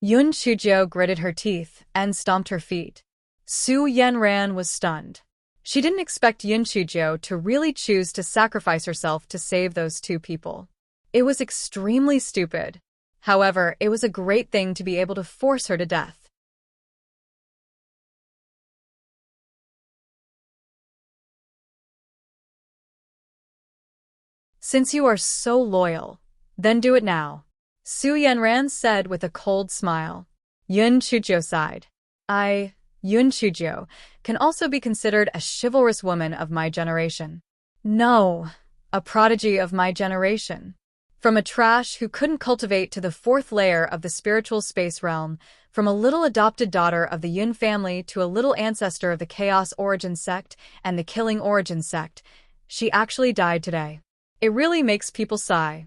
Yun Chuzhou gritted her teeth and stomped her feet. Su Yanran was stunned. She didn't expect Yun Chuzhou to really choose to sacrifice herself to save those two people. It was extremely stupid. However, it was a great thing to be able to force her to death. Since you are so loyal, then do it now, Su Yanran said with a cold smile. Yun Chuzhou sighed. Yun Chuzhou, can also be considered a chivalrous woman of my generation. No, a prodigy of my generation. From a trash who couldn't cultivate to the fourth layer of the spiritual space realm, from a little adopted daughter of the Yun family to a little ancestor of the Chaos Origin sect and the Killing Origin sect, she actually died today. It really makes people sigh.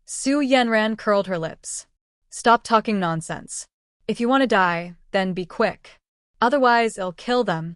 Su Yanran curled her lips. Stop talking nonsense. If you want to die, then be quick. Otherwise, I'll kill them.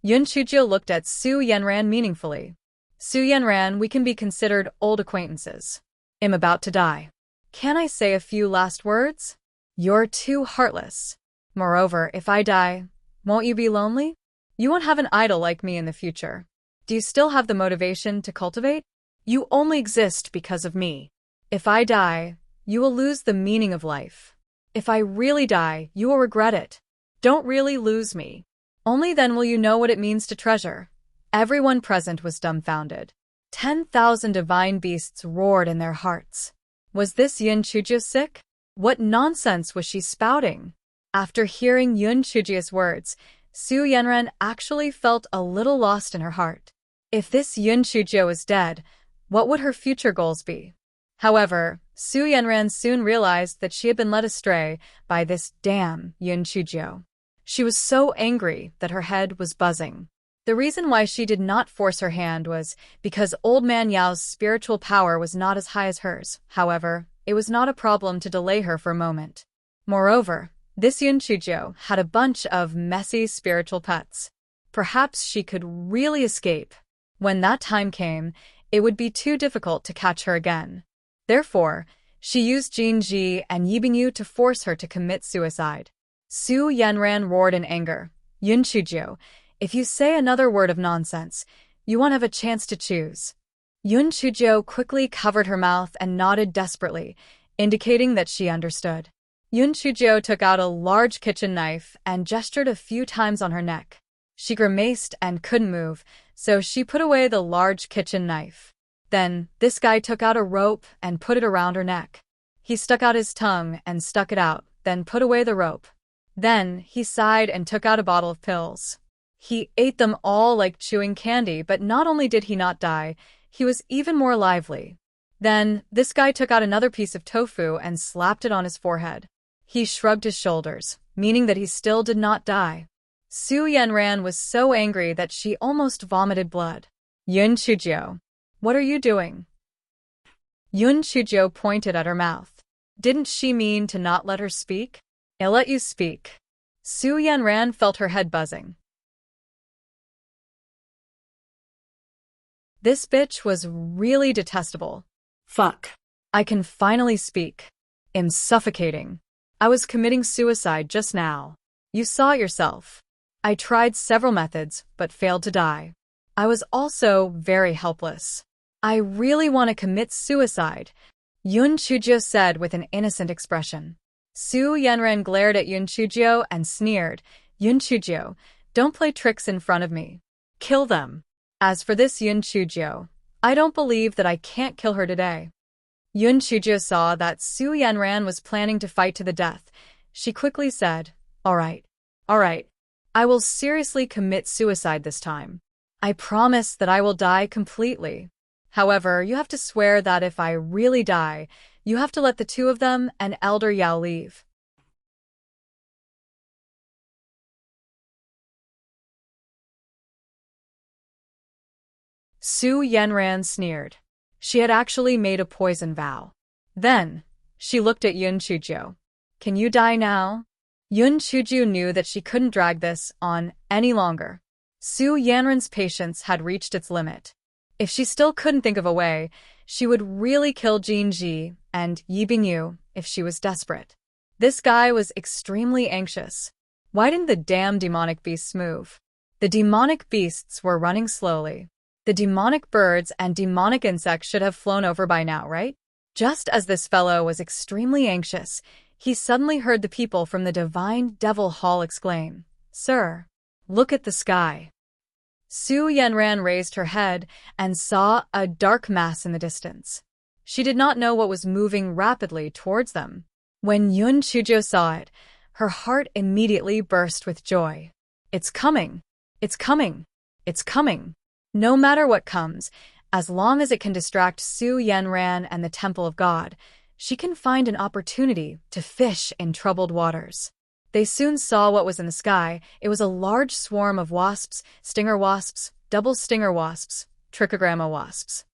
Yun Chuzhou looked at Su Yanran meaningfully. Su Yanran, we can be considered old acquaintances. I'm about to die. Can I say a few last words? You're too heartless. Moreover, if I die, won't you be lonely? You won't have an idol like me in the future. Do you still have the motivation to cultivate? You only exist because of me. If I die, you will lose the meaning of life. If I really die, you will regret it. Don't really lose me. Only then will you know what it means to treasure. Everyone present was dumbfounded. 10,000 divine beasts roared in their hearts. Was this Yun Chujio sick? What nonsense was she spouting? After hearing Yun Chujio's words, Su Yanran actually felt a little lost in her heart. If this Yun Chujio was dead, what would her future goals be? However, Su Yanran soon realized that she had been led astray by this damn Yun Chujio. She was so angry that her head was buzzing. The reason why she did not force her hand was because Old Man Yao's spiritual power was not as high as hers. However, it was not a problem to delay her for a moment. Moreover, this Yun Chujio had a bunch of messy spiritual pets. Perhaps she could really escape. When that time came, it would be too difficult to catch her again. Therefore, she used Jin Ji and Yi Bingyu to force her to commit suicide. Su Yanran roared in anger. Yun Chujio, if you say another word of nonsense, you won't have a chance to choose. Yun Chujio quickly covered her mouth and nodded desperately, indicating that she understood. Yun Chujio took out a large kitchen knife and gestured a few times on her neck. She grimaced and couldn't move, so she put away the large kitchen knife. Then, this guy took out a rope and put it around her neck. He stuck out his tongue and stuck it out, then put away the rope. Then, he sighed and took out a bottle of pills. He ate them all like chewing candy, but not only did he not die, he was even more lively. Then, this guy took out another piece of tofu and slapped it on his forehead. He shrugged his shoulders, meaning that he still did not die. Su Yanran was so angry that she almost vomited blood. Yun Chujio, what are you doing? Yun Chujio pointed at her mouth. Didn't she mean to not let her speak? I'll let you speak. Su Yanran felt her head buzzing. This bitch was really detestable. Fuck. I can finally speak. I'm suffocating. I was committing suicide just now. You saw it yourself. I tried several methods, but failed to die. I was also very helpless. I really want to commit suicide, Yun Chujio said with an innocent expression. Su Yanran glared at Yun Chujio and sneered, Yun Chujio, don't play tricks in front of me. Kill them. As for this Yun Chujio, I don't believe that I can't kill her today. Yun Chujio saw that Su Yanran was planning to fight to the death. She quickly said, All right. I will seriously commit suicide this time. I promise that I will die completely. However, you have to swear that if I really die, you have to let the two of them and Elder Yao leave. Su Yanran sneered. She had actually made a poison vow. Then, she looked at Yun Chujio. Can you die now? Yun Chujio knew that she couldn't drag this on any longer. Su Yanran's patience had reached its limit. If she still couldn't think of a way, she would really kill Jin Ji and Yi Bingyu if she was desperate. This guy was extremely anxious. Why didn't the damn demonic beasts move? The demonic beasts were running slowly. The demonic birds and demonic insects should have flown over by now, right? Just as this fellow was extremely anxious, he suddenly heard the people from the Divine Devil Hall exclaim, Sir, look at the sky. Su Yanran raised her head and saw a dark mass in the distance. She did not know what was moving rapidly towards them. When Yun Chujio saw it, her heart immediately burst with joy. It's coming! It's coming! It's coming! No matter what comes, as long as it can distract Su Yanran and the Temple of God, she can find an opportunity to fish in troubled waters. They soon saw what was in the sky. It was a large swarm of wasps, stinger wasps, double stinger wasps, trichogramma wasps.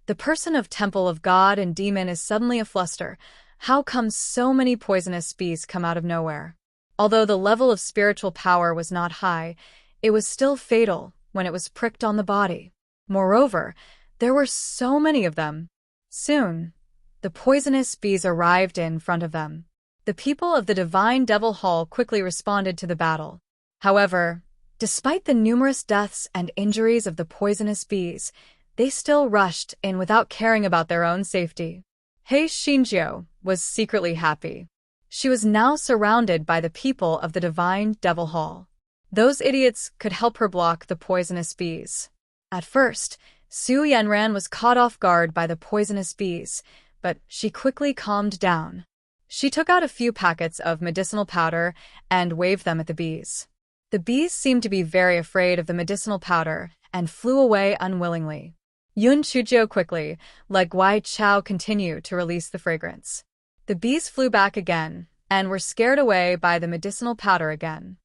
The person of Temple of God and Demon is suddenly afluster. How come so many poisonous bees come out of nowhere? Although the level of spiritual power was not high, it was still fatal when it was pricked on the body. Moreover, there were so many of them. Soon, the poisonous bees arrived in front of them. The people of the Divine Devil Hall quickly responded to the battle. However, despite the numerous deaths and injuries of the poisonous bees, they still rushed in without caring about their own safety. Hei Xinjiu was secretly happy. She was now surrounded by the people of the Divine Devil Hall. Those idiots could help her block the poisonous bees. At first, Su Yanran was caught off guard by the poisonous bees, but she quickly calmed down. She took out a few packets of medicinal powder and waved them at the bees. The bees seemed to be very afraid of the medicinal powder and flew away unwillingly. Yun Chujiu quickly, like Wai Chao, continued to release the fragrance. The bees flew back again and were scared away by the medicinal powder again.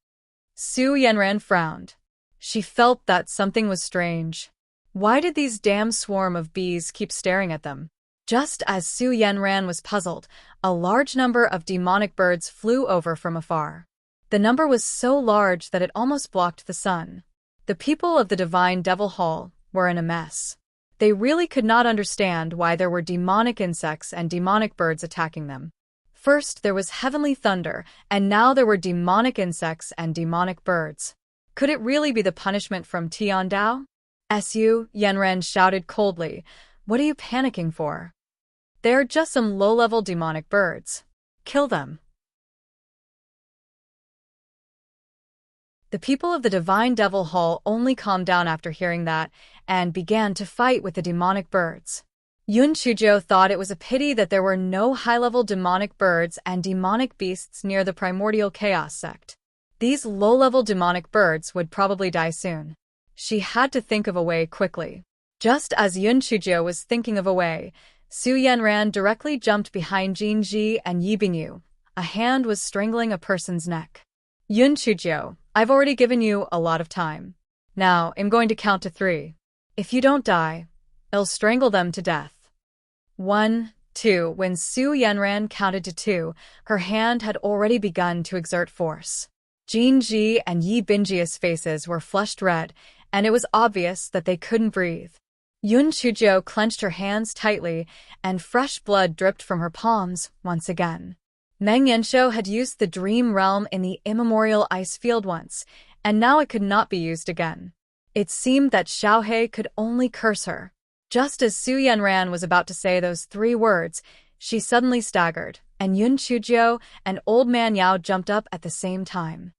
Su Yanran frowned. She felt that something was strange. Why did these damn swarm of bees keep staring at them? Just as Su Yanran was puzzled, a large number of demonic birds flew over from afar. The number was so large that it almost blocked the sun. The people of the Divine Devil Hall were in a mess. They really could not understand why there were demonic insects and demonic birds attacking them. First there was heavenly thunder, and now there were demonic insects and demonic birds. Could it really be the punishment from Tiandao? Su Yanran shouted coldly, "What are you panicking for? They are just some low-level demonic birds. Kill them." The people of the Divine Devil Hall only calmed down after hearing that and began to fight with the demonic birds. Yun Chujiu thought it was a pity that there were no high-level demonic birds and demonic beasts near the primordial chaos sect. These low-level demonic birds would probably die soon. She had to think of a way quickly. Just as Yun Chujiu was thinking of a way, Su Yanran directly jumped behind Jinji and Yi Bingyu. A hand was strangling a person's neck. "Yun Chujiu, I've already given you a lot of time. Now I'm going to count to 3. If you don't die, I'll strangle them to death." 1, 2. When Su Yanran counted to 2, her hand had already begun to exert force. Jinji and Yi Bingyi's faces were flushed red, and it was obvious that they couldn't breathe. Yun Chujiu clenched her hands tightly, and fresh blood dripped from her palms once again. Meng Yanshou had used the Dream Realm in the immemorial ice field once, and now it could not be used again. It seemed that Xiaohei could only curse her. Just as Su Yanran was about to say those 3 words, she suddenly staggered, and Yun Chujiu and Old Man Yao jumped up at the same time.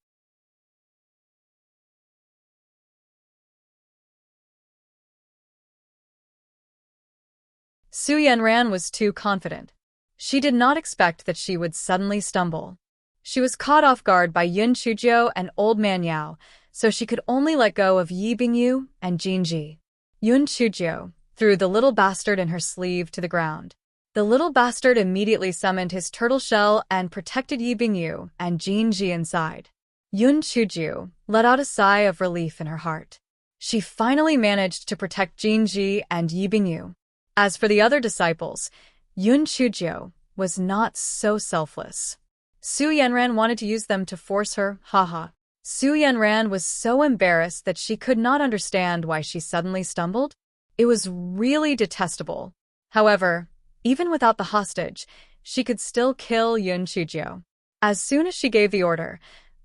Su Yanran was too confident. She did not expect that she would suddenly stumble. She was caught off guard by Yun Chujiu and Old Man Yao, so she could only let go of Yi Bingyu and Jinji. Yun Chujiu threw the little bastard in her sleeve to the ground. The little bastard immediately summoned his turtle shell and protected Yi Bingyu and Jinji inside. Yun Chujiu let out a sigh of relief in her heart. She finally managed to protect Jinji and Yi Bingyu. As for the other disciples, Yun Chujiu was not so selfless. Su Yanran wanted to use them to force her, haha. Su Yanran was so embarrassed that she could not understand why she suddenly stumbled. It was really detestable. However, even without the hostage, she could still kill Yun Chujiu. As soon as she gave the order,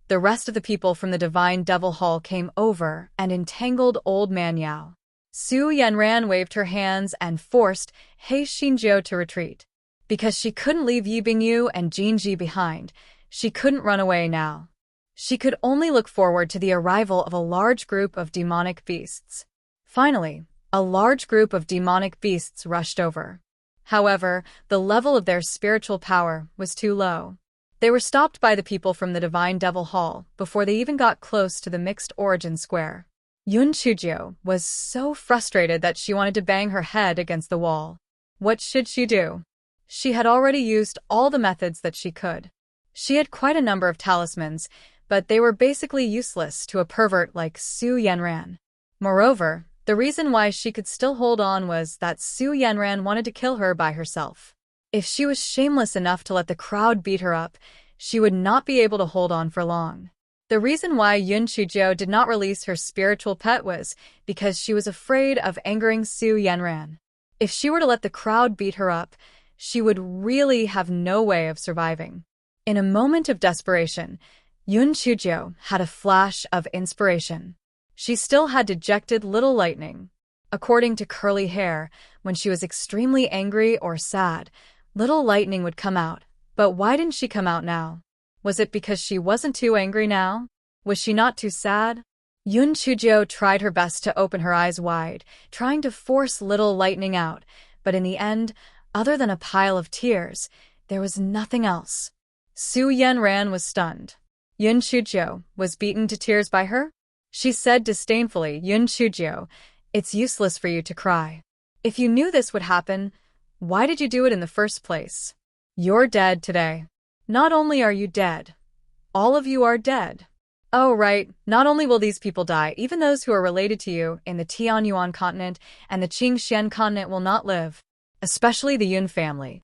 the rest of the people from the Divine Devil Hall came over and entangled Old Man Yao. Su Yanran waved her hands and forced Hei Xinjiu to retreat. Because she couldn't leave Yi Bingyu and Jinji behind, she couldn't run away now. She could only look forward to the arrival of a large group of demonic beasts. Finally, a large group of demonic beasts rushed over. However, the level of their spiritual power was too low. They were stopped by the people from the Divine Devil Hall before they even got close to the Mixed Origin Square. Yun Chujiu was so frustrated that she wanted to bang her head against the wall. What should she do? She had already used all the methods that she could. She had quite a number of talismans, but they were basically useless to a pervert like Su Yanran. Moreover, the reason why she could still hold on was that Su Yanran wanted to kill her by herself. If she was shameless enough to let the crowd beat her up, she would not be able to hold on for long. The reason why Yun Chujiu did not release her spiritual pet was because she was afraid of angering Su Yanran. If she were to let the crowd beat her up, she would really have no way of surviving. In a moment of desperation, Yun Chujio had a flash of inspiration. She still had dejected little lightning. According to Curly Hair, when she was extremely angry or sad, little lightning would come out. But why didn't she come out now? Was it because she wasn't too angry now? Was she not too sad? Yun Chujio tried her best to open her eyes wide, trying to force little lightning out, but in the end, other than a pile of tears, there was nothing else. Su Yanran was stunned. Yun Chujio was beaten to tears by her? She said disdainfully, Yun Chujio, it's useless for you to cry. If you knew this would happen, why did you do it in the first place? You're dead today. Not only are you dead, all of you are dead. Oh, right, not only will these people die, even those who are related to you in the Tianyuan continent and the Qingxian continent will not live, especially the Yun family.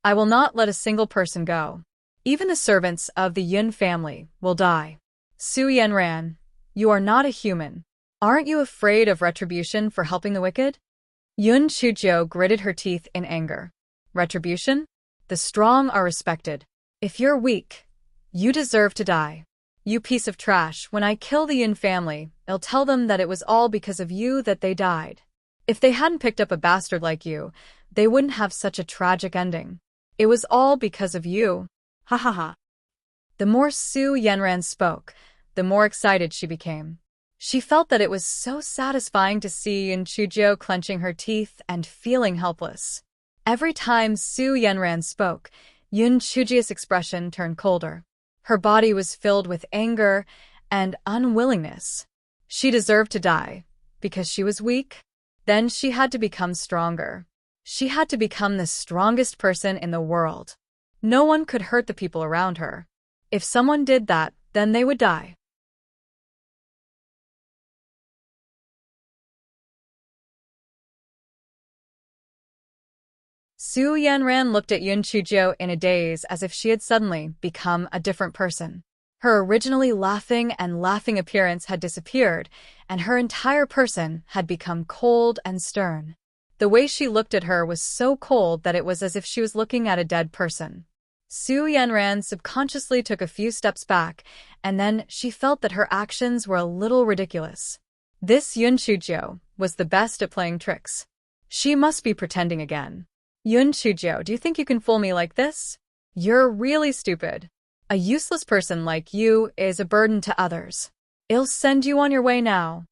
I will not let a single person go. Even the servants of the Yun family will die. Su Yanran, you are not a human. Aren't you afraid of retribution for helping the wicked? Yun Chujio gritted her teeth in anger. Retribution? The strong are respected. If you're weak, you deserve to die. You piece of trash, when I kill the Yun family, I'll tell them that it was all because of you that they died. If they hadn't picked up a bastard like you, they wouldn't have such a tragic ending. It was all because of you. Ha ha ha. The more Su Yanran spoke, the more excited she became. She felt that it was so satisfying to see Yun Chujio clenching her teeth and feeling helpless. Every time Su Yanran spoke, Yun Chujio's expression turned colder. Her body was filled with anger and unwillingness. She deserved to die because she was weak. Then she had to become stronger. She had to become the strongest person in the world. No one could hurt the people around her. If someone did that, then they would die. Su Yanran looked at Yun Chujio in a daze as if she had suddenly become a different person. Her originally laughing appearance had disappeared, and her entire person had become cold and stern. The way she looked at her was so cold that it was as if she was looking at a dead person. Su Yanran subconsciously took a few steps back, and then she felt that her actions were a little ridiculous. This Yun Chujio was the best at playing tricks. She must be pretending again. Yun Chujio, do you think you can fool me like this? You're really stupid. A useless person like you is a burden to others. I'll send you on your way now.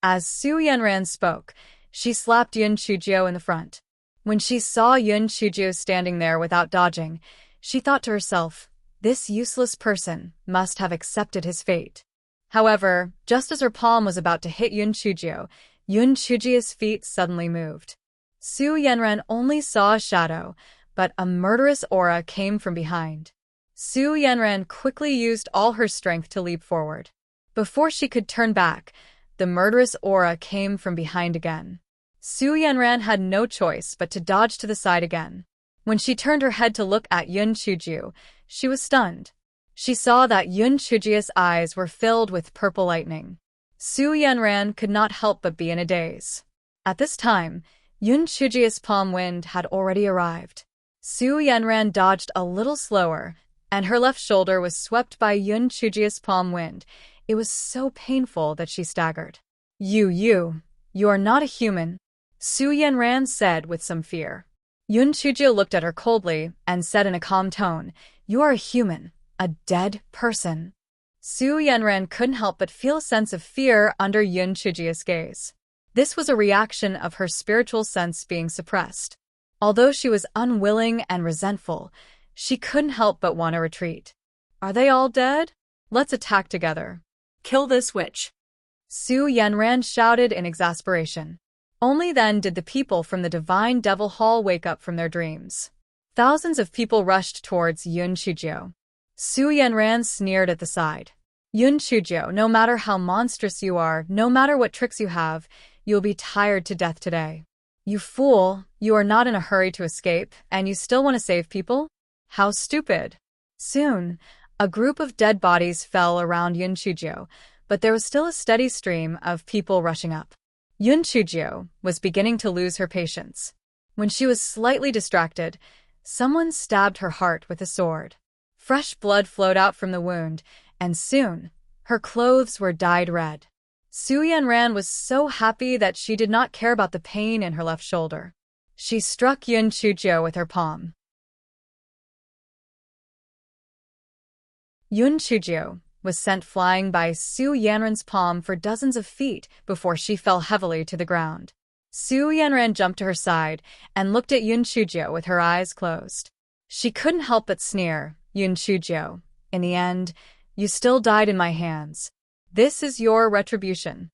As Su Yanran spoke, she slapped Yun Chujio in the front. When she saw Yun Chujio standing there without dodging, she thought to herself, this useless person must have accepted his fate. However, just as her palm was about to hit Yun Chujio's feet suddenly moved. Su Yanran only saw a shadow, but a murderous aura came from behind. Su Yanran quickly used all her strength to leap forward. Before she could turn back, the murderous aura came from behind again. Su Yanran had no choice but to dodge to the side again. When she turned her head to look at Yun Chujio, she was stunned. She saw that Yun Chujio's eyes were filled with purple lightning. Su Yanran could not help but be in a daze. At this time, Yun Chujio's palm wind had already arrived. Su Yanran dodged a little slower, and her left shoulder was swept by Yun Chujio's palm wind. It was so painful that she staggered. You are not a human, Su Yanran said with some fear. Yun Chujio looked at her coldly and said in a calm tone, you are a human, a dead person. Su Yanran couldn't help but feel a sense of fear under Yun Chujio's gaze. This was a reaction of her spiritual sense being suppressed. Although she was unwilling and resentful, she couldn't help but want to retreat. Are they all dead? Let's attack together. Kill this witch. Su Yanran shouted in exasperation. Only then did the people from the Divine Devil Hall wake up from their dreams. Thousands of people rushed towards Yun Chujio. Su Yanran sneered at the side. Yun Chujio, no matter how monstrous you are, no matter what tricks you have, you'll be tired to death today. You fool, you are not in a hurry to escape, and you still want to save people? How stupid. Soon, a group of dead bodies fell around Yun Chujio, but there was still a steady stream of people rushing up. Yun Chujio was beginning to lose her patience. When she was slightly distracted, someone stabbed her heart with a sword. Fresh blood flowed out from the wound, and soon, her clothes were dyed red. Su Yanran was so happy that she did not care about the pain in her left shoulder. She struck Yun Chujio with her palm. Yun Chujio was sent flying by Su Yanran's palm for dozens of feet before she fell heavily to the ground. Su Yanran jumped to her side and looked at Yun Chujio with her eyes closed. She couldn't help but sneer. Yun Chujio, in the end, you still died in my hands. This is your retribution.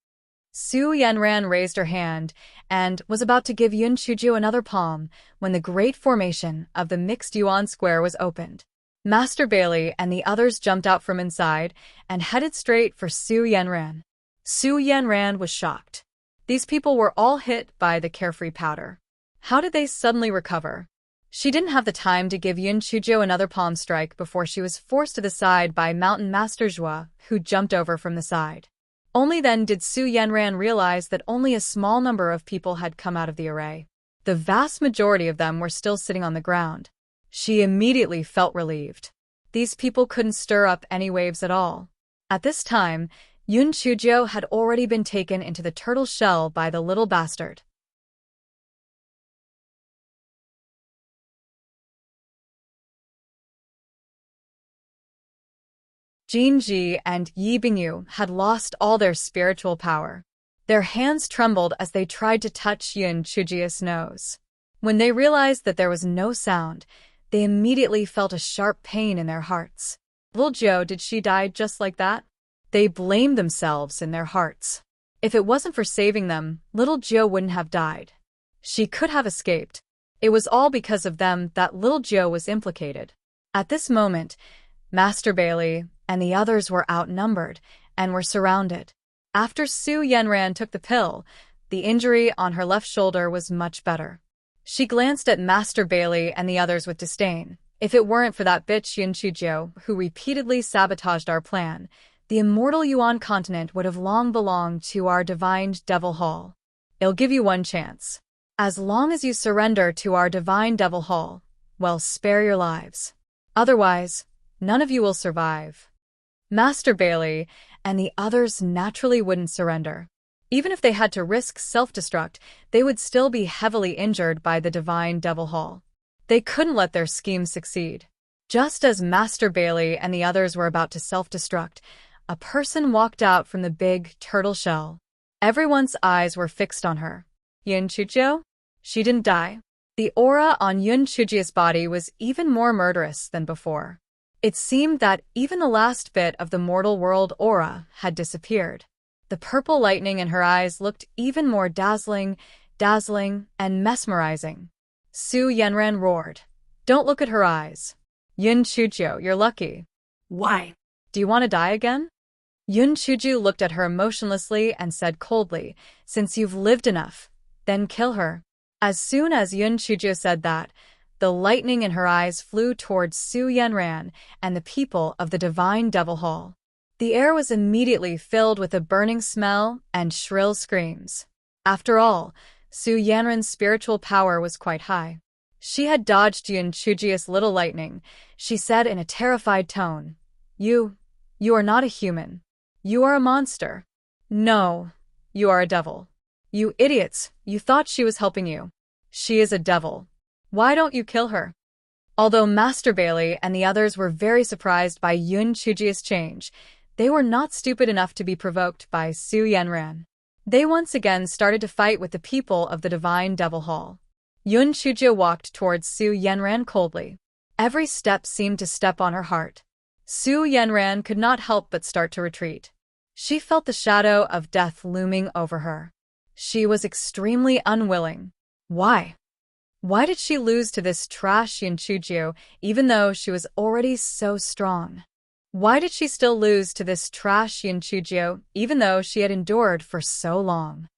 Su Yanran raised her hand and was about to give Yun Chujio another palm when the great formation of the mixed Yuan square was opened. Master Bailey and the others jumped out from inside and headed straight for Su Yanran. Su Yanran was shocked. These people were all hit by the carefree powder. How did they suddenly recover? She didn't have the time to give Yun Chujio another palm strike before she was forced to the side by Mountain Master Zhua, who jumped over from the side. Only then did Su Yanran realize that only a small number of people had come out of the array. The vast majority of them were still sitting on the ground. She immediately felt relieved. These people couldn't stir up any waves at all. At this time, Yun Chujio had already been taken into the turtle shell by the little bastard. Jin Ji and Yi Bingyu had lost all their spiritual power. Their hands trembled as they tried to touch Yun Chujio's nose. When they realized that there was no sound, they immediately felt a sharp pain in their hearts. Little Zhou, did she die just like that? They blamed themselves in their hearts. If it wasn't for saving them, little Zhou wouldn't have died. She could have escaped. It was all because of them that little Zhou was implicated. At this moment, Master Bailey and the others were outnumbered and were surrounded. After Su Yanran took the pill, the injury on her left shoulder was much better. She glanced at Master Bailey and the others with disdain. If it weren't for that bitch Yun Chujio, who repeatedly sabotaged our plan, the immortal Yuan continent would have long belonged to our divined Devil Hall. I'll give you one chance. As long as you surrender to our divine Devil Hall, well, spare your lives. Otherwise, none of you will survive. Master Bailey and the others naturally wouldn't surrender. Even if they had to risk self-destruct, they would still be heavily injured by the divine Devil Hall. They couldn't let their scheme succeed. Just as Master Bailey and the others were about to self-destruct, a person walked out from the big turtle shell. Everyone's eyes were fixed on her. Yun Chujio? She didn't die. The aura on Yun Chujio's body was even more murderous than before. It seemed that even the last bit of the mortal world aura had disappeared. The purple lightning in her eyes looked even more dazzling, and mesmerizing. Su Yanran roared. Don't look at her eyes. Yun Chujio, you're lucky. Why? Do you want to die again? Yun Chujio looked at her emotionlessly and said coldly, since you've lived enough, then kill her. As soon as Yun Chujio said that, the lightning in her eyes flew towards Su Yanran and the people of the Divine Devil Hall. The air was immediately filled with a burning smell and shrill screams. After all, Su Yanran's spiritual power was quite high. She had dodged Yun Chujio's little lightning. She said in a terrified tone, You are not a human. You are a monster. No, you are a devil. You idiots, you thought she was helping you. She is a devil. Why don't you kill her? Although Master Bailey and the others were very surprised by Yun Chujio's change, they were not stupid enough to be provoked by Su Yanran. They once again started to fight with the people of the Divine Devil Hall. Yun Chujio walked towards Su Yanran coldly. Every step seemed to step on her heart. Su Yanran could not help but start to retreat. She felt the shadow of death looming over her. She was extremely unwilling. Why? Why did she lose to this trash Yun Chujio even though she was already so strong? Why did she still lose to this trash Yun Chujio even though she had endured for so long?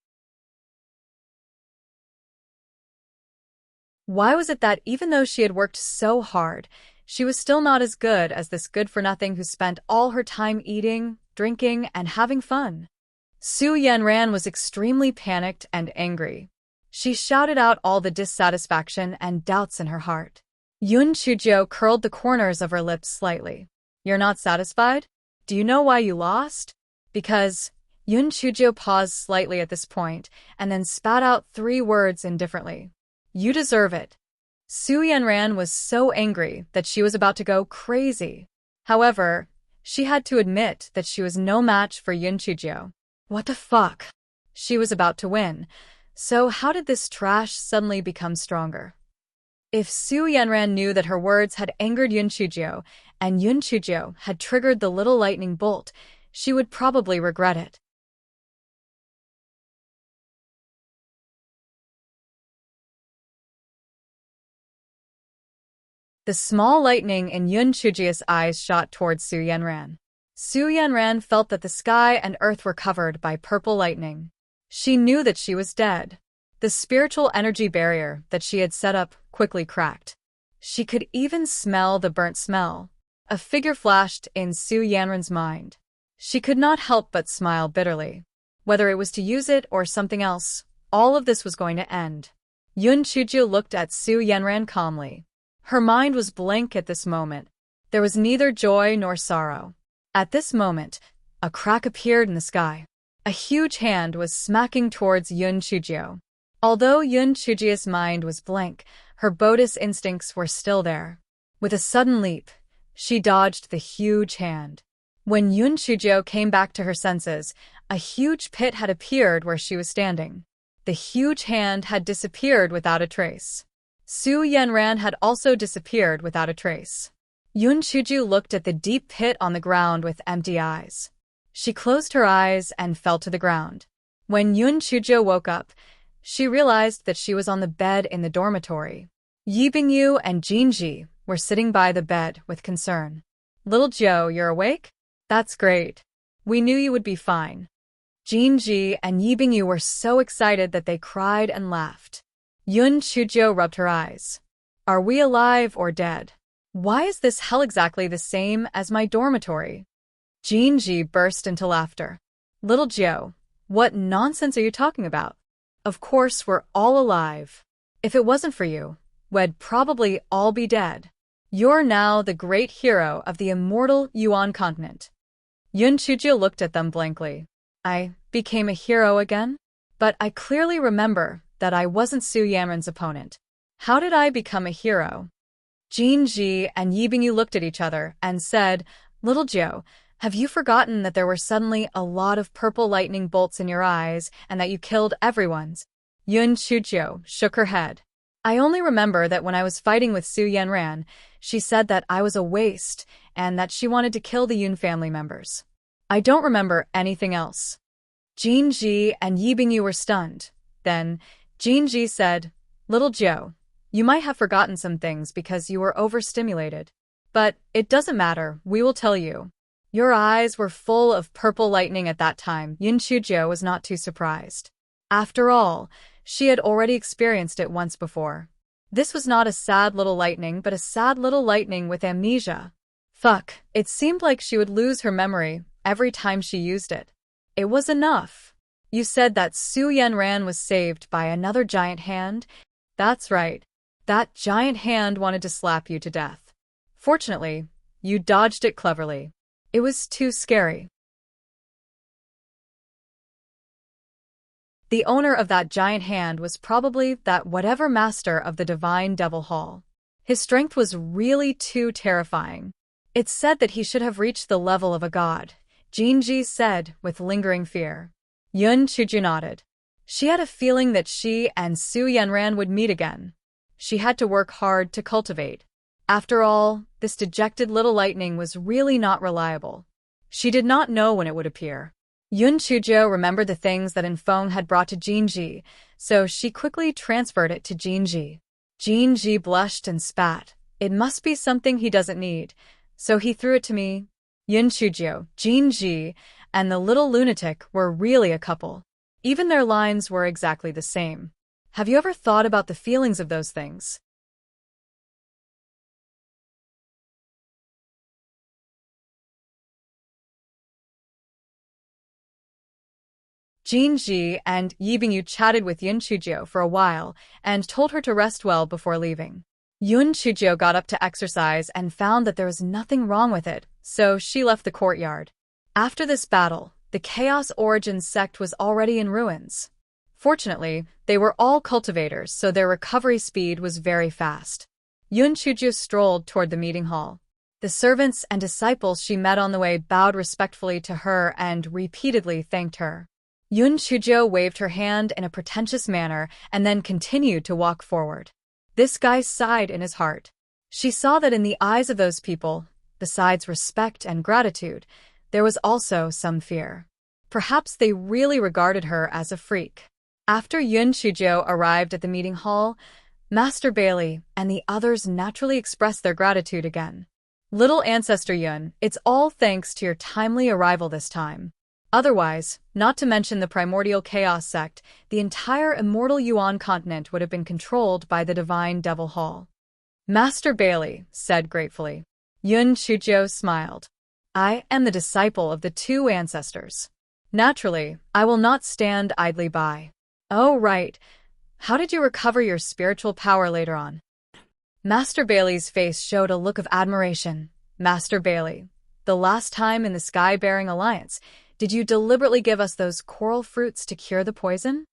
Why was it that even though she had worked so hard, she was still not as good as this good-for-nothing who spent all her time eating, drinking, and having fun? Su Yanran was extremely panicked and angry. She shouted out all the dissatisfaction and doubts in her heart. Yun Chuzhou curled the corners of her lips slightly. You're not satisfied? Do you know why you lost? Because Yun Chuzhou paused slightly at this point and then spat out 3 words indifferently. You deserve it. Su Yanran was so angry that she was about to go crazy. However, she had to admit that she was no match for Yun Chuzhou. What the fuck? She was about to win. So how did this trash suddenly become stronger? If Su Yanran knew that her words had angered Yun Chuzhou and Yun Chuzhou had triggered the little lightning bolt, she would probably regret it. The small lightning in Yun Chuzhou's eyes shot towards Su Yanran. Su Yanran felt that the sky and earth were covered by purple lightning. She knew that she was dead. The spiritual energy barrier that she had set up quickly cracked. She could even smell the burnt smell. A figure flashed in Su Yanran's mind. She could not help but smile bitterly. Whether it was to use it or something else, all of this was going to end. Yun Chuzhou looked at Su Yanran calmly. Her mind was blank at this moment. There was neither joy nor sorrow. At this moment, a crack appeared in the sky. A huge hand was smacking towards Yun Chuzhou. Although Yun Chuzhou's mind was blank, her Buddhist instincts were still there. With a sudden leap, she dodged the huge hand. When Yun Chuzhou came back to her senses, a huge pit had appeared where she was standing. The huge hand had disappeared without a trace. Su Yanran had also disappeared without a trace. Yun Chuzhou looked at the deep pit on the ground with empty eyes. She closed her eyes and fell to the ground. When Yun Chuzhou woke up, she realized that she was on the bed in the dormitory. Yi Bingyu and Jinji were sitting by the bed with concern. Little Joe, you're awake? That's great. We knew you would be fine. Jinji and Yi Bingyu were so excited that they cried and laughed. Yun Chuzhou rubbed her eyes. Are we alive or dead? Why is this hell exactly the same as my dormitory? Jinji burst into laughter. Little Joe, what nonsense are you talking about? Of course we're all alive. If it wasn't for you, we'd probably all be dead. You're now the great hero of the immortal Yuan continent. Yun Chuzhou looked at them blankly. I became a hero again? But I clearly remember that I wasn't Su Yanran's opponent. How did I become a hero? Jinji and Yi Bingyu looked at each other and said, Little Joe, have you forgotten that there were suddenly a lot of purple lightning bolts in your eyes and that you killed everyone's? Yun Chuzhou shook her head. I only remember that when I was fighting with Su Yanran, she said that I was a waste and that she wanted to kill the Yun family members. I don't remember anything else. Jinji and Yi Bingyu were stunned. Then, Jinji said, Little Joe, you might have forgotten some things because you were overstimulated. But it doesn't matter, we will tell you. Your eyes were full of purple lightning at that time. Yun Chuzhou was not too surprised. After all, she had already experienced it once before. This was not a sad little lightning, but a sad little lightning with amnesia. Fuck, it seemed like she would lose her memory every time she used it. It was enough. You said that Su Yanran was saved by another giant hand? That's right. That giant hand wanted to slap you to death. Fortunately, you dodged it cleverly. It was too scary. The owner of that giant hand was probably that whatever master of the divine devil hall. His strength was really too terrifying. It's said that he should have reached the level of a god, Jinji said with lingering fear. Yun Chuzhou nodded. She had a feeling that she and Su Yanran would meet again. She had to work hard to cultivate. After all, this dejected little lightning was really not reliable. She did not know when it would appear. Yun Chuzhou remembered the things that Infeng had brought to Jinji, so she quickly transferred it to Jinji. Jinji blushed and spat. It must be something he doesn't need, so he threw it to me. Yun Chuzhou, Jinji, and the little lunatic were really a couple. Even their lines were exactly the same. Have you ever thought about the feelings of those things? Jin Ji and Yi Bingyu chatted with Yun Chujio for a while and told her to rest well before leaving. Yun Chujio got up to exercise and found that there was nothing wrong with it, so she left the courtyard. After this battle, the Chaos Origins sect was already in ruins. Fortunately, they were all cultivators, so their recovery speed was very fast. Yun Chujio strolled toward the meeting hall. The servants and disciples she met on the way bowed respectfully to her and repeatedly thanked her. Yun Chujio waved her hand in a pretentious manner and then continued to walk forward. This guy sighed in his heart. She saw that in the eyes of those people, besides respect and gratitude, there was also some fear. Perhaps they really regarded her as a freak. After Yun Chujio arrived at the meeting hall, Master Bailey and the others naturally expressed their gratitude again. Little Ancestor Yun, it's all thanks to your timely arrival this time. Otherwise, not to mention the primordial chaos sect, the entire immortal Yuan continent would have been controlled by the divine Devil Hall. Master Bailey said gratefully. Yun Chujio smiled. I am the disciple of the two ancestors. Naturally, I will not stand idly by. Oh, right. How did you recover your spiritual power later on? Master Bailey's face showed a look of admiration. Master Bailey, the last time in the Sky-Bearing Alliance, did you deliberately give us those coral fruits to cure the poison?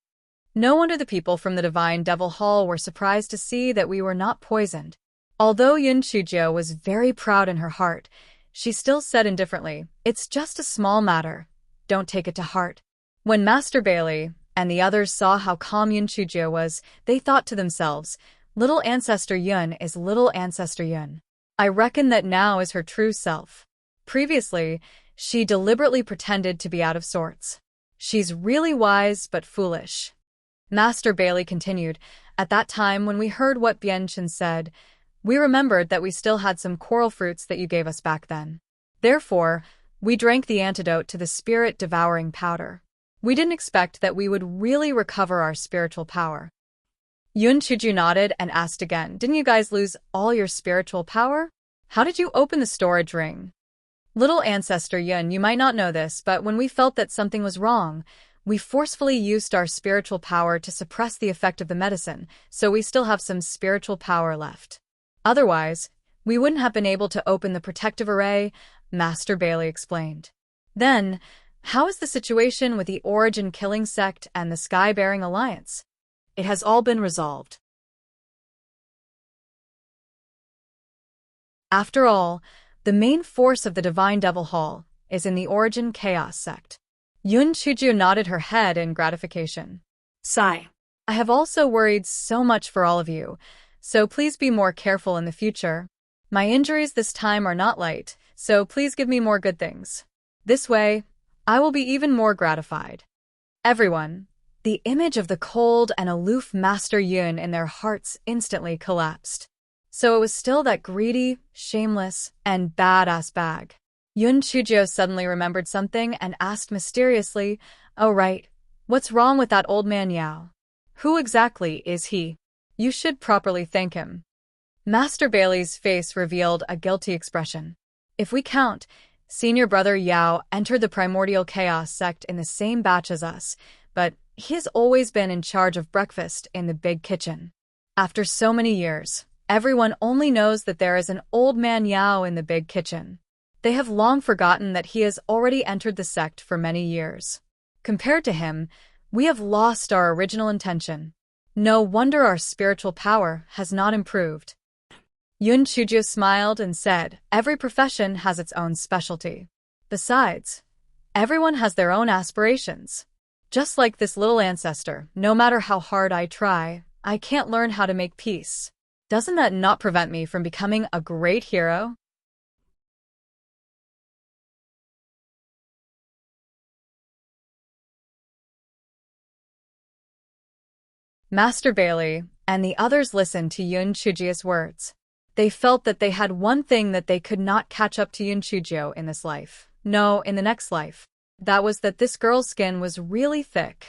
No wonder the people from the Divine Devil Hall were surprised to see that we were not poisoned. Although Yun Chujio was very proud in her heart, she still said indifferently, it's just a small matter. Don't take it to heart. When Master Bailey and the others saw how calm Yun Chujio was, they thought to themselves, Little Ancestor Yun is Little Ancestor Yun. I reckon that now is her true self. Previously, she deliberately pretended to be out of sorts. She's really wise but foolish. Master Bailey continued, at that time when we heard what Bianchen said, we remembered that we still had some coral fruits that you gave us back then. Therefore, we drank the antidote to the spirit-devouring powder. We didn't expect that we would really recover our spiritual power. Yun Chujio nodded and asked again, didn't you guys lose all your spiritual power? How did you open the storage ring? Little Ancestor Yun, you might not know this, but when we felt that something was wrong, we forcefully used our spiritual power to suppress the effect of the medicine, so we still have some spiritual power left. Otherwise, we wouldn't have been able to open the protective array, Master Bailey explained. Then, how is the situation with the Origin Killing Sect and the Sky-Bearing Alliance? It has all been resolved. After all, the main force of the Divine Devil Hall is in the Origin Chaos Sect. Yun Chujio nodded her head in gratification. Sigh. I have also worried so much for all of you, so please be more careful in the future. My injuries this time are not light, so please give me more good things. This way, I will be even more gratified. Everyone, the image of the cold and aloof Master Yun in their hearts instantly collapsed. So it was still that greedy, shameless, and badass bag. Yun Chujio suddenly remembered something and asked mysteriously, oh right, what's wrong with that old man Yao? Who exactly is he? You should properly thank him. Master Bailey's face revealed a guilty expression. If we count, senior brother Yao entered the primordial chaos sect in the same batch as us, but he has always been in charge of breakfast in the big kitchen. After so many years, everyone only knows that there is an old man Yao in the big kitchen. They have long forgotten that he has already entered the sect for many years. Compared to him, we have lost our original intention. No wonder our spiritual power has not improved. Yun Chujio smiled and said, every profession has its own specialty. Besides, everyone has their own aspirations. Just like this little ancestor, no matter how hard I try, I can't learn how to make peace. Doesn't that not prevent me from becoming a great hero? Master Bailey and the others listened to Yun Chujio's words. They felt that they had one thing that they could not catch up to Yun Chujio in this life. No, in the next life. That was that this girl's skin was really thick.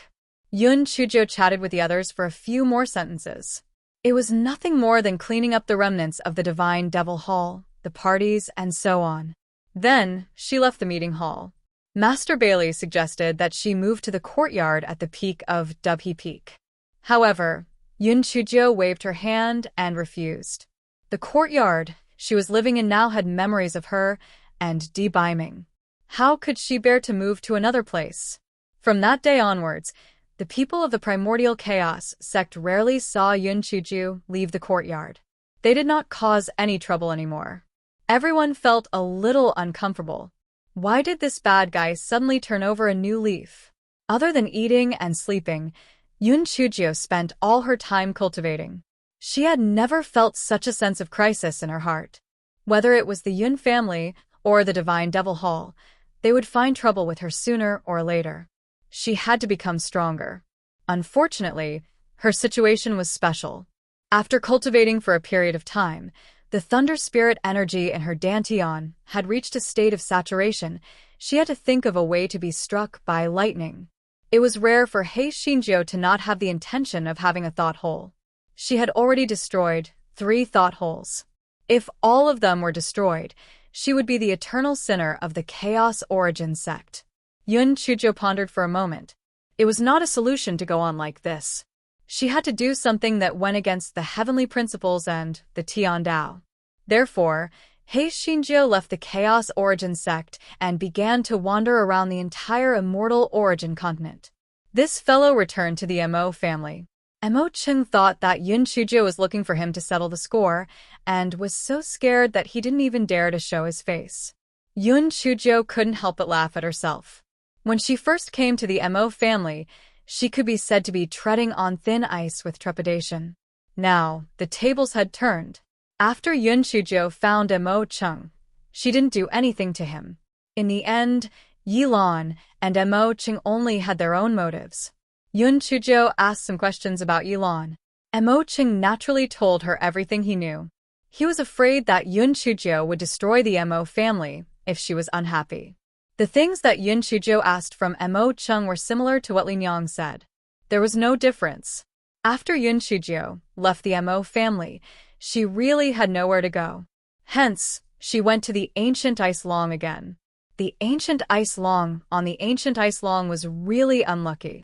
Yun Chujio chatted with the others for a few more sentences. It was nothing more than cleaning up the remnants of the Divine Devil Hall, the parties, and so on. Then, she left the meeting hall. Master Bailey suggested that she move to the courtyard at the peak of Dubhe Peak. However, Yun Chujio waved her hand and refused. The courtyard she was living in now had memories of her and Di Baiming. How could she bear to move to another place? From that day onwards, the people of the Primordial Chaos sect rarely saw Yun Chujio leave the courtyard. They did not cause any trouble anymore. Everyone felt a little uncomfortable. Why did this bad guy suddenly turn over a new leaf? Other than eating and sleeping, Yun Chujio spent all her time cultivating. She had never felt such a sense of crisis in her heart. Whether it was the Yun family or the Divine Devil Hall, they would find trouble with her sooner or later. She had to become stronger. Unfortunately, her situation was special. After cultivating for a period of time, the thunder spirit energy in her dantian had reached a state of saturation. She had to think of a way to be struck by lightning. It was rare for Hei Xinjiu to not have the intention of having a thought hole. She had already destroyed 3 thought holes. If all of them were destroyed, she would be the eternal sinner of the Chaos Origin sect. Yun Chujio pondered for a moment. It was not a solution to go on like this. She had to do something that went against the heavenly principles and the Tian Dao. Therefore, Hei Xinjiu left the Chaos Origin sect and began to wander around the entire Immortal Origin continent. This fellow returned to the Mo family. Mo Cheng thought that Yun Chujio was looking for him to settle the score, and was so scared that he didn't even dare to show his face. Yun Chujio couldn't help but laugh at herself. When she first came to the Mo family, she could be said to be treading on thin ice with trepidation. Now, the tables had turned. After Yun Chujio found Mo Cheng, she didn't do anything to him. In the end, Yi Lan and Mo Cheng only had their own motives. Yun Chujio asked some questions about Yi Lan. Mo Cheng naturally told her everything he knew. He was afraid that Yun Chujio would destroy the Mo family if she was unhappy. The things that Yun Chujio asked from Mo Cheng were similar to what Lin Yang said. There was no difference. After Yun Chujio left the Mo family, she really had nowhere to go. Hence, she went to the Ancient Ice Long again. The Ancient Ice Long on the Ancient Ice Long was really unlucky.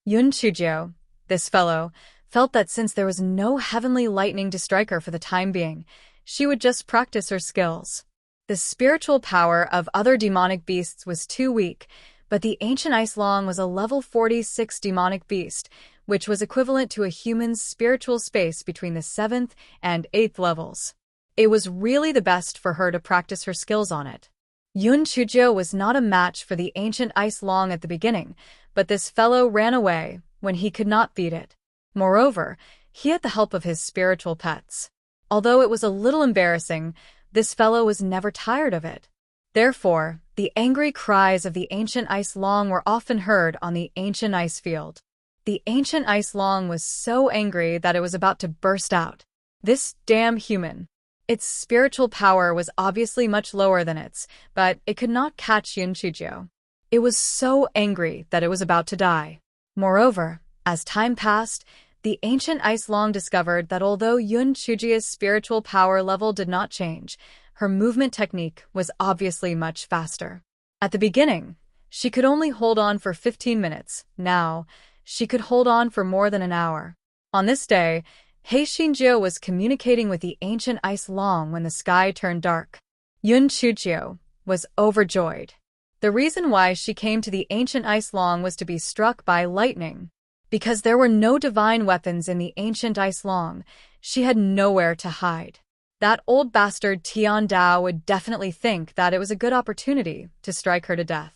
Yun Chujio, this fellow, felt that since there was no heavenly lightning to strike her for the time being, she would just practice her skills. The spiritual power of other demonic beasts was too weak, but the Ancient Ice Long was a level 46 demonic beast, which was equivalent to a human's spiritual space between the 7th and 8th levels. It was really the best for her to practice her skills on it. Yun Chujio was not a match for the Ancient Ice Long at the beginning, but this fellow ran away when he could not beat it. Moreover, he had the help of his spiritual pets. Although it was a little embarrassing, this fellow was never tired of it. Therefore, the angry cries of the Ancient Ice Long were often heard on the Ancient Ice Field. The Ancient Ice Long was so angry that it was about to burst out. This damn human. Its spiritual power was obviously much lower than its, but it could not catch Yun Chujio. It was so angry that it was about to die. Moreover, as time passed, the Ancient Ice Long discovered that although Yun Chujio's spiritual power level did not change, her movement technique was obviously much faster. At the beginning, she could only hold on for 15 minutes. Now, she could hold on for more than an hour. On this day, Hei Xinjiu was communicating with the Ancient Ice Long when the sky turned dark. Yun Chujio was overjoyed. The reason why she came to the Ancient Ice Long was to be struck by lightning. Because there were no divine weapons in the Ancient Ice Long, she had nowhere to hide. That old bastard Tian Dao would definitely think that it was a good opportunity to strike her to death.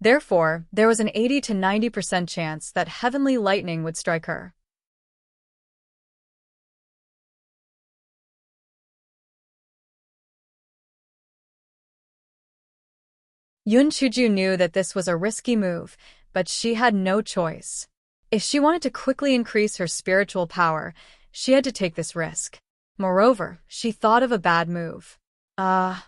Therefore, there was an 80 to 90% chance that heavenly lightning would strike her. Yun Chujio knew that this was a risky move, but she had no choice. If she wanted to quickly increase her spiritual power, she had to take this risk. Moreover, she thought of a bad move. A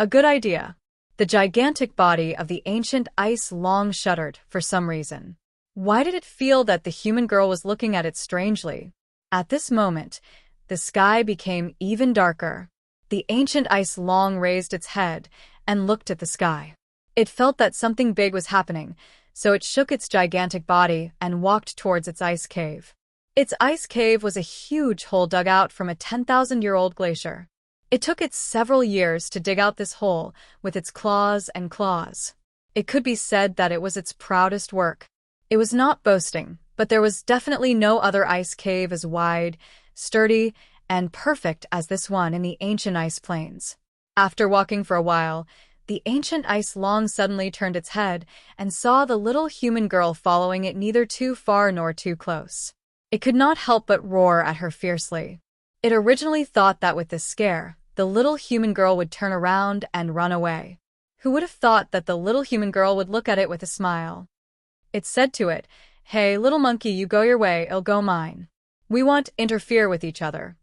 good idea. The gigantic body of the Ancient Ice Long shuddered for some reason. Why did it feel that the human girl was looking at it strangely? At this moment, the sky became even darker. The ancient ice long raised its head and looked at the sky. It felt that something big was happening, so it shook its gigantic body and walked towards its ice cave. Its ice cave was a huge hole dug out from a 10,000-year-old glacier. It took it several years to dig out this hole with its claws and claws. It could be said that it was its proudest work. It was not boasting, but there was definitely no other ice cave as wide, sturdy, and perfect as this one in the ancient ice plains. After walking for a while, the ancient ice long suddenly turned its head and saw the little human girl following it neither too far nor too close. It could not help but roar at her fiercely. It originally thought that with this scare, the little human girl would turn around and run away. Who would have thought that the little human girl would look at it with a smile? It said to it, "Hey, little monkey, you go your way, I'll go mine. We won't interfere with each other."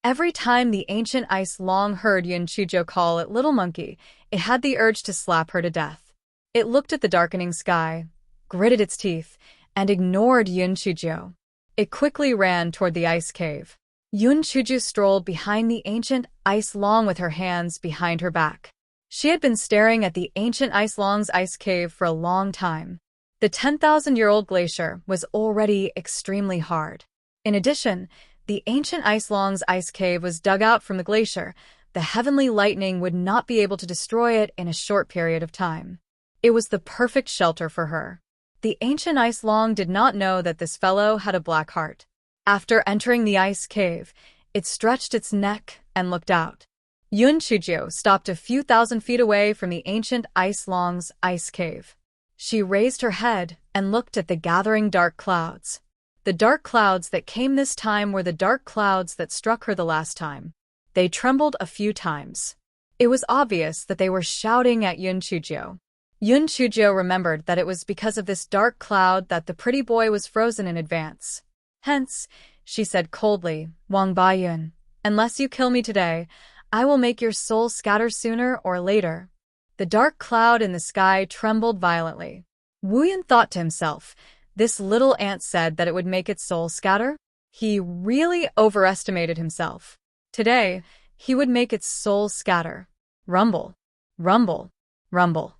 Every time the ancient ice long heard Yun Chujo call it little monkey, it had the urge to slap her to death. It looked at the darkening sky, gritted its teeth, and ignored Yun Chujo. It quickly ran toward the ice cave. Yun Chujo strolled behind the ancient ice long with her hands behind her back. She had been staring at the ancient ice long's ice cave for a long time. The 10,000-year-old glacier was already extremely hard. In addition, the ancient ice long's ice cave was dug out from the glacier. The heavenly lightning would not be able to destroy it in a short period of time. It was the perfect shelter for her. The ancient ice long did not know that this fellow had a black heart. After entering the ice cave, it stretched its neck and looked out. Yun Chujo stopped a few thousand feet away from the ancient ice long's ice cave. She raised her head and looked at the gathering dark clouds. The dark clouds that came this time were the dark clouds that struck her the last time. They trembled a few times. It was obvious that they were shouting at Yun Chujo. Yun Chujo remembered that it was because of this dark cloud that the pretty boy was frozen in advance. Hence, she said coldly, "Wang Baiyun, unless you kill me today, I will make your soul scatter sooner or later." The dark cloud in the sky trembled violently. Wu Yun thought to himself, this little ant said that it would make its soul scatter? He really overestimated himself. Today, he would make its soul scatter. Rumble, rumble, rumble.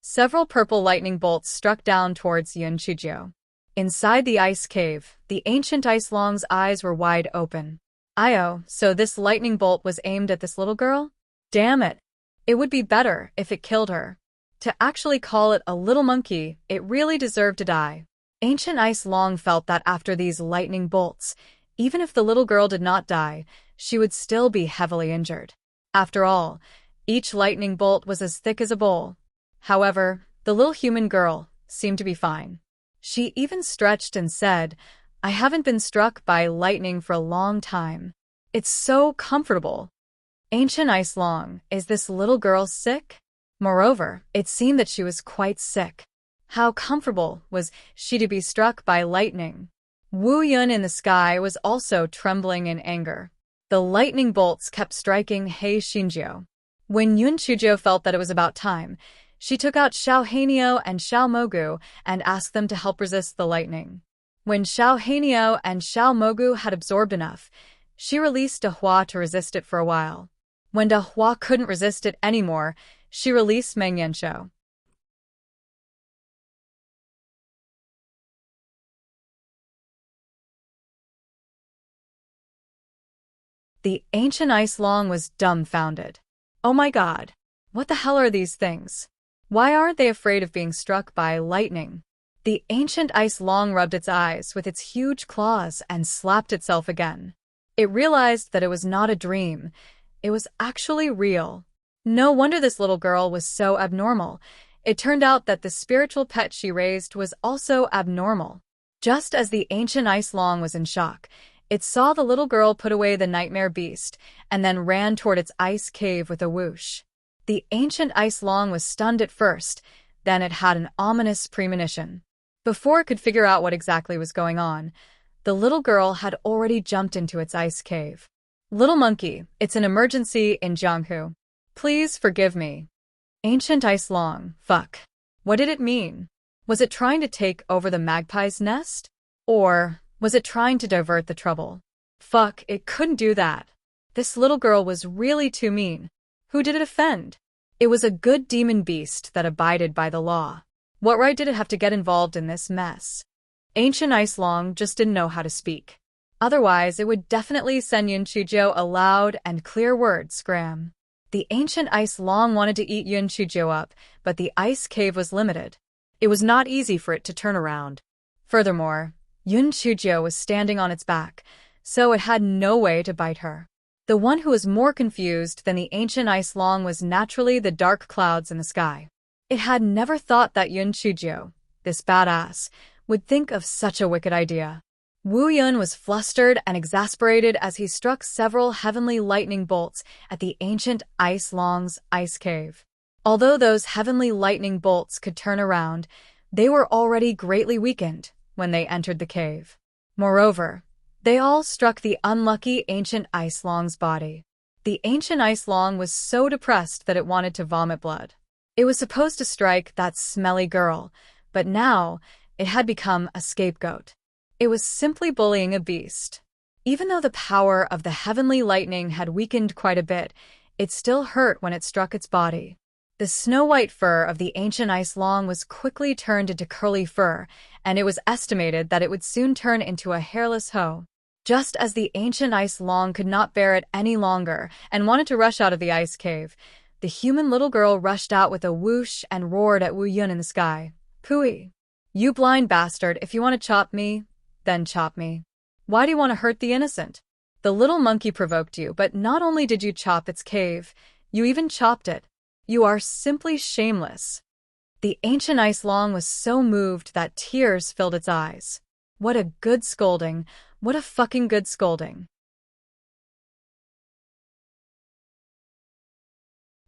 Several purple lightning bolts struck down towards Yun Chujo. Inside the ice cave, the ancient ice long's eyes were wide open. "Io, so this lightning bolt was aimed at this little girl? Damn it. It would be better if it killed her. To actually call it a little monkey, it really deserved to die." Ancient ice long felt that after these lightning bolts, even if the little girl did not die, she would still be heavily injured. After all, each lightning bolt was as thick as a bowl. However, the little human girl seemed to be fine. She even stretched and said, "I haven't been struck by lightning for a long time. It's so comfortable." Ancient ice long, is this little girl sick? Moreover, it seemed that she was quite sick. How comfortable was she to be struck by lightning? Wu Yun in the sky was also trembling in anger. The lightning bolts kept striking He Xinjiu. When Yun Chujo felt that it was about time, she took out Xiao Hanio and Xiao Mogu and asked them to help resist the lightning. When Xiao Hanio and Xiao Mogu had absorbed enough, she released De Hua to resist it for a while. When De Hua couldn't resist it anymore, she released Meng Yanshou. The ancient ice long was dumbfounded. Oh my god, what the hell are these things? Why aren't they afraid of being struck by lightning? The ancient ice long rubbed its eyes with its huge claws and slapped itself again. It realized that it was not a dream. It was actually real. No wonder this little girl was so abnormal. It turned out that the spiritual pet she raised was also abnormal. Just as the ancient ice long was in shock, it saw the little girl put away the nightmare beast and then ran toward its ice cave with a whoosh. The ancient ice long was stunned at first, then it had an ominous premonition. Before it could figure out what exactly was going on, the little girl had already jumped into its ice cave. "Little monkey, it's an emergency in Jianghu. Please forgive me." Ancient ice long, fuck. What did it mean? Was it trying to take over the magpie's nest? Or Was it trying to divert the trouble? Fuck, it couldn't do that. This little girl was really too mean. Who did it offend? It was a good demon beast that abided by the law. What right did it have to get involved in this mess? Ancient Ice Long just didn't know how to speak. Otherwise, it would definitely send Yun Chuzhou a loud and clear word scram. The Ancient Ice Long wanted to eat Yun Chuzhou up, but the ice cave was limited. It was not easy for it to turn around. Furthermore, Yun Chuzhou was standing on its back, so it had no way to bite her. The one who was more confused than the Ancient Ice Long was naturally the dark clouds in the sky. It had never thought that Yun Chuzhou, this badass, would think of such a wicked idea. Wu Yun was flustered and exasperated as he struck several heavenly lightning bolts at the Ancient Ice Long's ice cave. Although those heavenly lightning bolts could turn around, they were already greatly weakened when they entered the cave. Moreover, they all struck the unlucky Ancient Ice Long's body. The Ancient Ice Long was so depressed that it wanted to vomit blood. It was supposed to strike that smelly girl, but now it had become a scapegoat. It was simply bullying a beast. Even though the power of the heavenly lightning had weakened quite a bit, it still hurt when it struck its body. The snow-white fur of the Ancient Ice Long was quickly turned into curly fur, and it was estimated that it would soon turn into a hairless hoe. Just as the Ancient Ice Long could not bear it any longer and wanted to rush out of the ice cave, the human little girl rushed out with a whoosh and roared at Wu Yun in the sky. "Pooey! You blind bastard, if you want to chop me, then chop me. Why do you want to hurt the innocent? The little monkey provoked you, but not only did you chop its cave, you even chopped it. You are simply shameless." The Ancient Ice Long was so moved that tears filled its eyes. What a good scolding. What a fucking good scolding.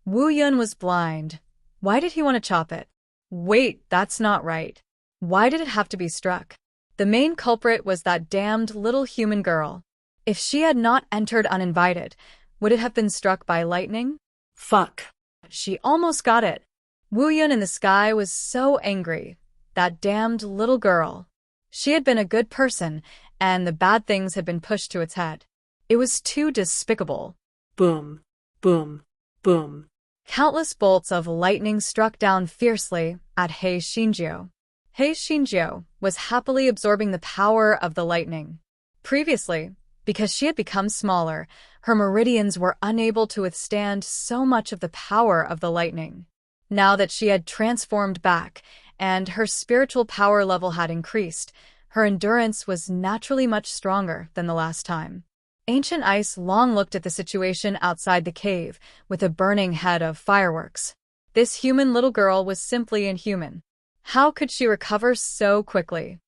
Wu Yun was blind. Why did he want to chop it? Wait, that's not right. Why did it have to be struck? The main culprit was that damned little human girl. If she had not entered uninvited, would it have been struck by lightning? Fuck. She almost got it. Wu Yun in the sky was so angry. That damned little girl. She had been a good person, and the bad things had been pushed to its head. It was too despicable. Boom, boom, boom. Countless bolts of lightning struck down fiercely at He Xinjiu. He Xinjiu was happily absorbing the power of the lightning. Previously, because she had become smaller, her meridians were unable to withstand so much of the power of the lightning. Now that she had transformed back, and her spiritual power level had increased, her endurance was naturally much stronger than the last time. Ancient Ice Long looked at the situation outside the cave with a burning head of fireworks. This human little girl was simply inhuman. How could she recover so quickly?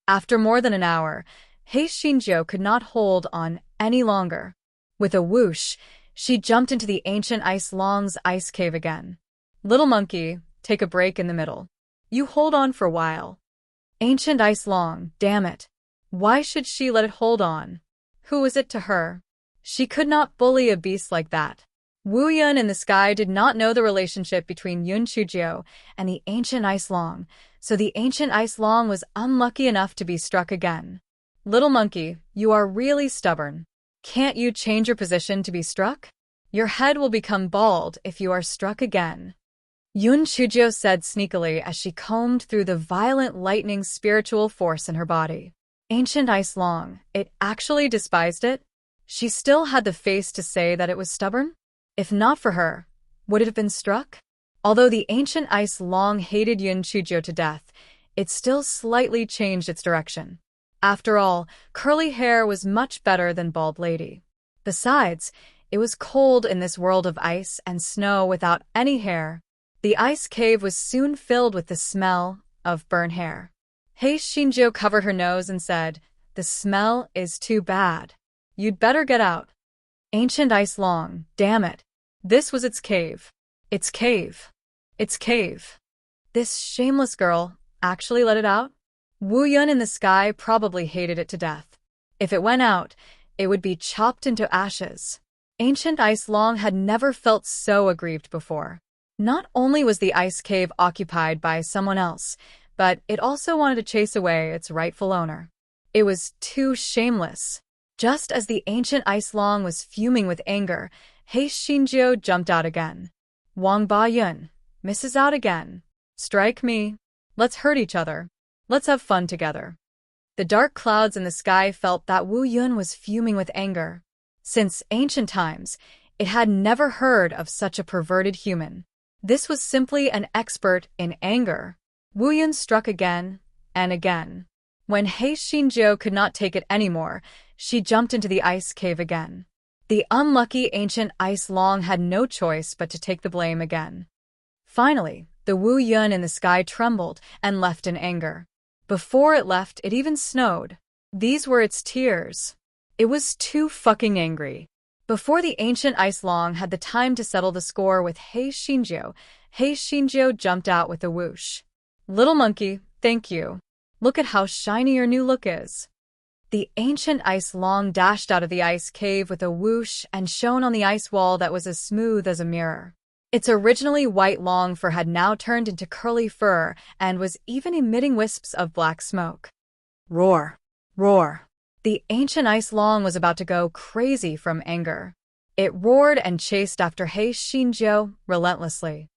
After more than an hour, He Xinjiu could not hold on any longer. With a whoosh, she jumped into the Ancient Ice Long's ice cave again. "Little monkey, take a break in the middle. You hold on for a while." Ancient Ice Long, damn it. Why should she let it hold on? Who was it to her? She could not bully a beast like that. Wu Yun in the sky did not know the relationship between Yun Chuzhou and the Ancient Ice Long, so the Ancient Ice Long was unlucky enough to be struck again. "Little monkey, you are really stubborn. Can't you change your position to be struck? Your head will become bald if you are struck again." Yun Chuzhou said sneakily as she combed through the violent lightning spiritual force in her body. Ancient Ice Long, it actually despised it? She still had the face to say that it was stubborn? If not for her, would it have been struck? Although the Ancient Ice Long hated Yun Chuzhou to death, it still slightly changed its direction. After all, curly hair was much better than bald lady. Besides, it was cold in this world of ice and snow without any hair. The ice cave was soon filled with the smell of burnt hair. He Xinjiu covered her nose and said, "The smell is too bad. You'd better get out." Ancient Ice Long, damn it. This was its cave. Its cave. Its cave. This shameless girl actually let it out? Wu Yun in the sky probably hated it to death. If it went out, it would be chopped into ashes. Ancient Ice Long had never felt so aggrieved before. Not only was the ice cave occupied by someone else, but it also wanted to chase away its rightful owner. It was too shameless. Just as the Ancient Ice Long was fuming with anger, He Xinjiu jumped out again. Wang Ba Yun, misses out again. Strike me. Let's hurt each other. Let's have fun together. The dark clouds in the sky felt that Wu Yun was fuming with anger. Since ancient times, it had never heard of such a perverted human. This was simply an expert in anger. Wu Yun struck again and again. When He Xinjiu could not take it anymore, she jumped into the ice cave again. The unlucky Ancient Ice Long had no choice but to take the blame again. Finally, the Wu Yun in the sky trembled and left in anger. Before it left, it even snowed. These were its tears. It was too fucking angry. Before the Ancient Ice Long had the time to settle the score with He Xinjiu jumped out with a whoosh. Little monkey, thank you. Look at how shiny your new look is. The Ancient Ice Long dashed out of the ice cave with a whoosh and shone on the ice wall that was as smooth as a mirror. Its originally white long fur had now turned into curly fur and was even emitting wisps of black smoke. Roar! Roar! The Ancient Ice Long was about to go crazy from anger. It roared and chased after He Xinjiu relentlessly.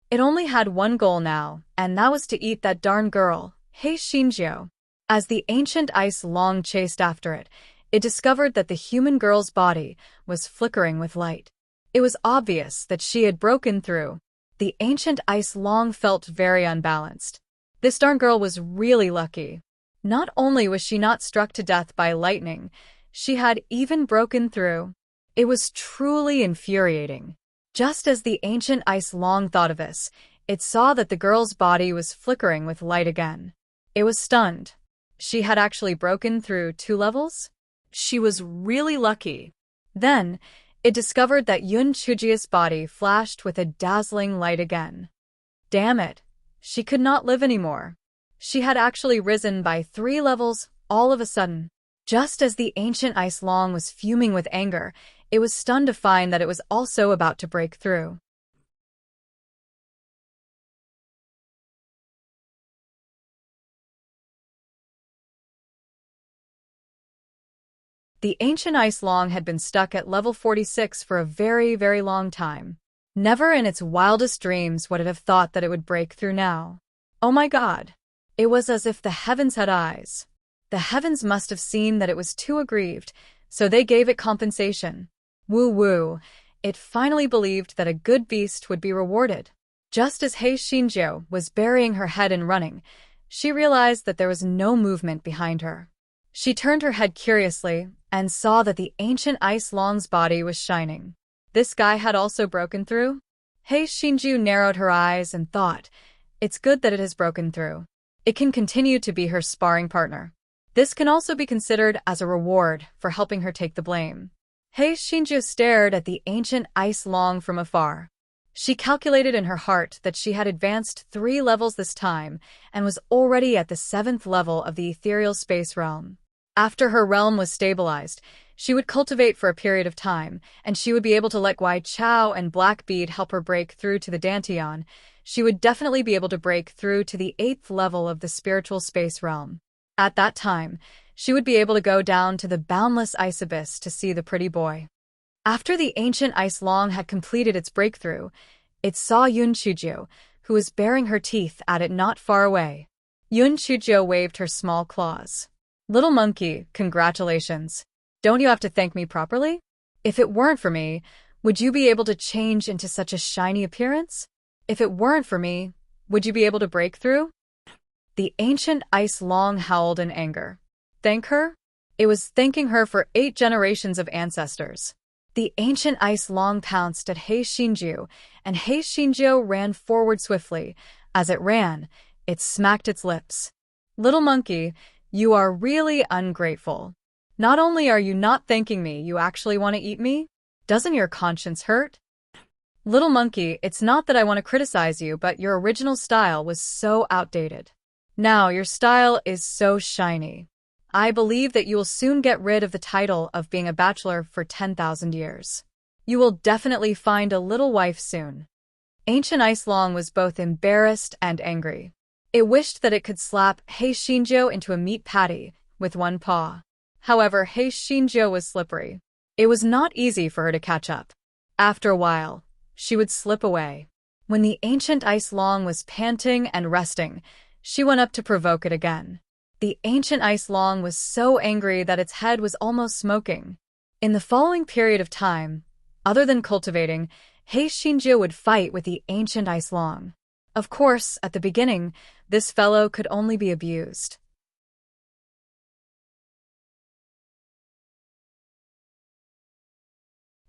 It only had one goal now, and that was to eat that darn girl, He Xinjiu. As the Ancient Ice Long chased after it, it discovered that the human girl's body was flickering with light. It was obvious that she had broken through. The Ancient Ice Long felt very unbalanced. This darn girl was really lucky. Not only was she not struck to death by lightning, she had even broken through. It was truly infuriating. Just as the Ancient Ice Long thought of this, it saw that the girl's body was flickering with light again. It was stunned. She had actually broken through 2 levels? She was really lucky. Then, it discovered that Yun Chujia's body flashed with a dazzling light again. Damn it. She could not live anymore. She had actually risen by 3 levels all of a sudden. Just as the Ancient Ice Long was fuming with anger, it was stunned to find that it was also about to break through. The Ancient Ice Long had been stuck at level 46 for a very, very long time. Never in its wildest dreams would it have thought that it would break through now. Oh my God! It was as if the heavens had eyes. The heavens must have seen that it was too aggrieved, so they gave it compensation. Woo-woo! It finally believed that a good beast would be rewarded. Just as He Xinjiu was burying her head and running, she realized that there was no movement behind her. She turned her head curiously and saw that the Ancient Ice Long's body was shining. This guy had also broken through? He Xinjiu narrowed her eyes and thought, it's good that it has broken through. It can continue to be her sparring partner. This can also be considered as a reward for helping her take the blame. He Xinjiu stared at the Ancient Ice Long from afar. She calculated in her heart that she had advanced 3 levels this time and was already at the 7th level of the ethereal space realm. After her realm was stabilized, she would cultivate for a period of time, and she would be able to let Guai Chao and Blackbeard help her break through to the Dantian. She would definitely be able to break through to the 8th level of the spiritual space realm. At that time, she would be able to go down to the boundless ice abyss to see the pretty boy. After the Ancient Ice Long had completed its breakthrough, it saw Yun Chujiu, who was baring her teeth at it not far away. Yun Chujiu waved her small claws. Little monkey, congratulations. Don't you have to thank me properly? If it weren't for me, would you be able to change into such a shiny appearance? If it weren't for me, would you be able to break through? The Ancient Ice Long howled in anger. Thank her? It was thanking her for 8 generations of ancestors. The Ancient Ice Long pounced at He Xinjiu, and He Xinjiu ran forward swiftly. As it ran, it smacked its lips. Little monkey, you are really ungrateful. Not only are you not thanking me, you actually want to eat me? Doesn't your conscience hurt? Little monkey, it's not that I want to criticize you, but your original style was so outdated. Now your style is so shiny. I believe that you will soon get rid of the title of being a bachelor for 10,000 years. You will definitely find a little wife soon. Ancient Ice Long was both embarrassed and angry. It wished that it could slap He Shinjo into a meat patty with one paw. However, He Shinjo was slippery. It was not easy for her to catch up. After a while, she would slip away. When the Ancient Ice Long was panting and resting, she went up to provoke it again. The Ancient Ice Long was so angry that its head was almost smoking. In the following period of time, other than cultivating, He Shinjo would fight with the Ancient Ice Long. Of course, at the beginning, this fellow could only be abused.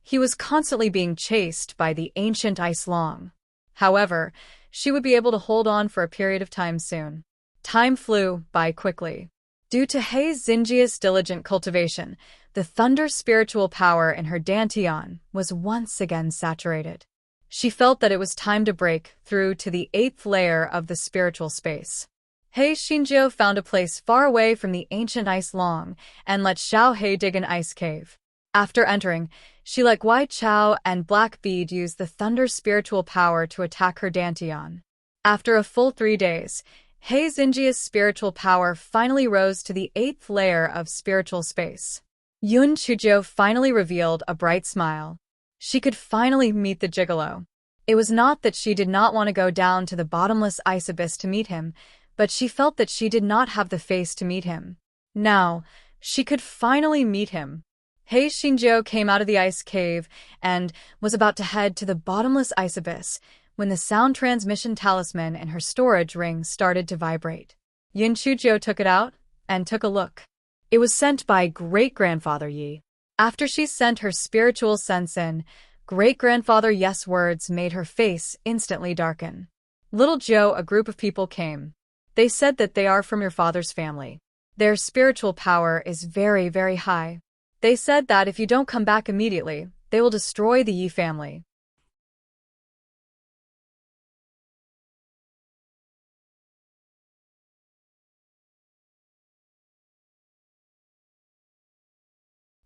He was constantly being chased by the Ancient Ice Long. However, she would be able to hold on for a period of time soon. Time flew by quickly. Due to He Xinjia's diligent cultivation, the thunder spiritual power in her dantian was once again saturated. She felt that it was time to break through to the 8th layer of the spiritual space. He Shinjo found a place far away from the Ancient Ice Long and let Xiao He dig an ice cave. After entering, she let Wai Chao and Black Bead use the thunder spiritual power to attack her dantian. After a full 3 days, He Xinjia's spiritual power finally rose to the 8th layer of spiritual space. Yun Chujo finally revealed a bright smile. She could finally meet the gigolo. It was not that she did not want to go down to the bottomless ice abyss to meet him, but she felt that she did not have the face to meet him. Now, she could finally meet him. He Shinjo came out of the ice cave and was about to head to the bottomless ice abyss when the sound transmission talisman in her storage ring started to vibrate. Yun Chujo took it out and took a look. It was sent by great-grandfather Yi. After she sent her spiritual sense in, great-grandfather Yes' words made her face instantly darken. Little Joe, a group of people came. They said that they are from your father's family. Their spiritual power is very, very high. They said that if you don't come back immediately, they will destroy the Yi family.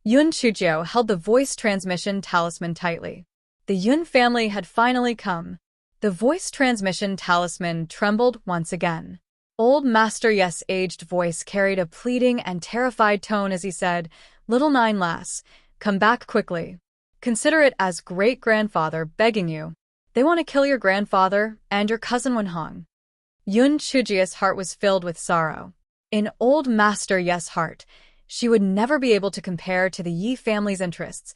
Yun Chujo held the voice transmission talisman tightly. The Yun family had finally come. The voice transmission talisman trembled once again. Old Master Yes' aged voice carried a pleading and terrified tone as he said, "Little Nine Lass, come back quickly. Consider it as great-grandfather begging you. They want to kill your grandfather and your cousin Wenhong." Yun Chujia's heart was filled with sorrow. In Old Master Yes' heart, she would never be able to compare to the Yi family's interests,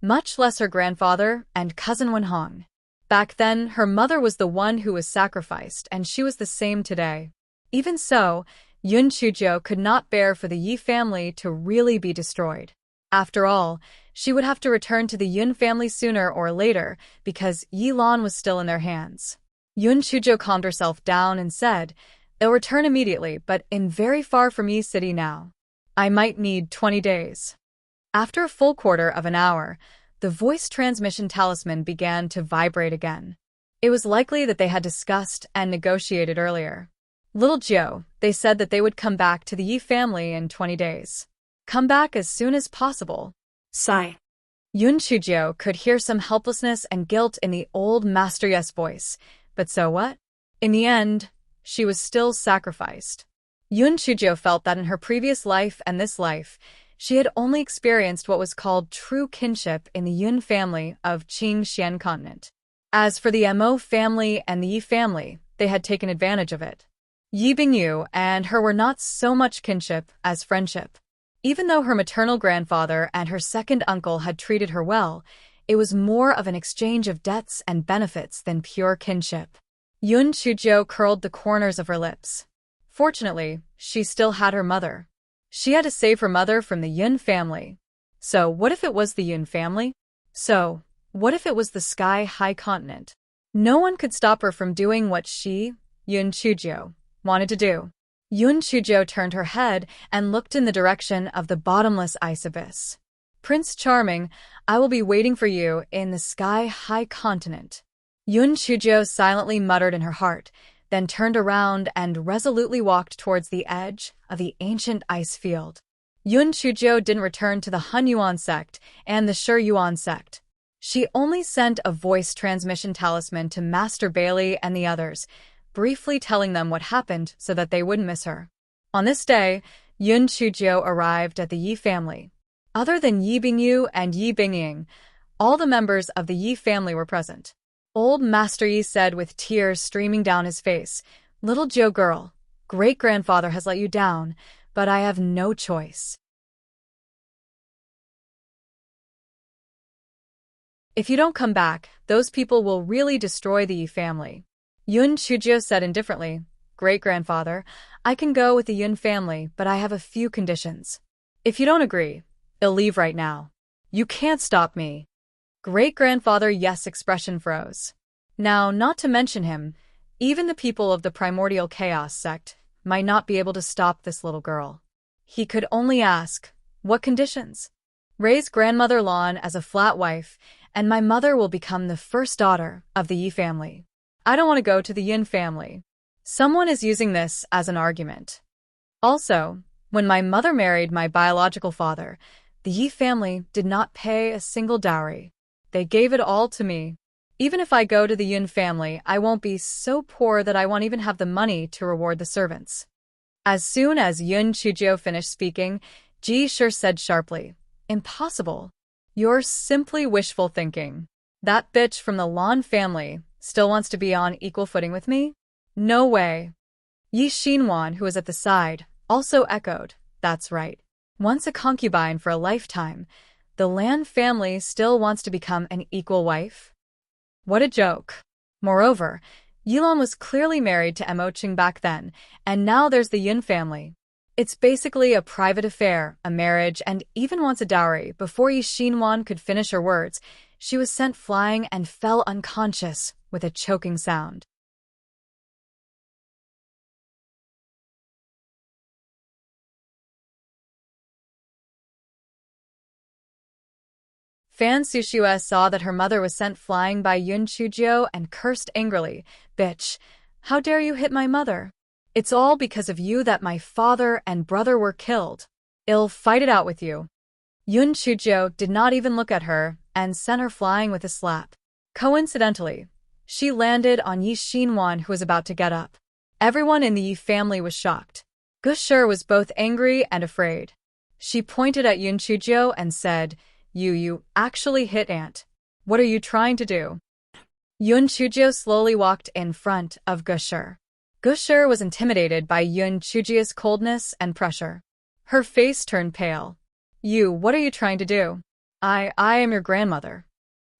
much less her grandfather and cousin Wenhong. Back then, her mother was the one who was sacrificed, and she was the same today. Even so, Yun Chujo could not bear for the Yi family to really be destroyed. After all, she would have to return to the Yun family sooner or later because Yi Lan was still in their hands. Yun Chujo calmed herself down and said, "They'll return immediately, but in very far from Yi City now. I might need 20 days. After a full quarter of an hour, the voice transmission talisman began to vibrate again. It was likely that they had discussed and negotiated earlier. Little Joe, they said that they would come back to the Yi family in 20 days. Come back as soon as possible. Sigh. Yun Chujo could hear some helplessness and guilt in the old Master Yes voice, but so what? In the end, she was still sacrificed. Yun Chujo felt that in her previous life and this life, she had only experienced what was called true kinship in the Yun family of Qing Xian continent. As for the Mo family and the Yi family, they had taken advantage of it. Yi Bingyu and her were not so much kinship as friendship. Even though her maternal grandfather and her second uncle had treated her well, it was more of an exchange of debts and benefits than pure kinship. Yun Chujo curled the corners of her lips. Fortunately, she still had her mother. She had to save her mother from the Yun family. So what if it was the Yun family? So, what if it was the Sky High Continent? No one could stop her from doing what she, Yun Chujo, wanted to do. Yun Chujo turned her head and looked in the direction of the bottomless ice abyss. "Prince Charming, I will be waiting for you in the Sky High Continent." Yun Chujo silently muttered in her heart, then turned around and resolutely walked towards the edge of the ancient ice field. Yun Chuzhou didn't return to the Hun Yuan sect and the Shi Yuan sect. She only sent a voice transmission talisman to Master Bailey and the others, briefly telling them what happened so that they wouldn't miss her. On this day, Yun Chuzhou arrived at the Yi family. Other than Yi Bingyu and Yi Bingying, all the members of the Yi family were present. Old Master Yi said with tears streaming down his face, "Little Zhou girl, great-grandfather has let you down, but I have no choice. If you don't come back, those people will really destroy the Yi family." Yun Chuzhou said indifferently, "Great-grandfather, I can go with the Yun family, but I have a few conditions. If you don't agree, I'll leave right now. You can't stop me." Great-grandfather Yes' expression froze. Now, not to mention him, even the people of the Primordial Chaos sect might not be able to stop this little girl. He could only ask, "What conditions?" "Raise grandmother Lan as a flat wife, and my mother will become the first daughter of the Yi family. I don't want to go to the Yin family." Someone is using this as an argument. Also, when my mother married my biological father, the Yi family did not pay a single dowry. They gave it all to me. Even if I go to the Yun family, I won't be so poor that I won't even have the money to reward the servants. As soon as Yun Chuzhou finished speaking, Ji Shi said sharply, "Impossible. You're simply wishful thinking. That bitch from the Lan family still wants to be on equal footing with me? No way." Yi Xinwan, who was at the side, also echoed, "That's right. Once a concubine for a lifetime, the Lan family still wants to become an equal wife? What a joke." Moreover, Yilan was clearly married to Mo Qing back then, and now there's the Yun family. It's basically a private affair, a marriage, and even wants a dowry. Before Yi Xinwan could finish her words, she was sent flying and fell unconscious with a choking sound. Fan Sushua saw that her mother was sent flying by Yun Chuzhou and cursed angrily, "Bitch, how dare you hit my mother? It's all because of you that my father and brother were killed. I'll fight it out with you." Yun Chuzhou did not even look at her and sent her flying with a slap. Coincidentally, she landed on Yi Xinwan, who was about to get up. Everyone in the Yi family was shocked. Gushi was both angry and afraid. She pointed at Yun Chuzhou and said, You actually hit Aunt. What are you trying to do?" Yun Chuzhou slowly walked in front of Gushi. Gushi was intimidated by Yun Chuzhou's coldness and pressure. Her face turned pale. What are you trying to do?" I am your grandmother.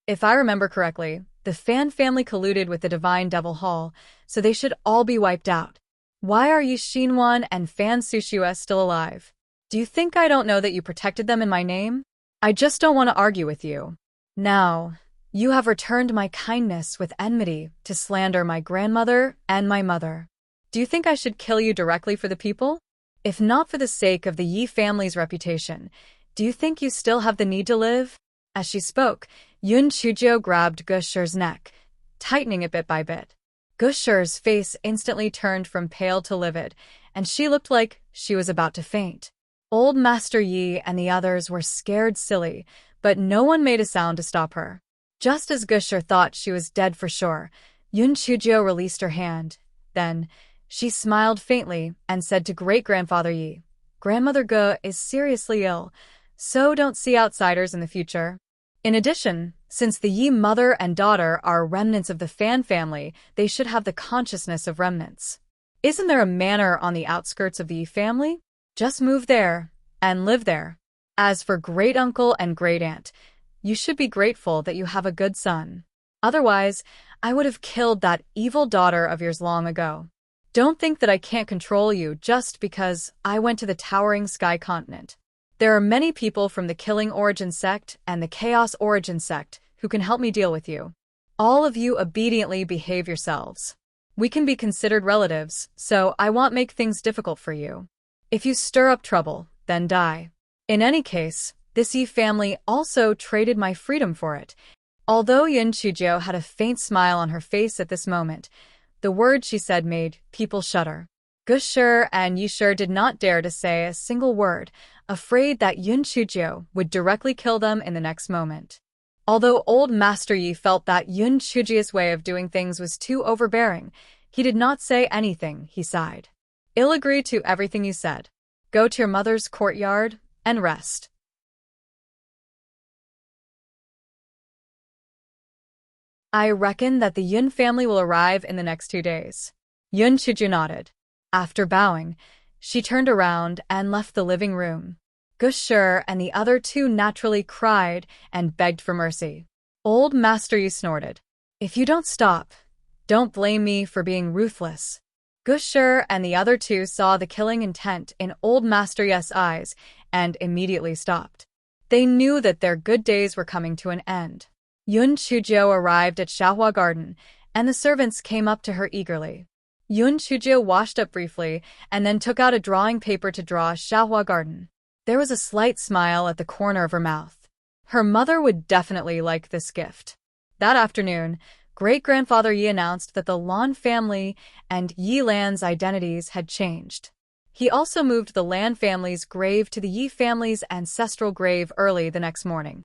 If I remember correctly, the Fan family colluded with the Divine Devil Hall, so they should all be wiped out. Why are Yi Xinwan and Fan Sushua still alive? Do you think I don't know that you protected them in my name? I just don't want to argue with you. Now, you have returned my kindness with enmity to slander my grandmother and my mother. Do you think I should kill you directly for the people? If not for the sake of the Yi family's reputation, do you think you still have the need to live?" As she spoke, Yun Chuzhou grabbed Gushi's neck, tightening it bit by bit. Gushi's face instantly turned from pale to livid, and she looked like she was about to faint. Old Master Yi and the others were scared silly, but no one made a sound to stop her. Just as Gushi thought she was dead for sure, Yun Chuzhou released her hand. Then, she smiled faintly and said to Great-Grandfather Yi, "Grandmother Gu is seriously ill, so don't see outsiders in the future." In addition, since the Yi mother and daughter are remnants of the Fan family, they should have the consciousness of remnants. Isn't there a manor on the outskirts of the Yi family? Just move there and live there. As for great-uncle and great-aunt, you should be grateful that you have a good son. Otherwise, I would have killed that evil daughter of yours long ago. Don't think that I can't control you just because I went to the Towering Sky Continent. There are many people from the Killing Origin sect and the Chaos Origin sect who can help me deal with you. All of you obediently behave yourselves. We can be considered relatives, so I won't make things difficult for you. If you stir up trouble, then die. In any case, this Yi family also traded my freedom for it." Although Yun Chuzhou had a faint smile on her face at this moment, the words she said made people shudder. Gushi and Yishi did not dare to say a single word, afraid that Yun Chujio would directly kill them in the next moment. Although old Master Yi felt that Yun Chujio's way of doing things was too overbearing, he did not say anything. He sighed. "I'll agree to everything you said. Go to your mother's courtyard and rest." "I reckon that the Yun family will arrive in the next 2 days." Yun Chujio nodded. After bowing, she turned around and left the living room. Gushi and the other two naturally cried and begged for mercy. Old Master Yi snorted. "If you don't stop, don't blame me for being ruthless." Gushi and the other two saw the killing intent in Old Master Yi's eyes and immediately stopped. They knew that their good days were coming to an end. Yun Chujio arrived at Xiaohua Garden, and the servants came up to her eagerly. Yun Chujio washed up briefly and then took out a drawing paper to draw Xiaohua Garden. There was a slight smile at the corner of her mouth. Her mother would definitely like this gift. That afternoon, great-grandfather Yi announced that the Lan family and Yi Lan's identities had changed. He also moved the Lan family's grave to the Yi family's ancestral grave early the next morning.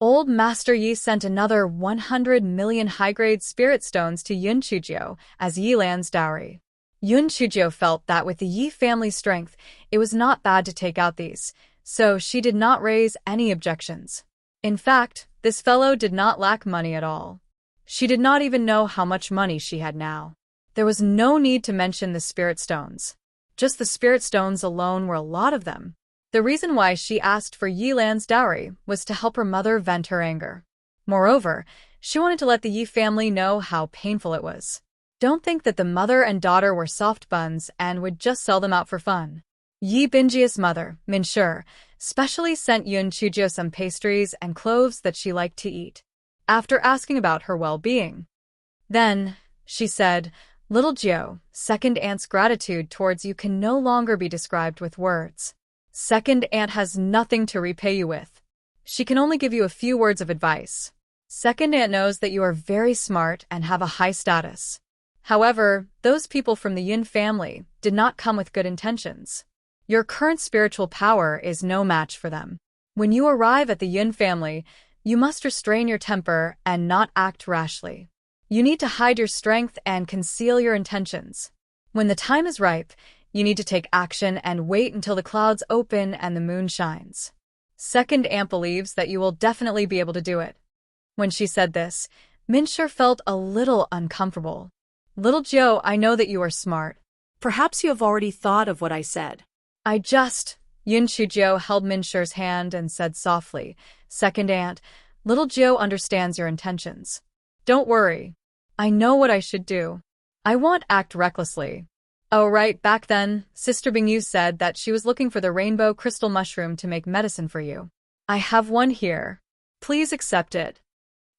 Old Master Yi sent another 100 million high-grade spirit stones to Yun Chujio as Yi Lan's dowry. Yun Chujio felt that with the Yi family's strength, it was not bad to take out these, so she did not raise any objections. In fact, this fellow did not lack money at all. She did not even know how much money she had now. There was no need to mention the spirit stones. Just the spirit stones alone were a lot of them. The reason why she asked for Yi Lan's dowry was to help her mother vent her anger. Moreover, she wanted to let the Yi family know how painful it was. Don't think that the mother and daughter were soft buns and would just sell them out for fun. Yi Binji's mother, Minshi, specially sent Yun Chujio some pastries and cloves that she liked to eat. After asking about her well-being, then, she said, "Little Jio, second aunt's gratitude towards you can no longer be described with words. Second aunt has nothing to repay you with. She can only give you a few words of advice. Second aunt knows that you are very smart and have a high status. However, those people from the Yin family did not come with good intentions. Your current spiritual power is no match for them. When you arrive at the Yin family, you must restrain your temper and not act rashly. You need to hide your strength and conceal your intentions. When the time is ripe, you need to take action and wait until the clouds open and the moon shines. Second aunt believes that you will definitely be able to do it." When she said this, Minshi felt a little uncomfortable. "Little Jio, I know that you are smart. Perhaps you have already thought of what I said." Yun Chujio held Minshi's hand and said softly, "Second aunt, little Jio understands your intentions. Don't worry. I know what I should do. I won't act recklessly." "Oh right, back then, Sister Bingyu said that she was looking for the rainbow crystal mushroom to make medicine for you. I have one here. Please accept it."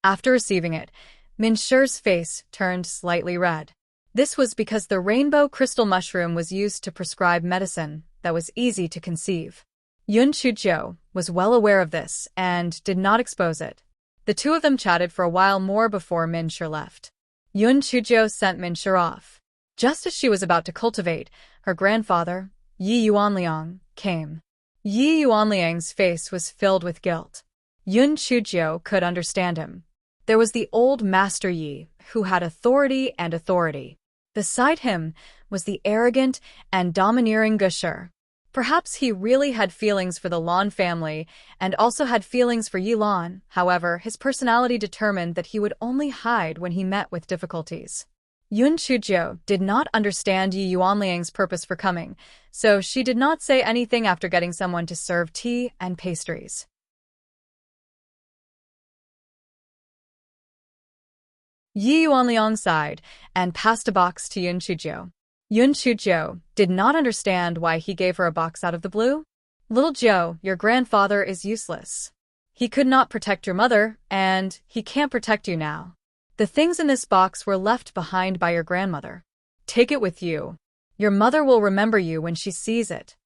After receiving it, Minshi's face turned slightly red. This was because the rainbow crystal mushroom was used to prescribe medicine that was easy to conceive. Yun Chujio was well aware of this and did not expose it. The two of them chatted for a while more before Minshi left. Yun Chujio sent Minshi off. Just as she was about to cultivate, her grandfather, Yi Yuanliang, came. Yi Yuanliang's face was filled with guilt. Yun Chujio could understand him. There was the old Master Yi, who had authority and authority. Beside him was the arrogant and domineering Gushi. Perhaps he really had feelings for the Lan family and also had feelings for Yi Lan. However, his personality determined that he would only hide when he met with difficulties. Yun Chujio did not understand Yi Yuanliang's purpose for coming, so she did not say anything after getting someone to serve tea and pastries. Yi Yuanliang sighed and passed a box to Yun Chujio. Yun Chujio did not understand why he gave her a box out of the blue. "Little Jio, your grandfather is useless. He could not protect your mother, and he can't protect you now. The things in this box were left behind by your grandmother. Take it with you. Your mother will remember you when she sees it."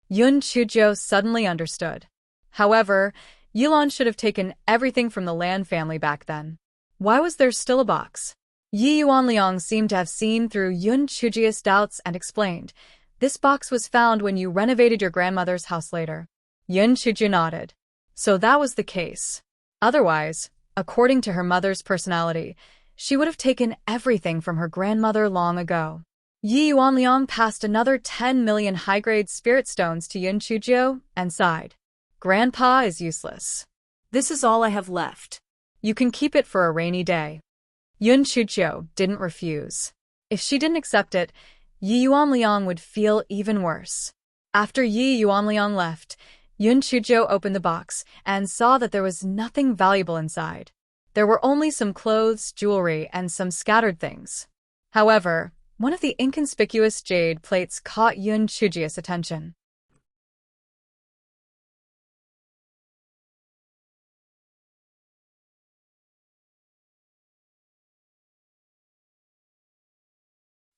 Yun Chujio suddenly understood. However, Yilan should have taken everything from the Lan family back then. Why was there still a box? Yi Yuanliang seemed to have seen through Yun Chujia's doubts and explained, "This box was found when you renovated your grandmother's house later." Yun Chujia nodded. So that was the case. Otherwise, according to her mother's personality, she would have taken everything from her grandmother long ago. Yi Yuanliang passed another 10 million high-grade spirit stones to Yun Chujio and sighed. Grandpa is useless. This is all I have left. You can keep it for a rainy day. Yun Chujio didn't refuse. If she didn't accept it, Yi Yuanliang would feel even worse. After Yi Yuanliang left, Yun Chujio opened the box and saw that there was nothing valuable inside. There were only some clothes, jewelry, and some scattered things. However, one of the inconspicuous jade plates caught Yun Chujia's attention.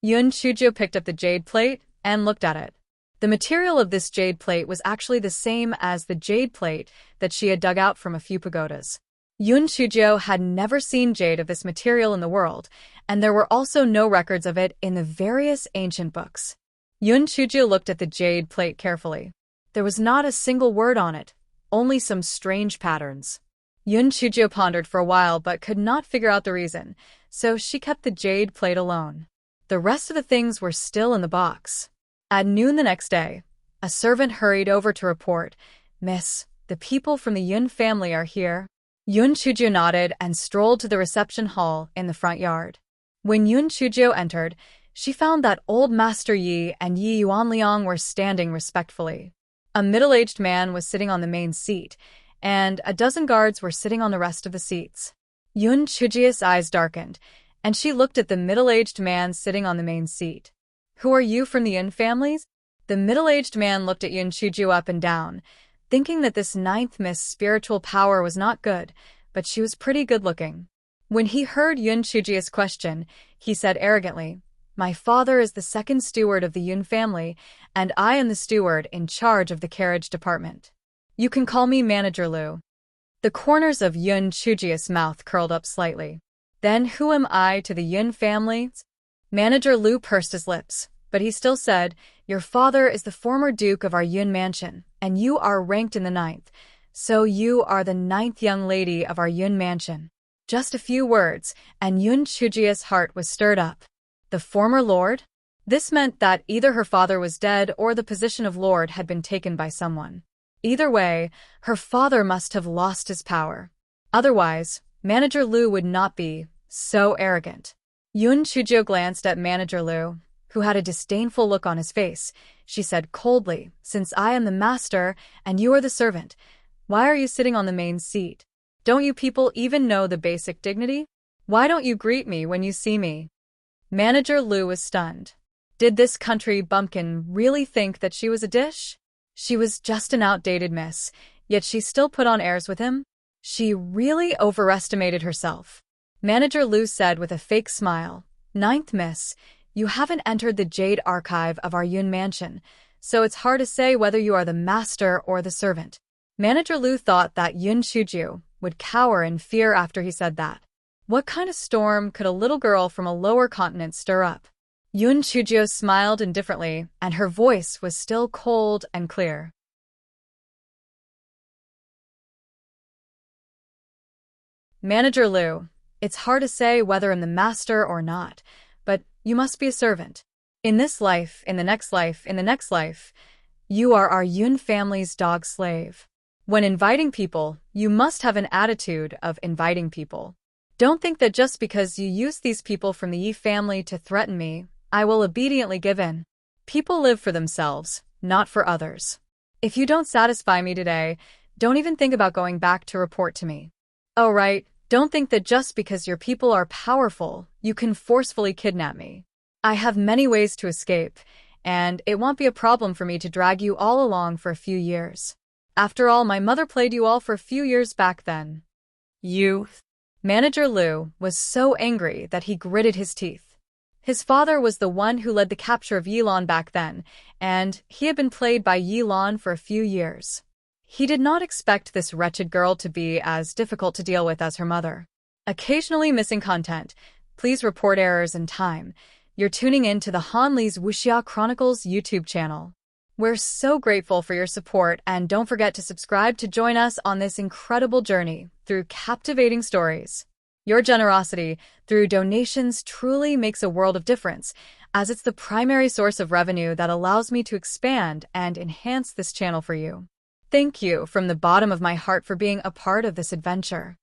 Yun Chujio picked up the jade plate and looked at it. The material of this jade plate was actually the same as the jade plate that she had dug out from a few pagodas. Yun Chujio had never seen jade of this material in the world, and there were also no records of it in the various ancient books. Yun Chujio looked at the jade plate carefully. There was not a single word on it, only some strange patterns. Yun Chujio pondered for a while but could not figure out the reason, so she kept the jade plate alone. The rest of the things were still in the box. At noon the next day, a servant hurried over to report, "Miss, the people from the Yun family are here." Yun Chujio nodded and strolled to the reception hall in the front yard. When Yun Chujio entered, she found that old Master Yi and Yi Yuanliang were standing respectfully. A middle-aged man was sitting on the main seat, and a dozen guards were sitting on the rest of the seats. Yun Chujio's eyes darkened, and she looked at the middle-aged man sitting on the main seat. "Who are you from the Yun families?" The middle-aged man looked at Yun Chujio up and down, thinking that this ninth Miss spiritual power was not good, but she was pretty good-looking. When he heard Yun Chujio's question, he said arrogantly, "My father is the second steward of the Yun family, and I am the steward in charge of the carriage department. You can call me Manager Lu." The corners of Yun Chujio's mouth curled up slightly. "Then who am I to the Yun family?" Manager Lu pursed his lips, but he still said, "Your father is the former duke of our Yun mansion, and you are ranked in the 9th, so you are the 9th young lady of our Yun mansion." Just a few words, and Yun Chujio's heart was stirred up. The former lord? This meant that either her father was dead or the position of lord had been taken by someone. Either way, her father must have lost his power. Otherwise, Manager Lu would not be so arrogant. Yun Chujio glanced at Manager Lu, who had a disdainful look on his face. She said coldly, "Since I am the master and you are the servant, why are you sitting on the main seat? Don't you people even know the basic dignity? Why don't you greet me when you see me?" Manager Lu was stunned. Did this country bumpkin really think that she was a dish? She was just an outdated miss, yet she still put on airs with him? She really overestimated herself. Manager Lu said with a fake smile, "9th Miss, you haven't entered the Jade Archive of our Yun mansion, so it's hard to say whether you are the master or the servant." Manager Lu thought that Yun Chujio would cower in fear after he said that. What kind of storm could a little girl from a lower continent stir up? Yun Chujio smiled indifferently, and her voice was still cold and clear. "Manager Lu, it's hard to say whether I'm the master or not, but you must be a servant. In this life, in the next life, in the next life, you are our Yun family's dog slave. When inviting people, you must have an attitude of inviting people. Don't think that just because you use these people from the Yi family to threaten me, I will obediently give in. People live for themselves, not for others. If you don't satisfy me today, don't even think about going back to report to me. Oh right, don't think that just because your people are powerful, you can forcefully kidnap me. I have many ways to escape, and it won't be a problem for me to drag you all along for a few years. After all, my mother played you all for a few years back then." "You..." Manager Lu was so angry that he gritted his teeth. His father was the one who led the capture of Yilan back then, and he had been played by Yilan for a few years. He did not expect this wretched girl to be as difficult to deal with as her mother. Occasionally missing content. Please report errors in time. You're tuning in to the Han Li's Wuxia Chronicles YouTube channel. We're so grateful for your support, and don't forget to subscribe to join us on this incredible journey through captivating stories. Your generosity through donations truly makes a world of difference, as it's the primary source of revenue that allows me to expand and enhance this channel for you. Thank you from the bottom of my heart for being a part of this adventure.